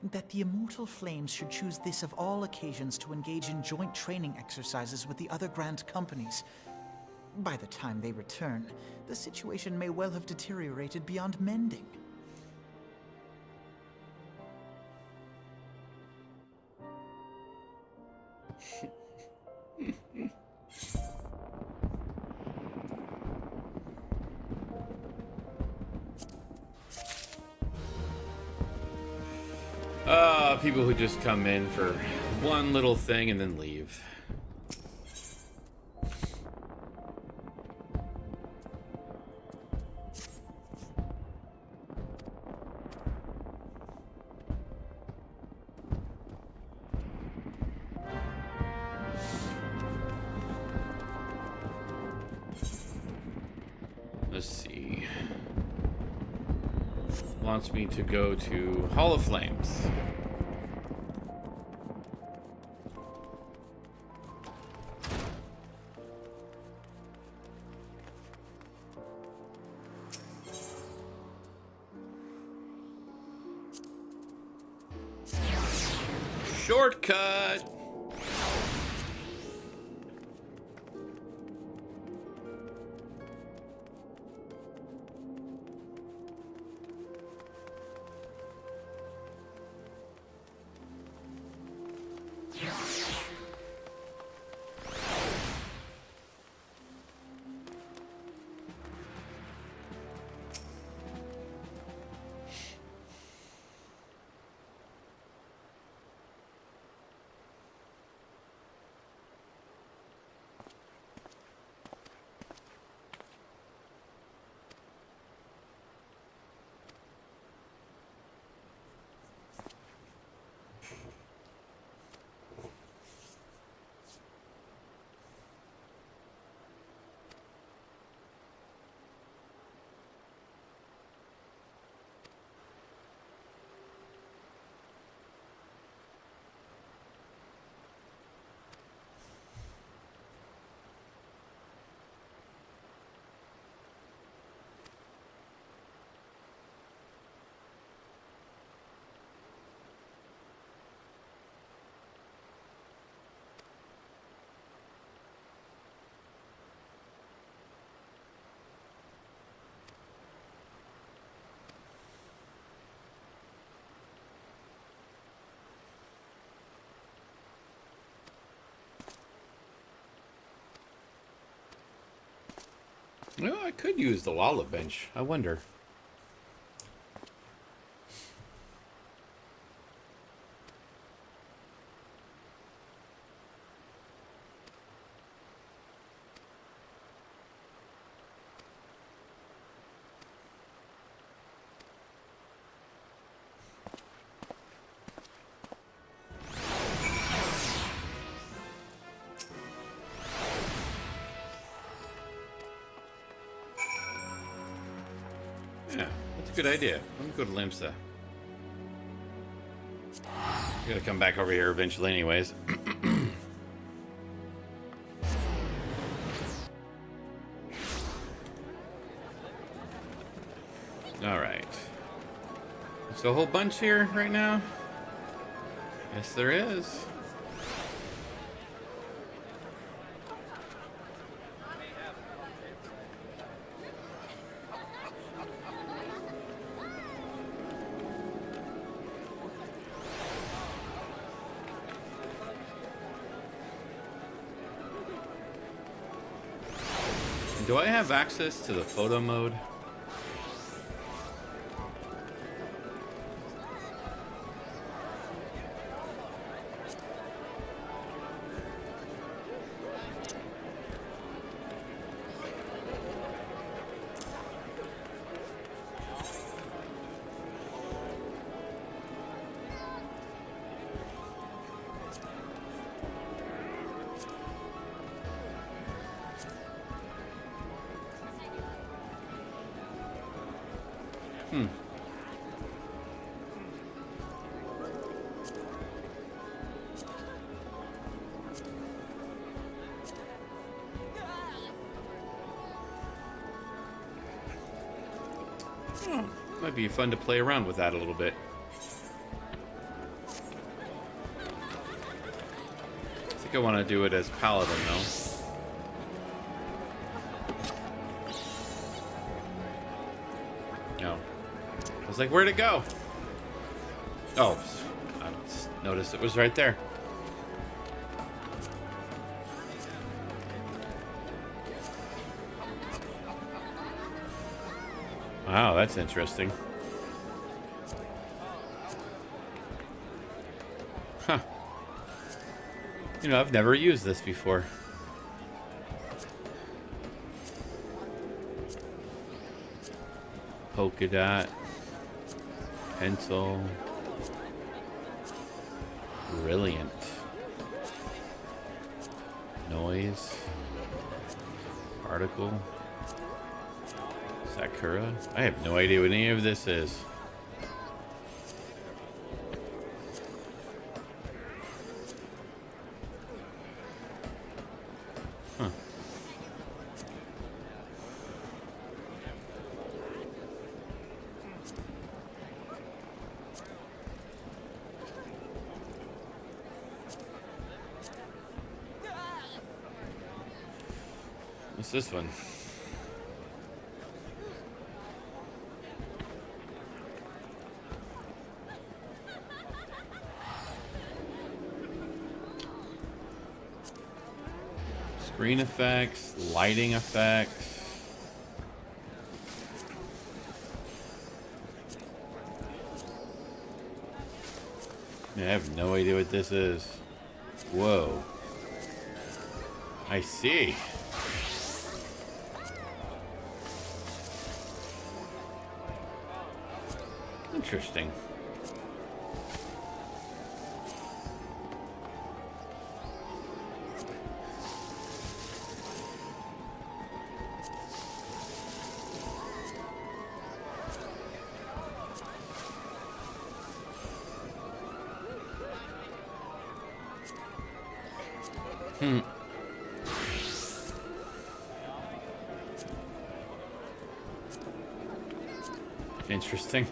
that the immortal flames should choose this of all occasions to engage in joint training exercises with the other Grand Companies. By the time they return, the situation may well have deteriorated beyond mending. People who just come in for one little thing and then leave. Let's see. Wants me to go to Hall of Flames. Shortcut. Well, I could use the Lala bench. I wonder. Yeah, that's a good idea. Let me go to Limsa. Gotta come back over here eventually anyways. Alright. There's a whole bunch here right now. Yes, there is. Do I have access to the photo mode? Might be fun to play around with that a little bit. think I want to do it as Paladin, though. No. I was like, where'd it go? Oh, I just noticed it was right there. Wow, that's interesting. Huh. You know, I've never used this before. Polka dot. Pencil. Brilliant. Noise. Particle. Sakura? I have no idea what any of this is. Huh. What's this one? Screen effects, lighting effects. I have no idea what this is. Whoa. I see. Interesting. Interesting.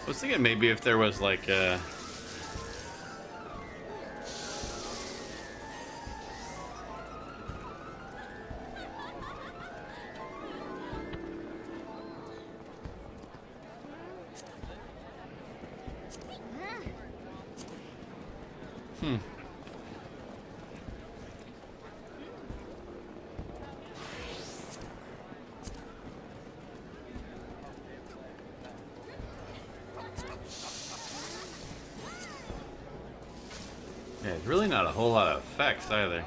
I was thinking maybe if there was like a... Yeah, it's really not a whole lot of effects either.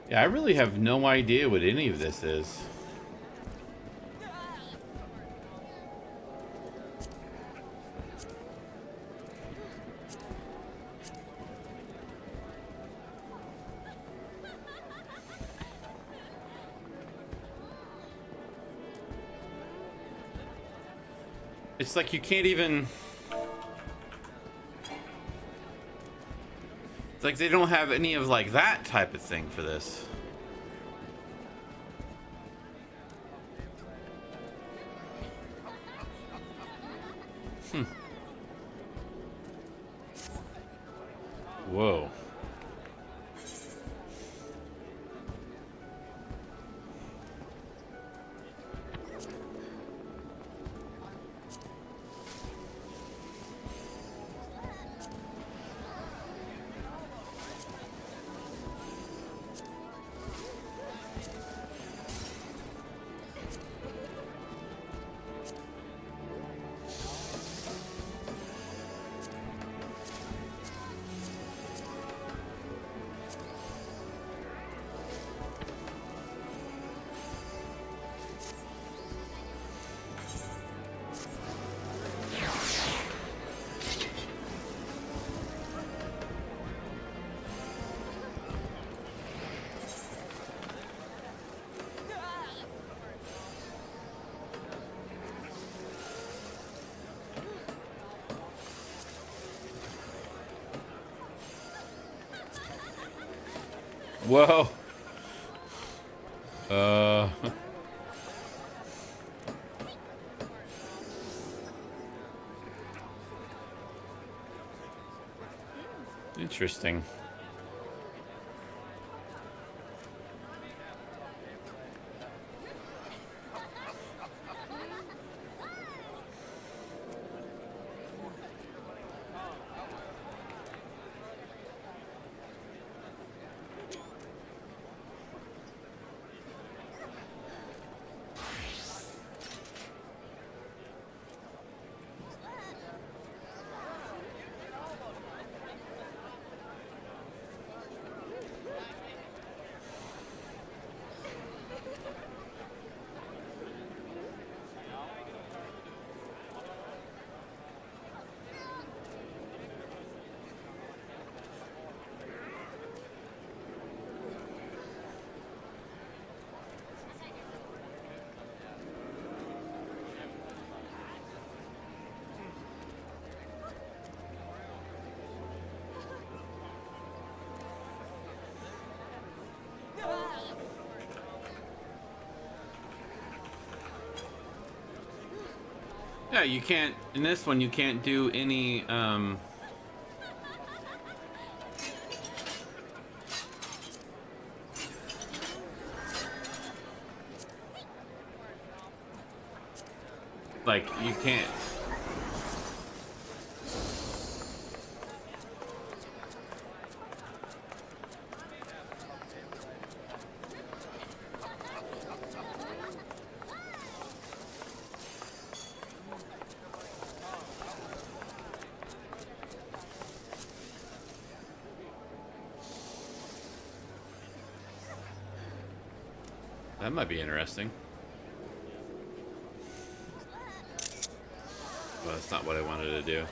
Yeah, I really have no idea what any of this is. It's like you can't even... It's like they don't have any of like that type of thing for this. Whoa. Whoa. Interesting. Yeah, you can't, in this one, you can't do any, like, you can't. That might be interesting. Well, that's not what I wanted to do.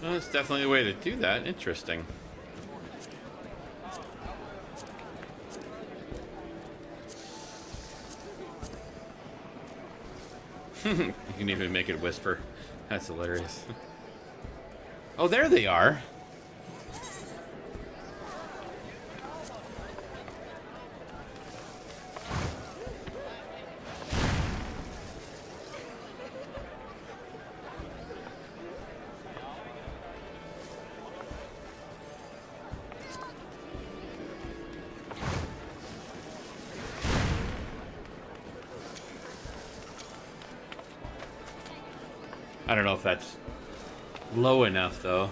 Well, that's definitely a way to do that. Interesting. You can even make it whisper. That's hilarious. Oh, there they are. I don't know if that's low enough, though.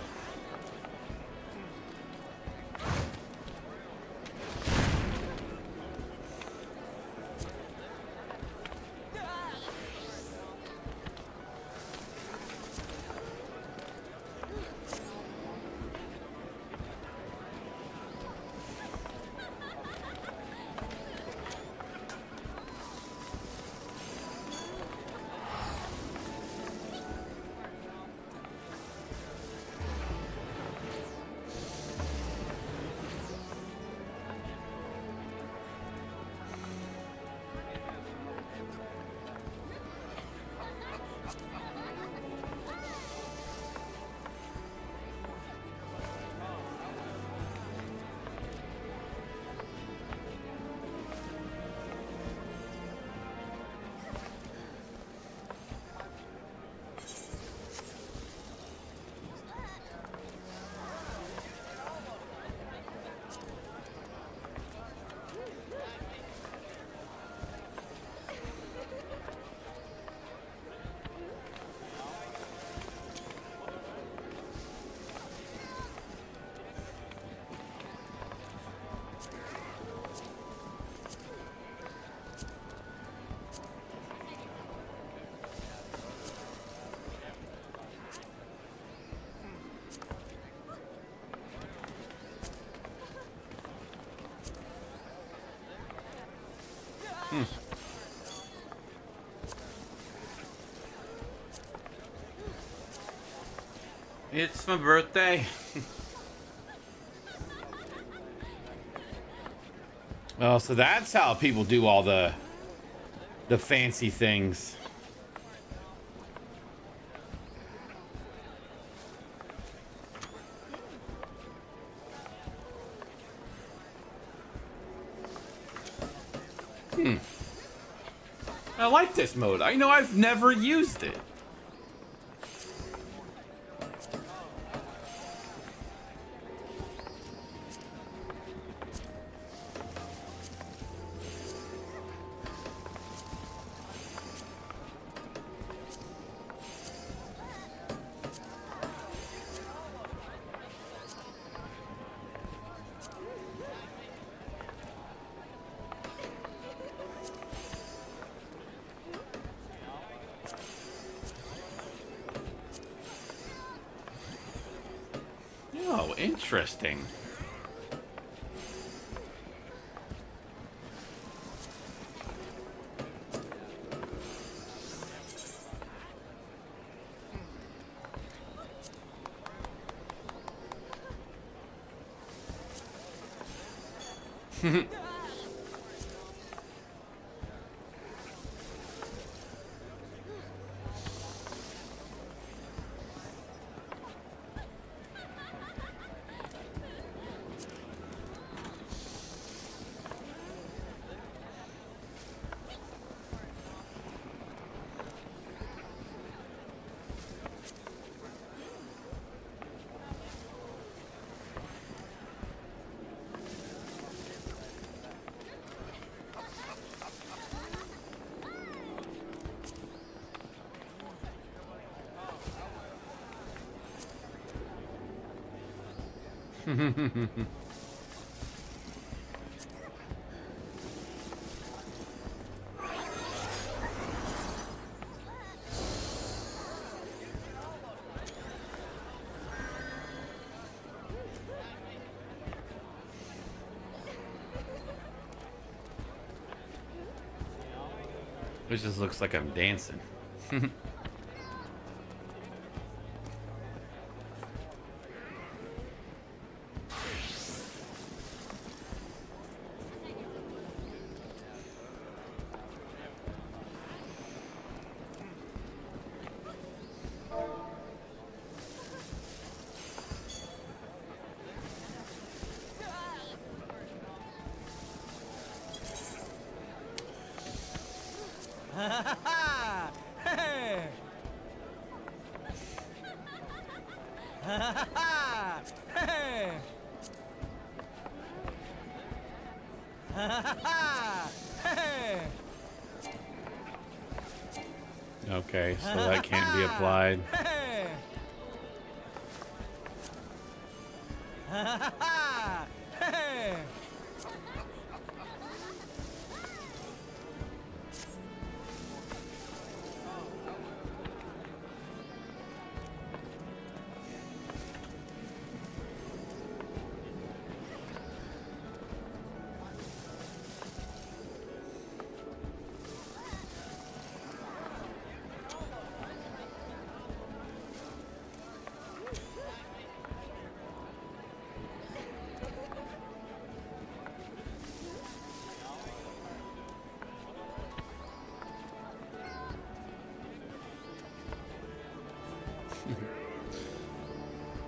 It's my birthday. Oh, so that's how people do all the fancy things. I like this mode. I know I've never used it. Oh, interesting. It just looks like I'm dancing. Okay, so that can't be applied.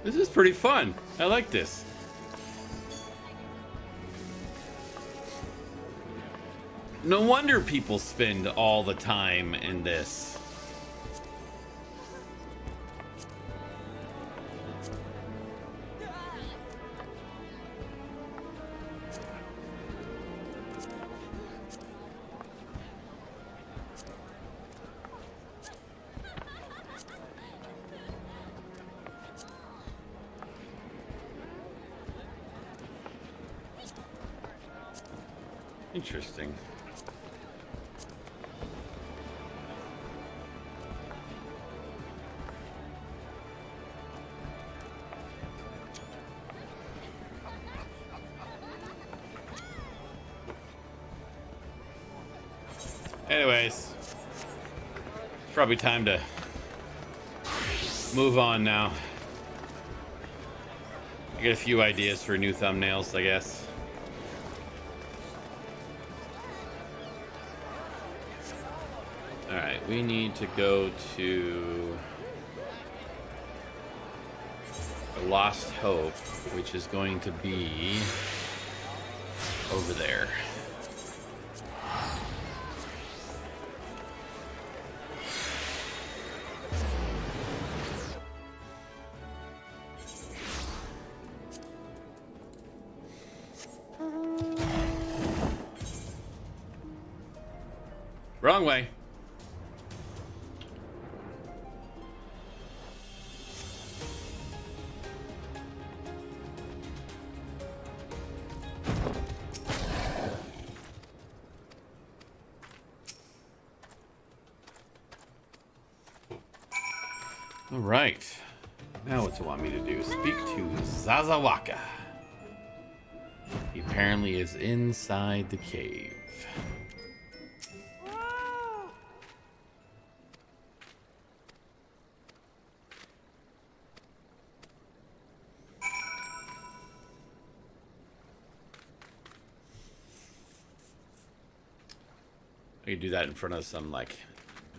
This is pretty fun. I like this. No wonder people spend all the time in this. Interesting. Anyways, it's probably time to move on now. I got a few ideas for new thumbnails, I guess. Alright, we need to go to a Lost Hope, which is going to be over there. Wrong way. All right. Now what do you want me to do? Speak to Zazawaka. He apparently is inside the cave. I could do that in front of some, like,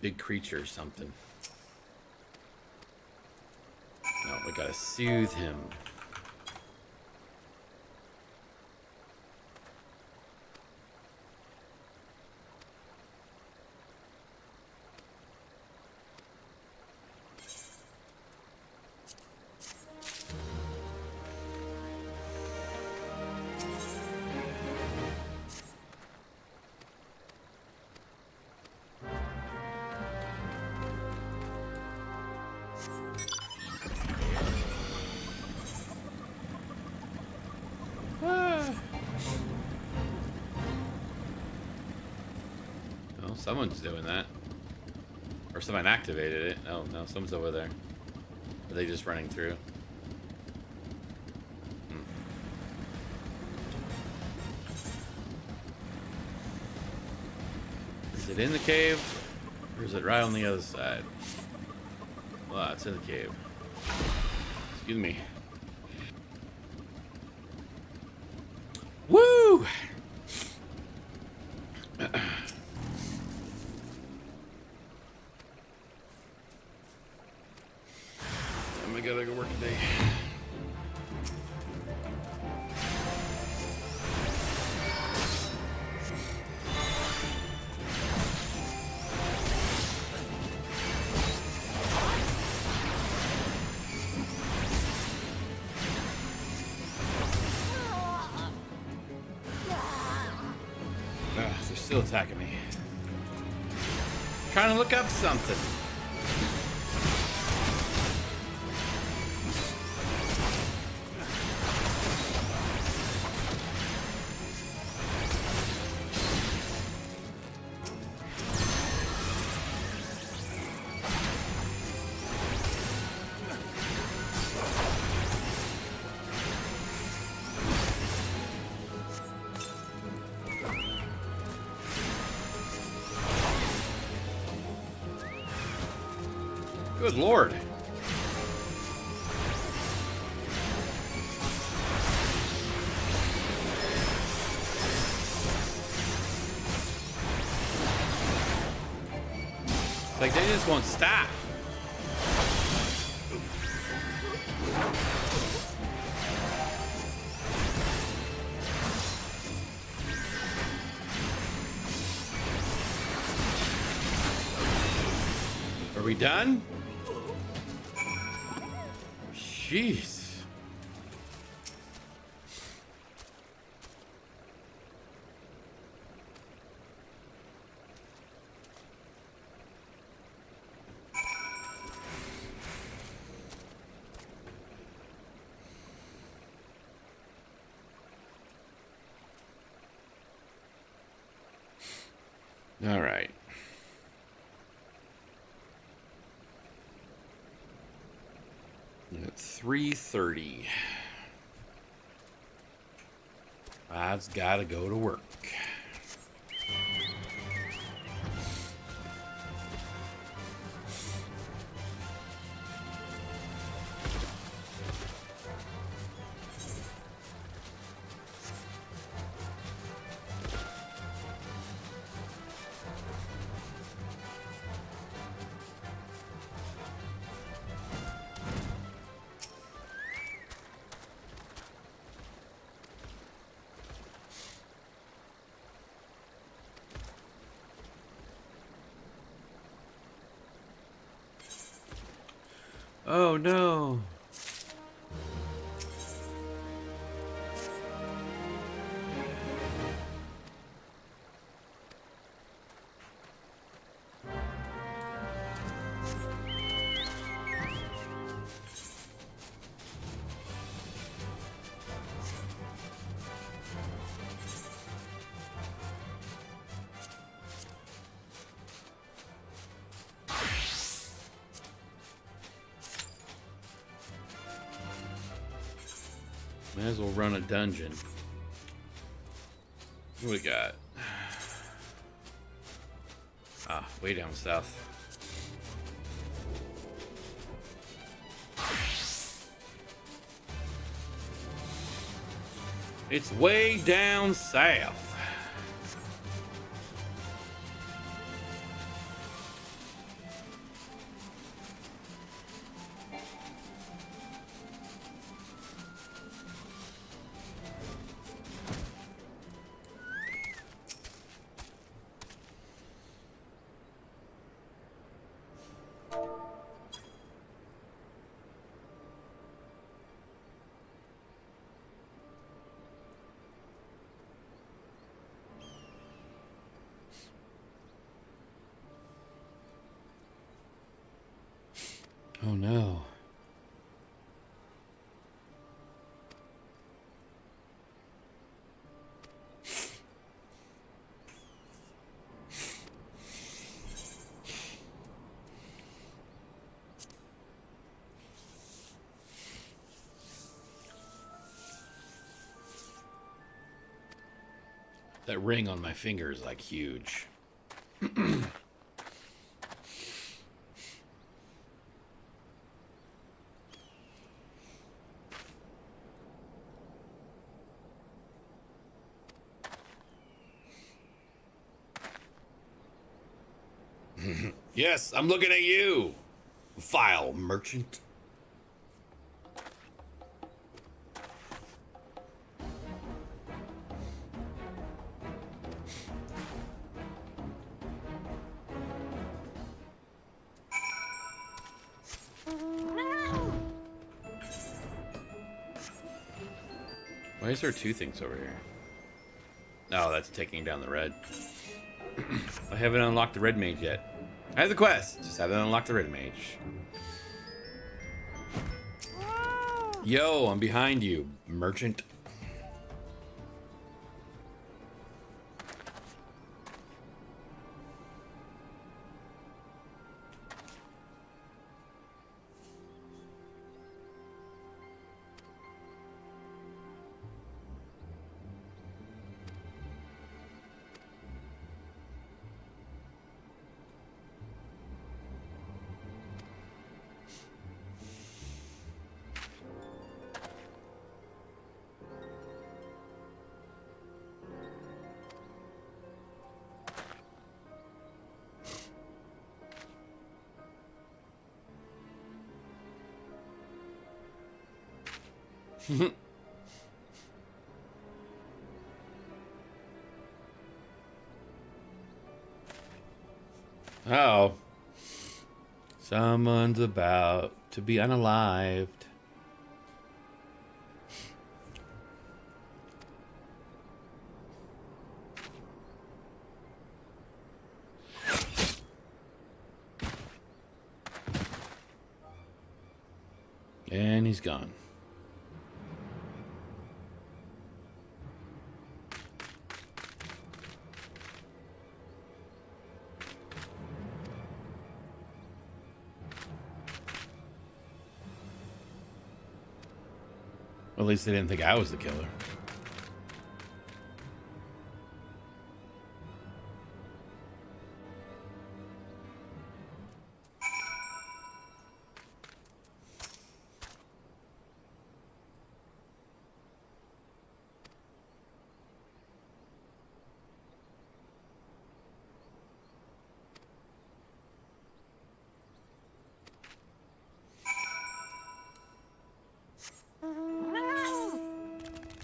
big creature or something. No, we gotta soothe him. Well, someone's doing that. Or someone activated it. Oh, no, someone's over there. Are they just running through? Is it in the cave? Or is it right on the other side? Well, it's in the cave. Excuse me. Woo! I gotta go work today. They're still attacking me. Trying to look up something. Good Lord. It's like they just won't stop. Are we done? Jeez. All right. At 3:30. I've got to go to work. Oh no. Might as well run a dungeon. What we got? Ah, way down south. It's way down south. Oh no. That ring on my finger is like huge. Yes, I'm looking at you, vile merchant. Why is there two things over here? Oh, that's taking down the red. I haven't unlocked the red mage yet. I have the quest, just haven't unlocked the red mage. Yo, I'm behind you, merchant. Oh. Someone's about to be unalived. And he's gone. At least they didn't think I was the killer.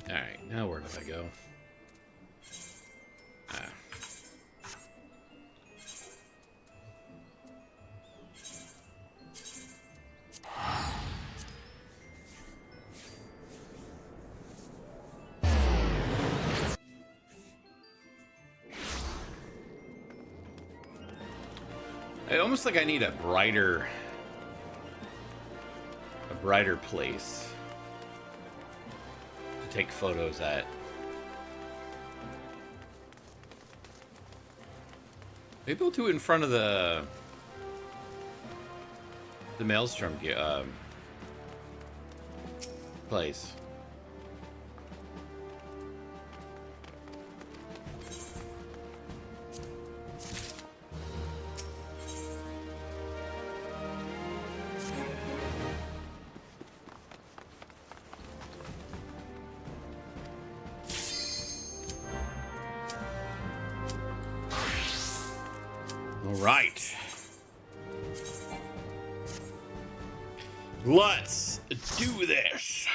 Alright, now where do I go? almost like I need a brighter place to take photos at. Maybe we'll do it in front of the Maelstrom place. Right. Let's do this.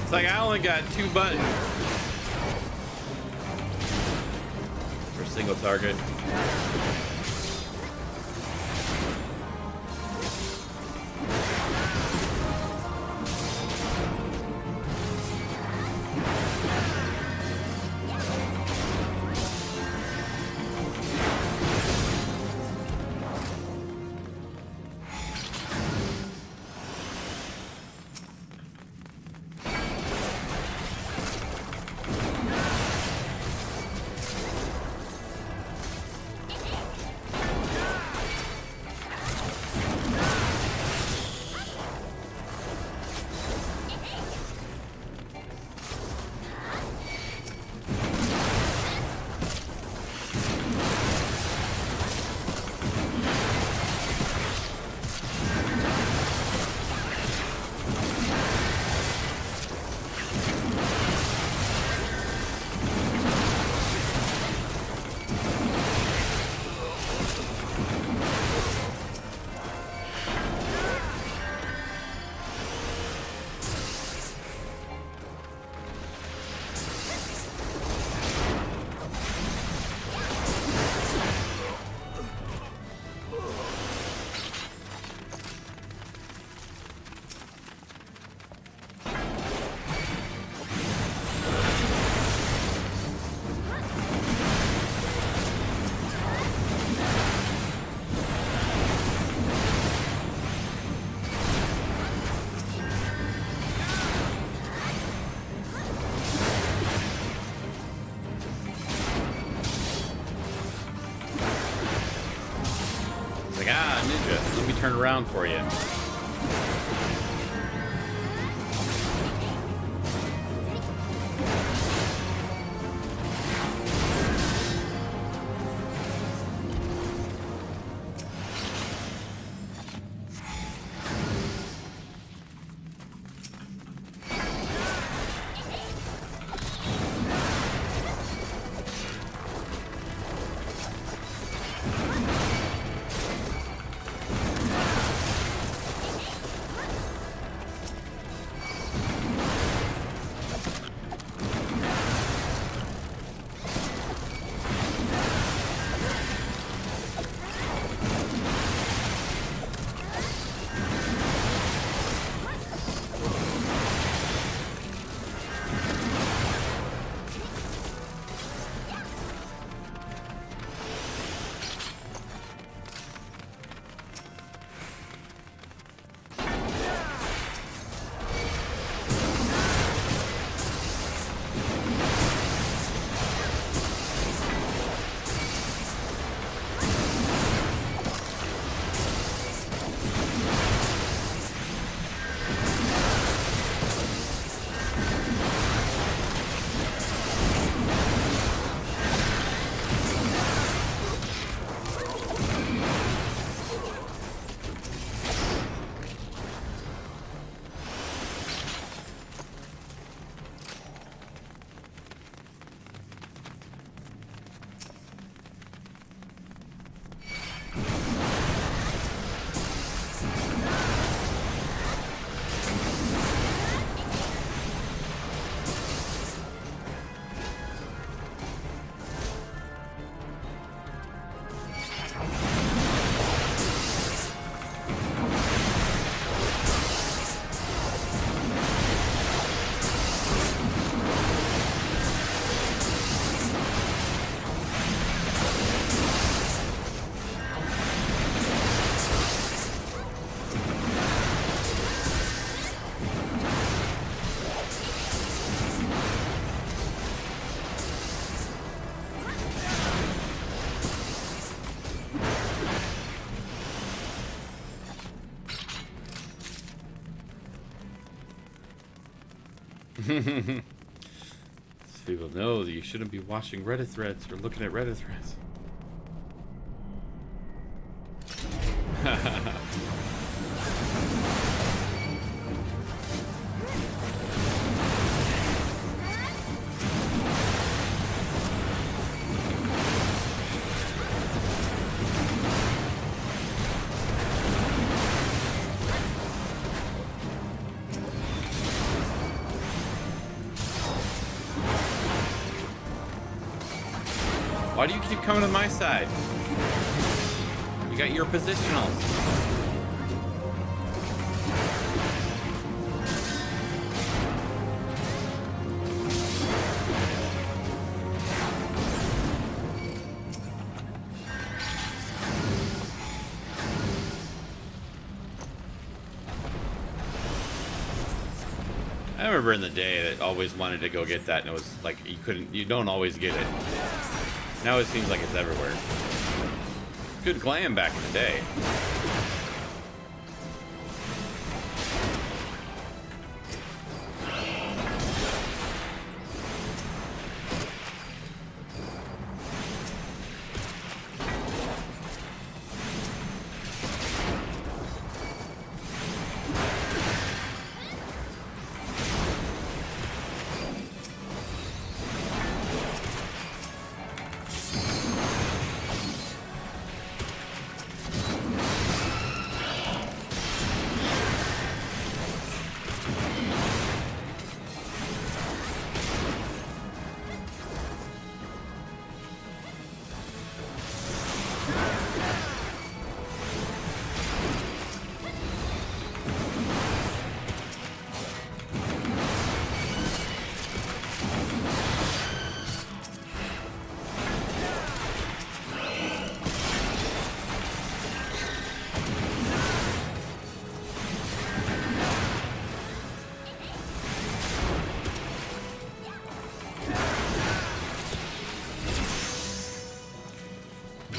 It's like I only got 2 buttons for a single target. Ninja, let me turn around for you. So people know that you shouldn't be watching Reddit threads or looking at Reddit threads. Why do you keep coming to my side? You got your positionals. I remember in the day that always wanted to go get that, and it was like you don't always get it. Now it seems like it's everywhere. Good glam back in the day.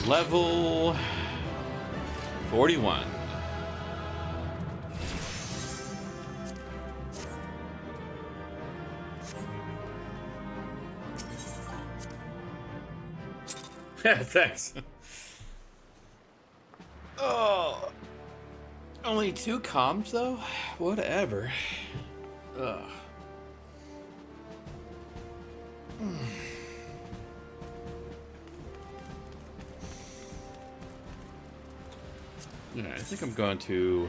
Level 41. Thanks. Oh, only 2 comms though? Whatever. Ugh. Yeah, I think I'm going to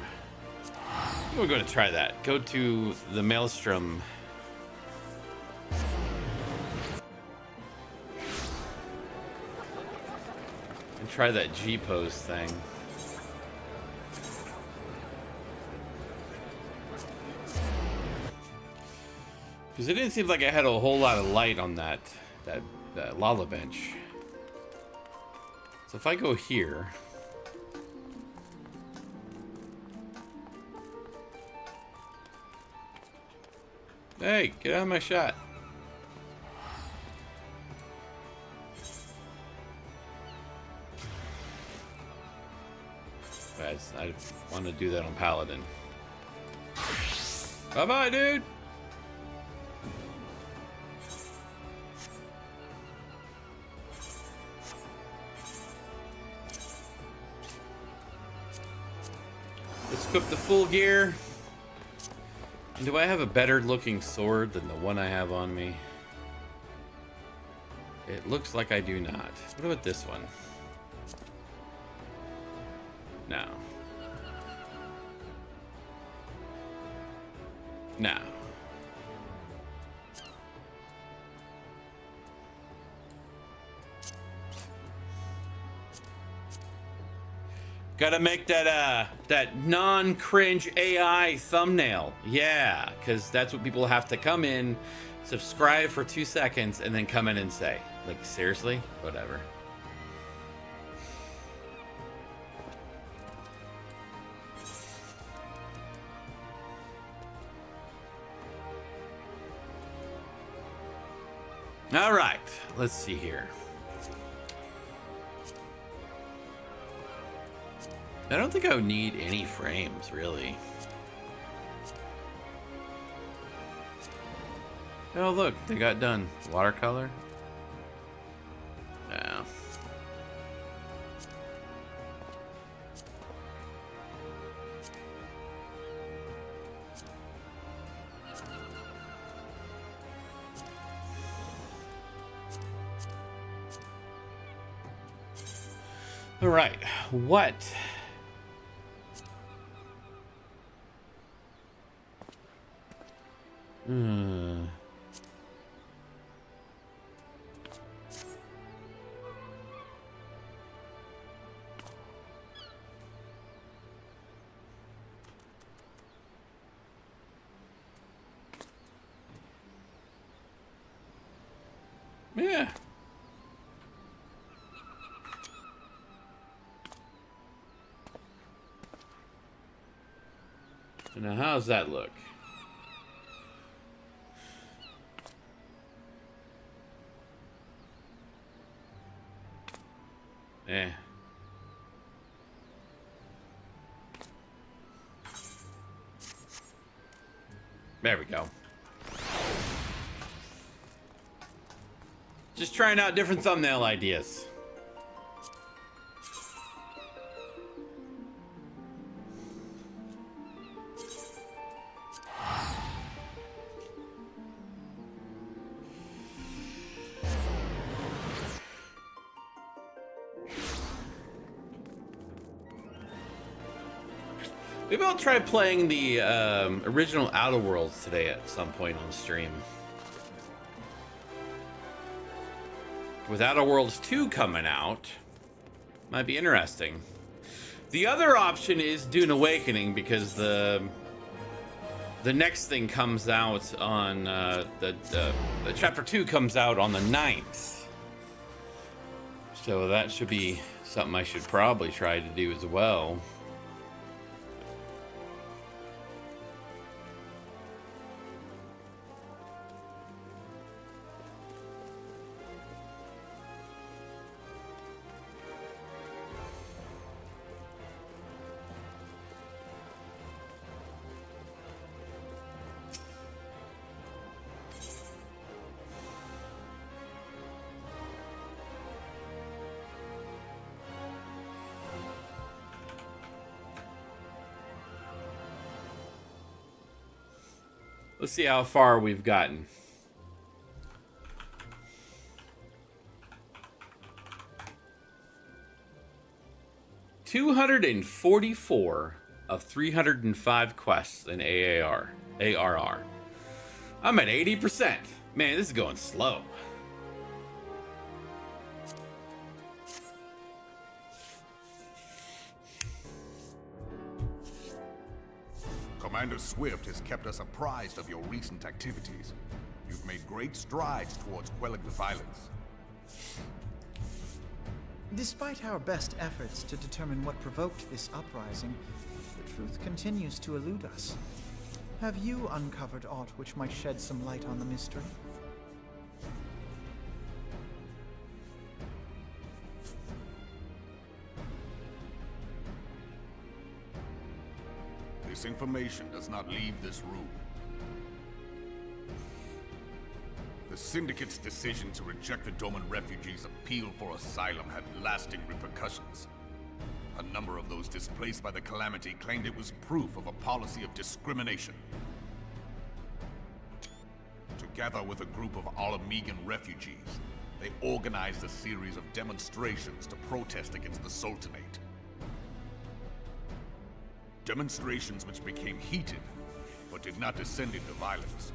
try that. Go to the Maelstrom. And try that G pose thing. Because it didn't seem like I had a whole lot of light on that lava bench. So if I go here. Hey, get out of my shot. I want to do that on Paladin. Bye-bye, dude. Let's equip the full gear. And do I have a better looking sword than the one I have on me? It looks like I do not. What about this one? No. No. Gotta make that non-cringe AI thumbnail. Yeah, because that's what people have to come in, subscribe for 2 seconds, and then come in and say. Like, seriously? Whatever. All right, let's see here. I don't think I would need any frames, really. Oh, look, they got done. Watercolor? Yeah. All right, what? Yeah. So now, how's that look? Eh. There we go. Just trying out different thumbnail ideas. Maybe I'll try playing the original Outer Worlds today at some point on stream. With Outer Worlds 2 coming out, might be interesting. The other option is Dune Awakening, because the next thing comes out on the chapter 2 comes out on the 9th. So that should be something I should probably try to do as well. Let's see how far we've gotten. $244 of 305 quests in ARR. I'm at 80%. Man, this is going slow. Commander Swift has kept us apprised of your recent activities. You've made great strides towards quelling the violence. Despite our best efforts to determine what provoked this uprising, the truth continues to elude us. Have you uncovered aught which might shed some light on the mystery? This information does not leave this room. The Syndicate's decision to reject the Doman refugees' appeal for asylum had lasting repercussions. A number of those displaced by the Calamity claimed it was proof of a policy of discrimination. Together with a group of Alamegan refugees, they organized a series of demonstrations to protest against the Sultanate. Demonstrations which became heated, but did not descend into violence.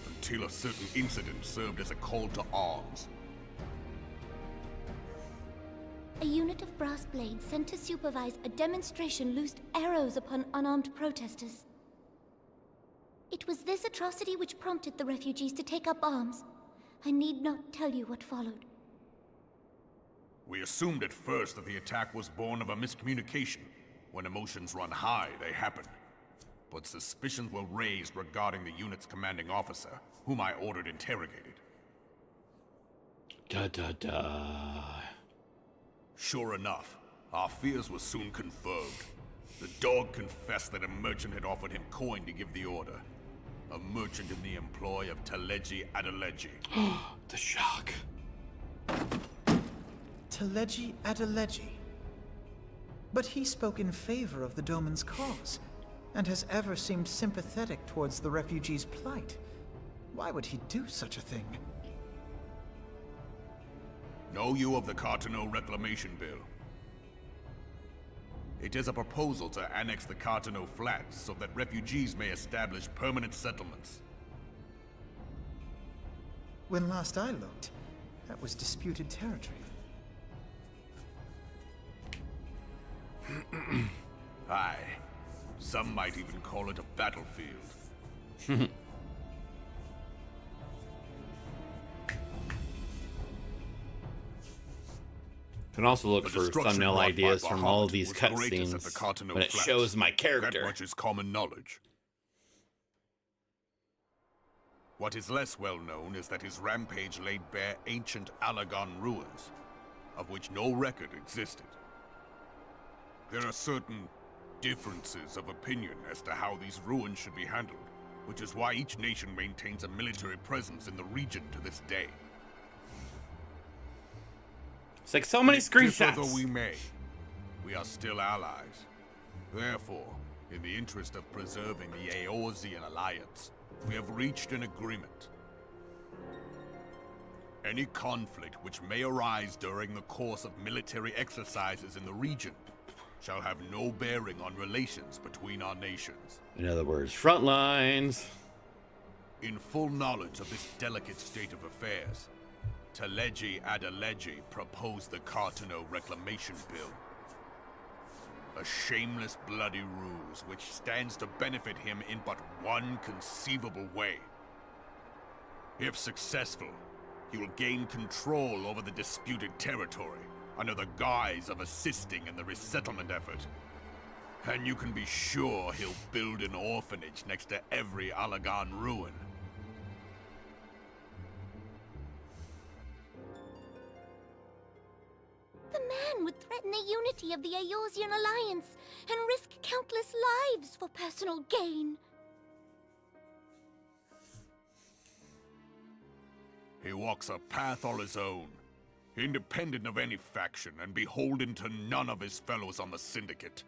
Until a certain incident served as a call to arms. A unit of brass blades sent to supervise a demonstration loosed arrows upon unarmed protesters. It was this atrocity which prompted the refugees to take up arms. I need not tell you what followed. We assumed at first that the attack was born of a miscommunication. When emotions run high, they happen. But suspicions were raised regarding the unit's commanding officer, whom I ordered interrogated. Sure enough, our fears were soon confirmed. The dog confessed that a merchant had offered him coin to give the order. a merchant in the employ of Teleji Adeleji. The shock. Teleji Adeleji. But he spoke in favor of the Doman's cause, and has ever seemed sympathetic towards the refugees' plight. Why would he do such a thing? Know you of the Cartano Reclamation Bill? It is a proposal to annex the Cartano Flats so that refugees may establish permanent settlements. When last I looked, that was disputed territory. Aye. Some might even call it a battlefield. Can also look The for destruction thumbnail wrought by ideas from all of Bahamut these was greatest at the cutscenes Cartano when it Flats. shows my That character. much is common knowledge. What is less well known is that his rampage laid bare ancient Alagon ruins, of which no record existed. There are certain differences of opinion as to how these ruins should be handled, which is why each nation maintains a military presence in the region to this day. It's like so many Differ screenshots. though we may, we are still allies. Therefore, in the interest of preserving the Eorzean alliance, we have reached an agreement. Any conflict which may arise during the course of military exercises in the region shall have no bearing on relations between our nations. In other words, front lines. In full knowledge of this delicate state of affairs, Teleji Adeleji proposed the Cartano Reclamation Bill. A shameless, bloody ruse which stands to benefit him in but one conceivable way. If successful, he will gain control over the disputed territory under the guise of assisting in the resettlement effort. And you can be sure he'll build an orphanage next to every Alagon ruin. The man would threaten the unity of the Eorzean alliance and risk countless lives for personal gain. He walks a path all his own, independent of any faction and beholden to none of his fellows on the Syndicate.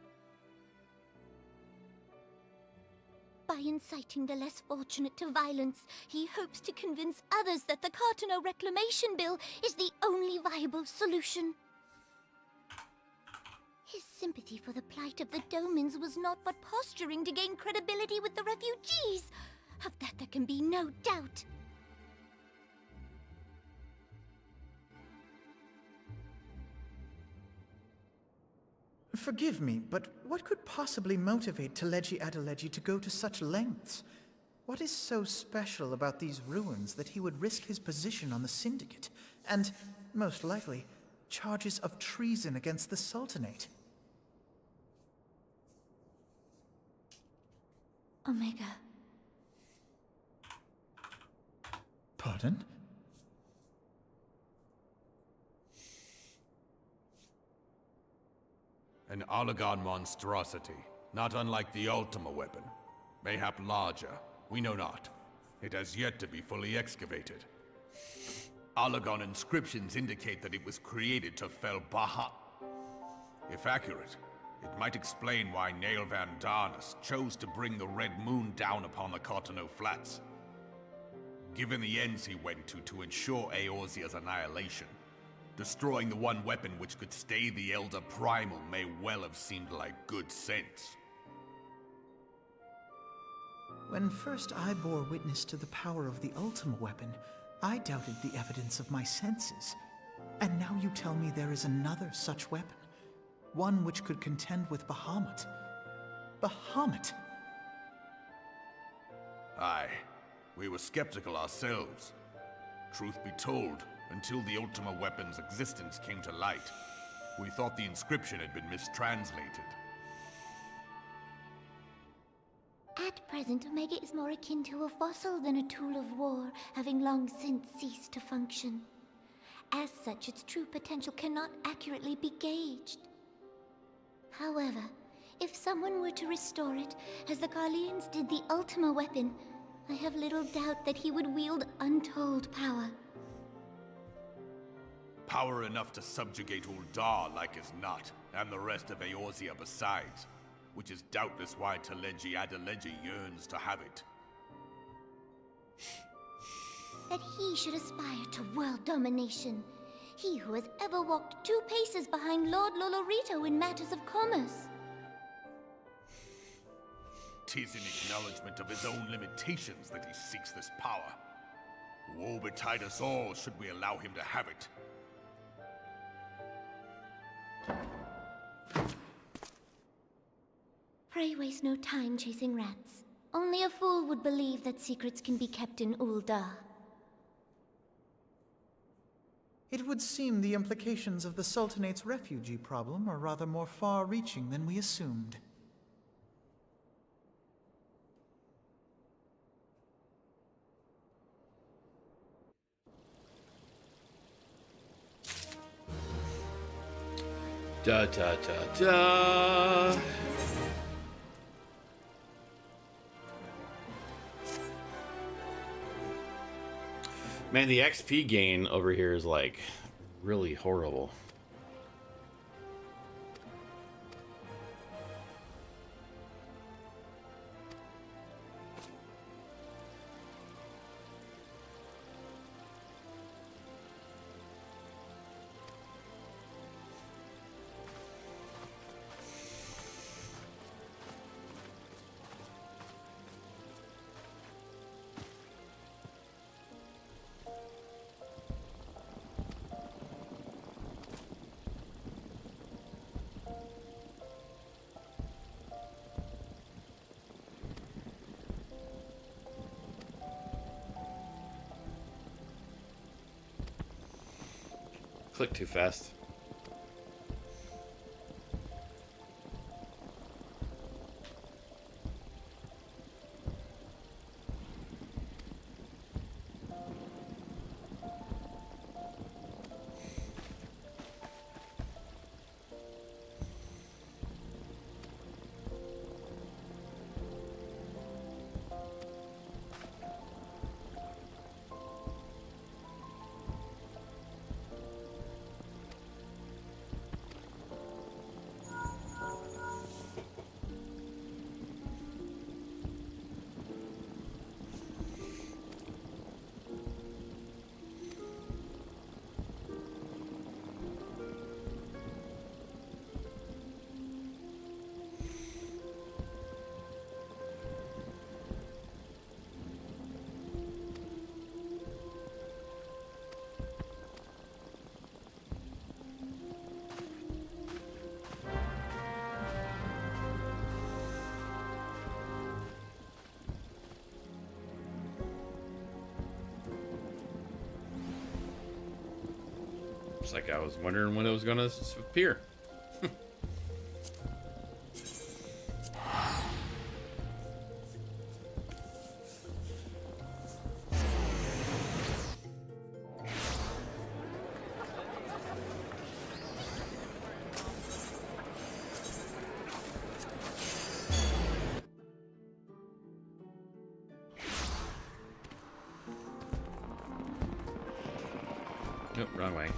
By inciting the less fortunate to violence, he hopes to convince others that the Cartano Reclamation Bill is the only viable solution. His sympathy for the plight of the Domans was not but posturing to gain credibility with the refugees. Of that there can be no doubt. Forgive me, but what could possibly motivate Teleji Adeleji to go to such lengths? What is so special about these ruins that he would risk his position on the Syndicate, and, most likely, charges of treason against the Sultanate? Omega. Pardon? An Alagon monstrosity, not unlike the Ultima weapon. Mayhap larger, we know not. It has yet to be fully excavated. Alagon inscriptions indicate that it was created to fell Bahamut. If accurate, it might explain why Nail Van Darnus chose to bring the Red Moon down upon the Cartano Flats. Given the ends he went to ensure Eorzea's annihilation, destroying the one weapon which could stay the Elder Primal may well have seemed like good sense. When first I bore witness to the power of the Ultima weapon, I doubted the evidence of my senses. And now you tell me there is another such weapon. One which could contend with Bahamut. Bahamut! Aye, we were skeptical ourselves. Truth be told, until the Ultima weapon's existence came to light, we thought the inscription had been mistranslated. At present, Omega is more akin to a fossil than a tool of war, having long since ceased to function. As such, its true potential cannot accurately be gauged. However, if someone were to restore it, as the Garleans did the Ultima weapon, I have little doubt that he would wield untold power. Power enough to subjugate Uldar like as not, and the rest of Eorzea besides, which is doubtless why Teleji Adeleji yearns to have it. That he should aspire to world domination. He who has ever walked 2 paces behind Lord Lolorito in matters of commerce. 'Tis in acknowledgement of his own limitations that he seeks this power. Woe betide us all should we allow him to have it. Pray waste no time chasing rats. Only a fool would believe that secrets can be kept in Uldar. It would seem the implications of the Sultanate's refugee problem are rather more far-reaching than we assumed. Da da da da. Man, the XP gain over here is like really horrible. Click too fast. It's like I was wondering when it was gonna appear. Nope, wrong way.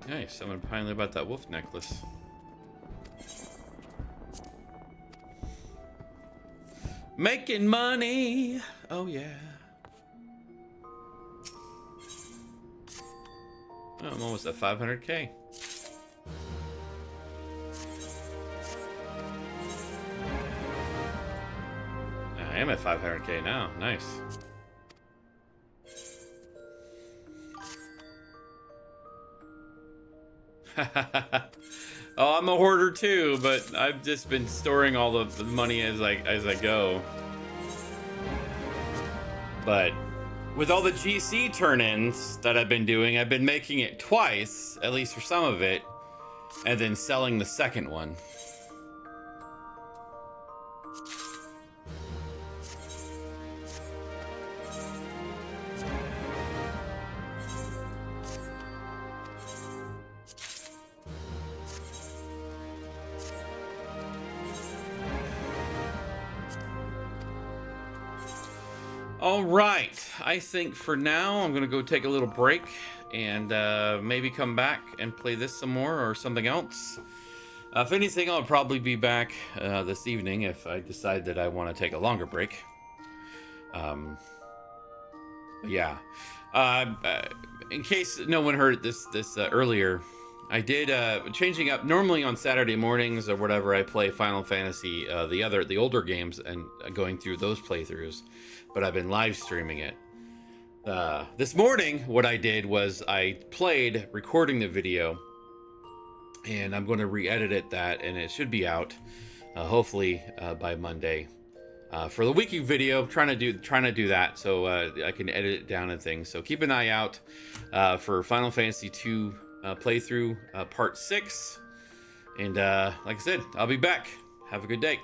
Nice, someone finally bought that wolf necklace. Making money! Oh yeah. Oh, I'm almost at 500k. I am at 500k now. Nice. Oh, I'm a hoarder too, but I've just been storing all the money as I go. But with all the GC turn-ins that I've been doing, I've been making it twice, at least for some of it, and then selling the second one. All right, I think for now I'm gonna go take a little break and maybe come back and play this some more or something else. If anything, I'll probably be back this evening if I decide that I want to take a longer break. Yeah. In case no one heard this earlier, I did changing up. Normally on Saturday mornings or whatever, I play Final Fantasy, the older games, and going through those playthroughs. But I've been live streaming it. This morning, what I did was I played recording the video, and I'm going to re-edit that, and it should be out hopefully by Monday. For the weekly video, trying to do that so I can edit it down and things. So keep an eye out for Final Fantasy II playthrough part 6. And like I said, I'll be back. Have a good day.